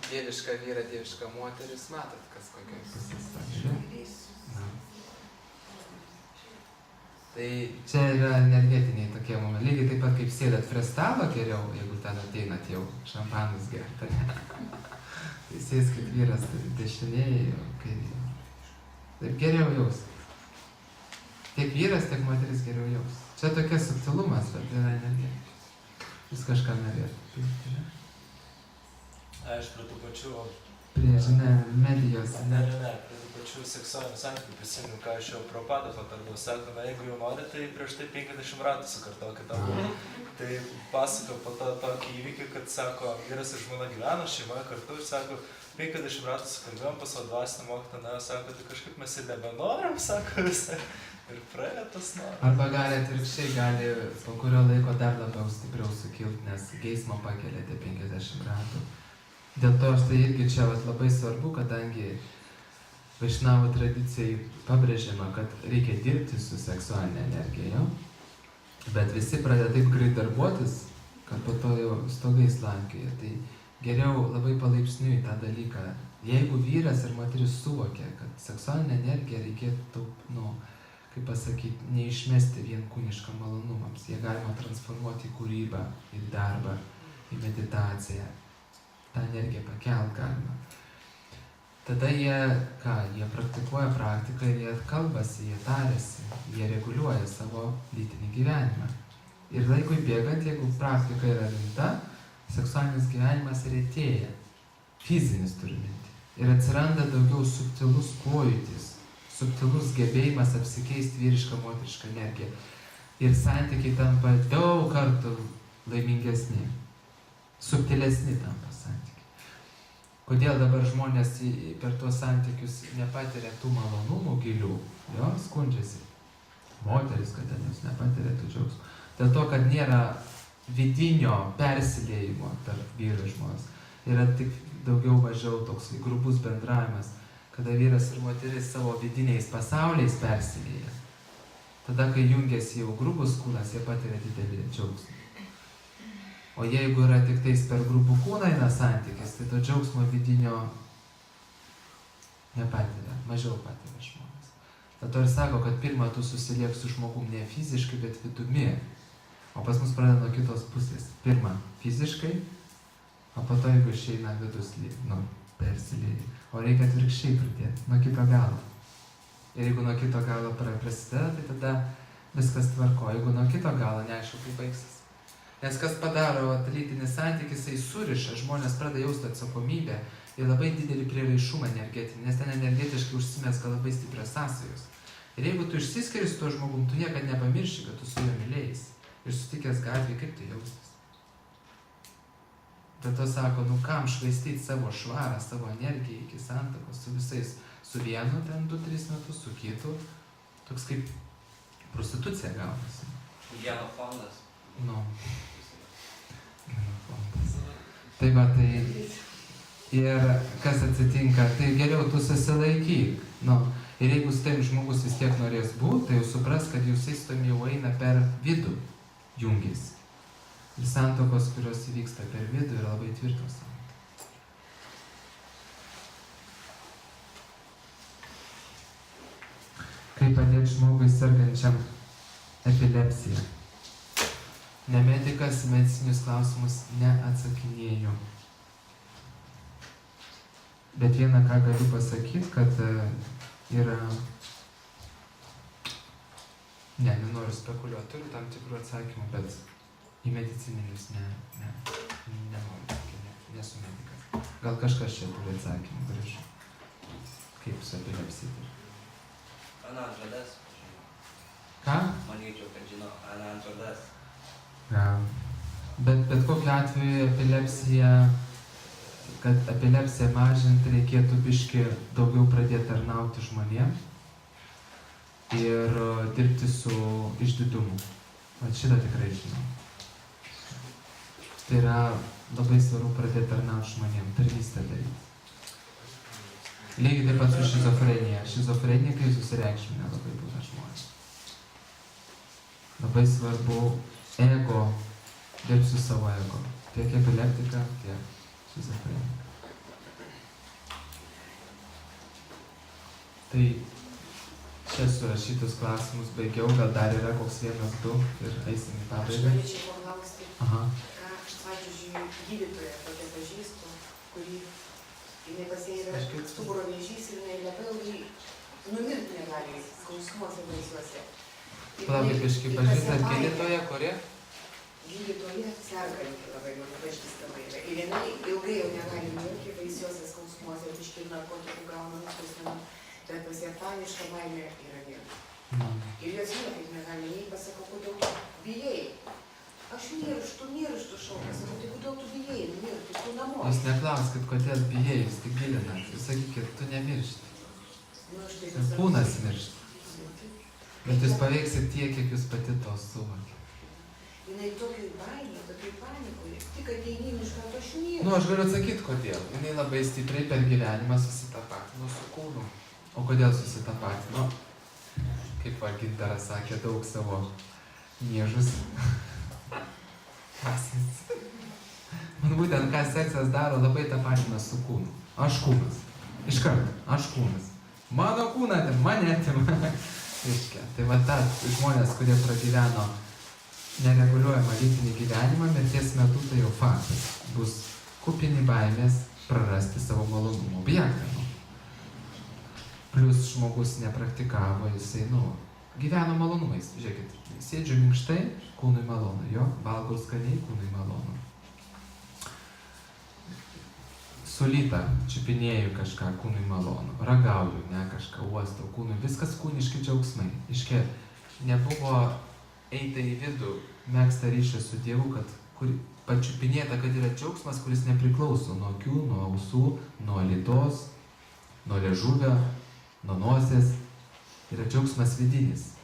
Dieviška vyra, dieviška moteris, matot, kas kokioj pusės pažiūrė. Tai čia yra energetiniai tokie momentai. Lygiai taip pat kaip sėdat prie stalo geriau, jeigu ten ateinat jau šampanus gerti. Tai sėskit vyras dešinėje, kairėje. Taip geriau jaus. Tiek vyras, tiek moteris geriau jaus. Čia tokia subtilumas, bet yra energija. Jūs kažką norėtų. Aš prie tų pačių... Prie, žinai, medijos. Ne, prie tų pačių seksualinių santykių prisimenu, ką aš jau Prabhupada patardavau. Sako, na, jeigu jau nori, tai prieš tai 50 ratų sukartokit tavo. Tai pasakau po to tokį įvykį, kad sako, vyras ir žmona gyveno šeimoje kartu ir sako, 50 ratų sukalbėjom pas savo dvasinę mokytoją, sako, tai kažkaip mes ir nebenorim, sako visai. Ir praėjo tas noras. Arba gali atvirkščiai, gali po kurio laiko dar labiau stipriau sukilt, nes geismą pakeliate 50 ratų. Dėl to aš tai irgi čia labai svarbu, kadangi Vaišnavų tradicijai pabrėžiama, kad reikia dirbti su seksualinė energija, jo? Bet visi pradeda taip greit darbuotis, kad po to jau stogais lankioja. Tai geriau labai palaipsniui tą dalyką. Jeigu vyras ir moteris suvokia, kad seksualinę energiją reikėtų, kaip pasakyti, neišmesti vien kūniškam malonumams. Jie galima transformuoti į kūrybą, į darbą, į meditaciją. tą energiją pakelt galima. Tada jie praktikuoja praktiką ir jie kalbasi, jie tariasi, jie reguliuoja savo lytinį gyvenimą. Ir laikui bėgant, jeigu praktika yra rimta, seksualinis gyvenimas retėja, fizinis turiu minti. Ir atsiranda daugiau subtilus pojūtis, subtilus gebėjimas apsikeisti vyrišką, moterišką energiją. Ir santykiai tampa daug kartų laimingesni, subtilesni tampa santykiai. Kodėl dabar žmonės per tuos santykius nepatiria tų malonumų gilių, jo, skundžiasi. Moteris, kad ten jūs nepatiria tų džiaugsmų. Dėl to, kad nėra vidinio persiliejimo tarp vyro ir žmonos. Yra tik daugiau mažiau toks grubus bendravimas, kada vyras ir moteris savo vidiniais pasauliais persilieja. Tada, kai jungiasi jau grubus kūnas, jie patiria didelį džiaugsmą. O jeigu yra tik tais per grubų kūną eina santykis, tai to džiaugsmo vidinio nepatiria, mažiau patiria žmonės. Dėl to ir sako, kad pirmą tu susiliek su žmogum ne fiziškai, bet vidumi. O pas mus pradeda nuo kitos pusės. Pirma fiziškai, o po to jeigu išeina vidus, persilieja. O reikia atvirkščiai pradėti, nuo kito galo. Ir jeigu nuo kito galo prasideda, tai tada viskas tvarko. Jeigu nuo kito galo, neaišku, kaip baigsis. Nes kas padaro lytinį santykį, jisai suriša, žmonės pradeda jausti atsakomybę ir labai didelį prieraišumą energetinį, nes ten energetiškai užsimeska labai stiprios sąsajos. Ir jeigu tu išsiskiri su tuo žmogum, tu niekad nepamirši, kad tu su juo mylėjais. Ir sutikęs gatvėje, kaip tu jaustis. Dėl to sako, kam švaistyti savo švarą, savo energiją iki santakos su visais. Su vienu ten 2-3 metus, su kitu. Toks kaip prostitucija gaunasi. Genofondas. Genofondas. Tai va, tai Ir kas atsitinka, tai geriau tu susilaikyk. Nu, ir jeigu su tavim žmogus vis tiek norės būti, tai jau supras, kad jūsai su tavim jau eina per vidų jungis. Ir santokos, kurios įvyksta per vidų, yra labai tvirtos. Kaip padėti žmogui sergančiam epilepsiją? Ne medikas, medicinius klausimus neatsakinėju. Bet vieną, ką galiu pasakyti, kad yra... nenoriu spekuliuoti, turiu tam tikrų atsakymų, bet į medicininius nenoriu, nesu medikas. Gal kažkas čia turi atsakymų, prieš kaip su epilepsija. Ana Antvardas. Ką? Manyčiau, kad žino Ana Antvardas. Bet kokiu atveju epilepsija, kad epilepsiją mažinti reikėtų biškį daugiau pradėti tarnauti žmonėm ir dirbti su išdidumu. Vat šitą tikrai žinau. Tai yra labai svarbu pradėti tarnauti žmonėm, tarnystę daryti. Lygiai taip pat su šizofrenija. Šizofrenikai susireikšminę labai būna žmonės. Labai svarbu ego, dirbti su savo ego. Tiek epileptika, tiek šizofrenika. Tai čia surašytus klausimus baigiau, gal dar yra koks 1-2 ir eisim į Aš pabaigą. norėčiau paklausti, Aha. ką aš, pavyzdžiui, gydytoją tokią pažįstu, kuri jinai pas ją yra stuburo vėžys ir jinai labai ilgai numirti negali skausmuose baisiuose. Palaukit, biškį pažįstat gydytoją, kuri? Gydytoja serganti labai pažįstama yra. Ir jinai ilgai jau negali numirti baisiuose skausmuose, biškį narkotikų gauna nuskausmų, bet pas ją paniška baimė yra viena. Ir jos niekaip negali nei pasakau, kodėl tu bijai. Aš nirštu šaukas, tai kodėl tu bijai numirti, tu namo. Jūs neklauskit, kodėl bijai, jūs tik gilinat. Jūs sakykit, tu nemiršti. Kūnas miršti. Bet jūs paveiksit tiek, kiek jūs pati to suvokė. Jinai tokiai baimė, tokiai panikoje, tik ateini iš karto aš nirštu. Nu, aš galiu atsakyti, kodėl. Jinai labai stipriai per gyvenimą susitapatino su kūnu. O kodėl susitapatino? Kaip va Gintaras sakė, daug savo niežus. Man būtent, ką seksas daro, labai tapatina su kūnu. Aš kūnas. Iš karto, aš kūnas. Mano kūną atim, mane atim. Tai va ta žmonės, kurie pragyveno nereguliuojamą lytinį gyvenimą, mirties metu tai jau faktas. Bus kupini baimės prarasti savo malonumo objektą. Plus žmogus nepraktikavo, jisai, gyveno malonumais. Žiūrėkit, sėdžiu minkštai, kūnui malonu, jo, valgau skaniai, kūnui malonu. Sulytą, čiupinėju kažką, kūnui malonu, ragauju, kažką uostau, kūnui, viskas kūniški džiaugsmai. Iškia, nebuvo eita į vidų, megzta ryšį su Dievu, kad pačiupinėta, kad yra džiaugsmas, kuris nepriklauso nuo akių, nuo ausų, nuo lytos, nuo liežuvio, nuo nosies. Yra džiaugsmas vidinis.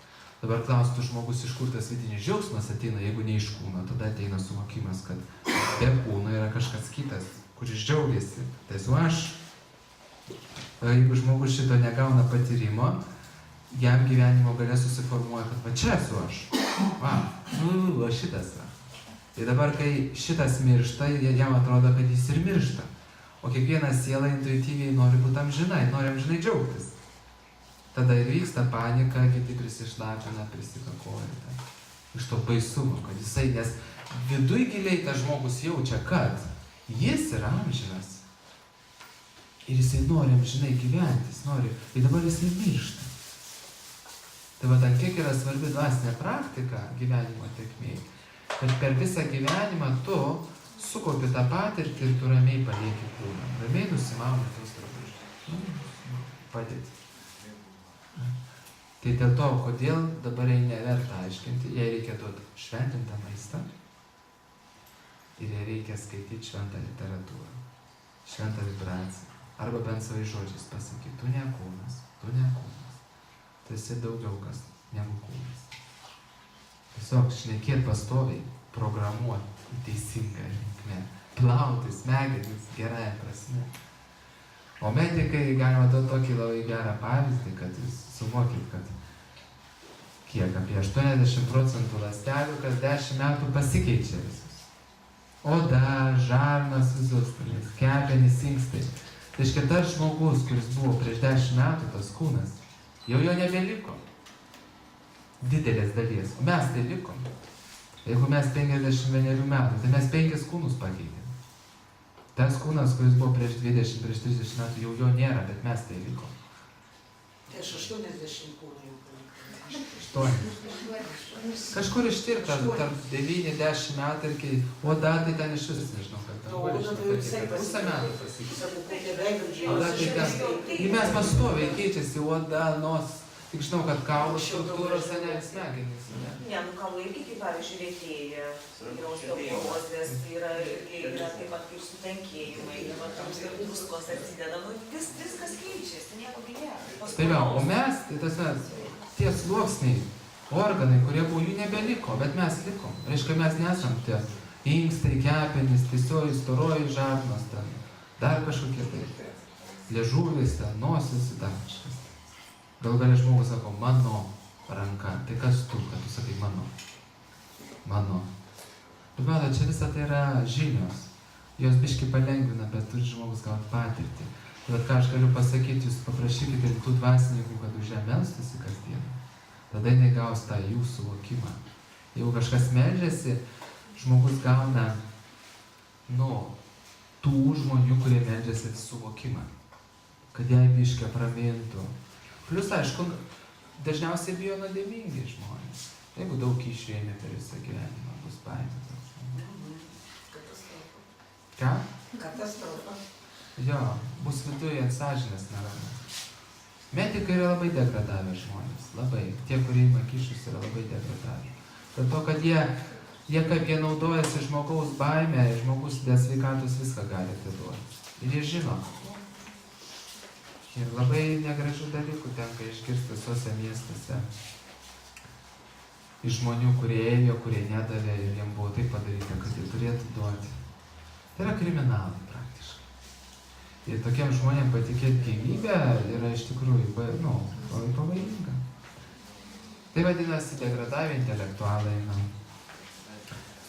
Dabar klaustų žmogus, iš kur tas vidinis džiaugsmas ateina, jeigu ne iš kūno, tada ateina suvokimas, kad be kūno yra kažkas kitas, kuris džiaugiasi. Tai esu aš. Jeigu žmogus šito negauna patyrimo, jam gyvenimo gale susiformuoja, kad va čia esu aš. Va šitas va. Tai dabar, kai šitas miršta, jam atrodo, kad jis ir miršta. O kiekviena siela intuityviai nori būti amžinai, nori amžinai džiaugtis. Tada ir vyksta panika, kiti prisišlapina, prisikakoja. Iš to baisumo, kad jisai, nes viduj giliai tas žmogus jaučia, kad jis yra amžinas. Ir jisai nori amžinai gyventi, jis nori. Ir dabar jisai miršta. Tai va, kiek yra svarbi dvasinė praktika gyvenimo tėkmėj, kad per visą gyvenimą tu sukaupi tą patirtį ir tu ramiai palieki kūną. Ramiai nusimauni tos drabužius. Padėti. Tai dėl to, kodėl dabar jai neverta aiškinti, jai reikia duoti šventintą maistą ir jai reikia skaityti šventą literatūrą, šventą vibraciją. Arba bent savais žodžiais pasakyti, tu ne kūnas, tu esi daugiau kas negu kūnas. Tiesiog šnekėt pastoviai, programuoti į teisingą linkmę. plauti smegenis gerąją prasme. O medikai galima duoti tokį labai gerą pavyzdį, kad jūs suvokit, kad kiek apie 80% ląstelių kas 10 metų pasikeičia visus. Oda, žarnos, visus, kepenys, inkstai. Tai reiškia, tas žmogus, kuris buvo prieš 10 metų, tas kūnas, jau jo nebeliko. Didelės dalies. O mes tai likom. Jeigu mes 51 metų, tai mes 5 kūnus pakeitėm. Tas kūnas, kuris buvo prieš 20, prieš 30 metų, jau jo nėra, bet mes tai likom. Tai aš 80 kūnų jau palikau. 8. Kažkur ištirta, tarp 9-10 metų ir kai oda, tai ten iš vis nežinau, kad ten buvo ištirta. Pusę metų pasikeitė. Oda tai ten. Ir mes pastoviai keičiasi oda, nos. Tik žinau, kad kaulų struktūros, ne smegenys. Ne, nu kaulai irgi, kaip pavyzdžiui, retėja, yra osteoporozės, yra taip pat kaip sutankėjimai, ir druskos atsideda, nu viskas keičiasi, nieko nėra. Tai va, o mes, tai tas mes, tie sluoksniai, organai, kurie buvo, jų nebeliko, bet mes likom. Reiškia, mes nesam tie inkstai, kepenys, tiesioji, storoji žarnos, ten, dar kažkokie tai, liežuvis, ten, nosis, dar kažkas. Gal gali žmogus sako, mano ranka. Tai kas tu, kad tu sakai mano? Mano. Bet mato, čia visa tai yra žinios. Jos biški palengvina, bet turi žmogus gauti patirtį. Bet ką aš galiu pasakyti, jūs paprašykite tų dvasininkų, kad už ją melstųsi kasdieną. Tada jinai gaus tą jų suvokimą. Jeigu kažkas meldžiasi, žmogus gauna tų žmonių, kurie meldžiasi suvokimą. Kad jai biški apramintų. Plius, aišku, dažniausiai bijo nuodėmingi žmonės. Jeigu daug išrėmė per visą gyvenimą, bus baimė. Katastrofa. Ką? Katastrofa. Jo, bus viduje ant sąžinės neramus. Medikai yra labai degradavę žmonės. Labai. Tie, kurie ima kyšius, yra labai degradavę. Dėl to, kad jie naudojasi žmogaus baimę, žmogus dėl sveikatos viską gali atiduoti. Ir jie žino. Ir labai negražių dalykų tenka išgirsti visuose miestuose. Iš žmonių, kurie ėjo, kurie nedavė ir jiems buvo taip padaryta, kad jie turėtų duoti. Tai yra kriminalai praktiškai. Ir tokiem žmonėm patikėti gyvybę yra iš tikrųjų labai pavojinga. Tai vadinasi degradavę intelektualai.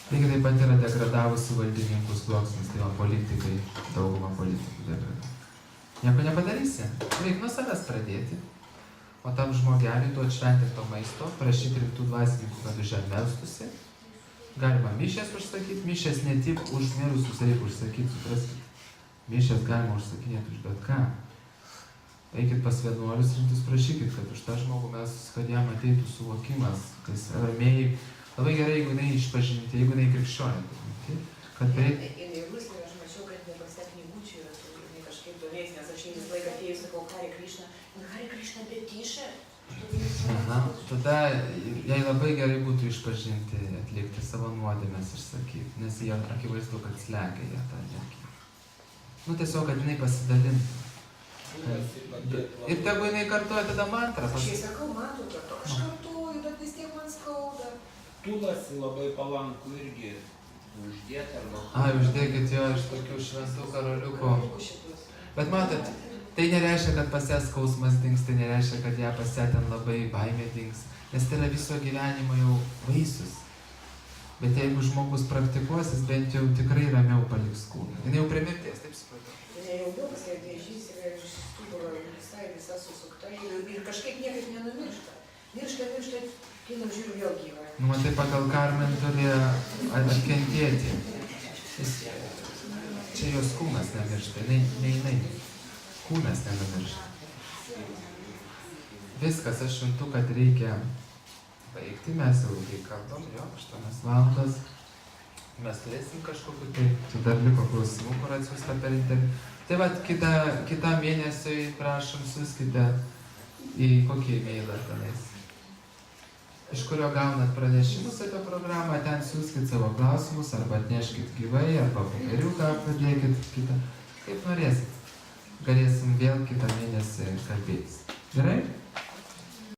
Lygiai taip pat yra degradavusi valdininkų sluoksnis, tai politikai, dauguma politikų degradavę. Nieko nepadarysi. Reikia nuo savęs pradėti. O tam žmogeliui duoti šventinto maisto, prašyti rimtų dvasininkų, kad už ją melstųsi. Galima mišės užsakyti. Mišės ne tik už mirusius reikia užsakyti, supraskite. Mišės galima užsakinėti už bet ką. Eikit pas vienuolius rimtus, prašykit, kad už tą žmogų melstųsi, kad jam ateitų suvokimas, kad jis ramėjai. Labai gerai, jeigu jinai išpažinti, jeigu jinai krikščionė. Kad tai... Aha, tada jai labai gerai būtų išpažinti, atlikti savo nuodėmes išsakyti, nes jie akivaizdu, kad slegia ją tą energiją. Tiesiog, kad jinai pasidalintų. Ir tegu jinai kartuoja tada mantrą. Aš jai sakau, man tu kartu, aš kartuoju, bet vis tiek man skauda. Tūlas labai palanku irgi uždėti arba... Uždėkit jo iš tokių šventų karoliukų. Bet matot, tai nereiškia, kad pas ją skausmas dings, tai nereiškia, kad ją pas ją ten labai baimė dings, nes tai yra viso gyvenimo jau vaisius. Bet jeigu žmogus praktikuosis, bent jau tikrai ramiau paliks kūną. Jis jau prie mirties, taip supratau. Tai jau buvo, kad vėžys yra iš stuburo visa susukta ir kažkaip niekaip nenumiršta. Miršta, kinam žiūriu vėl gyva. Tai pagal Karmen turi atkentėti. Čia jos kūnas nemiršta, ne jinai. Kūnas nenumiršta. Viskas, aš juntu, kad reikia baigti, mes jau ilgai kalbam, 8 valandas. Mes turėsim kažkokiu, tai dar liko klausimų, kur atsiųsta per interviu. Tai vat, kitą mėnesiui, prašom, siųskite į kokį e-mailą tenais. Iš kurio gaunat pranešimus apie programą, ten siųskit savo klausimus, arba atneškit gyvai, arba popieriuką padėkit kitą, kaip norėsit. Galėsim vėl kitą mėnesį kalbėtis. Gerai?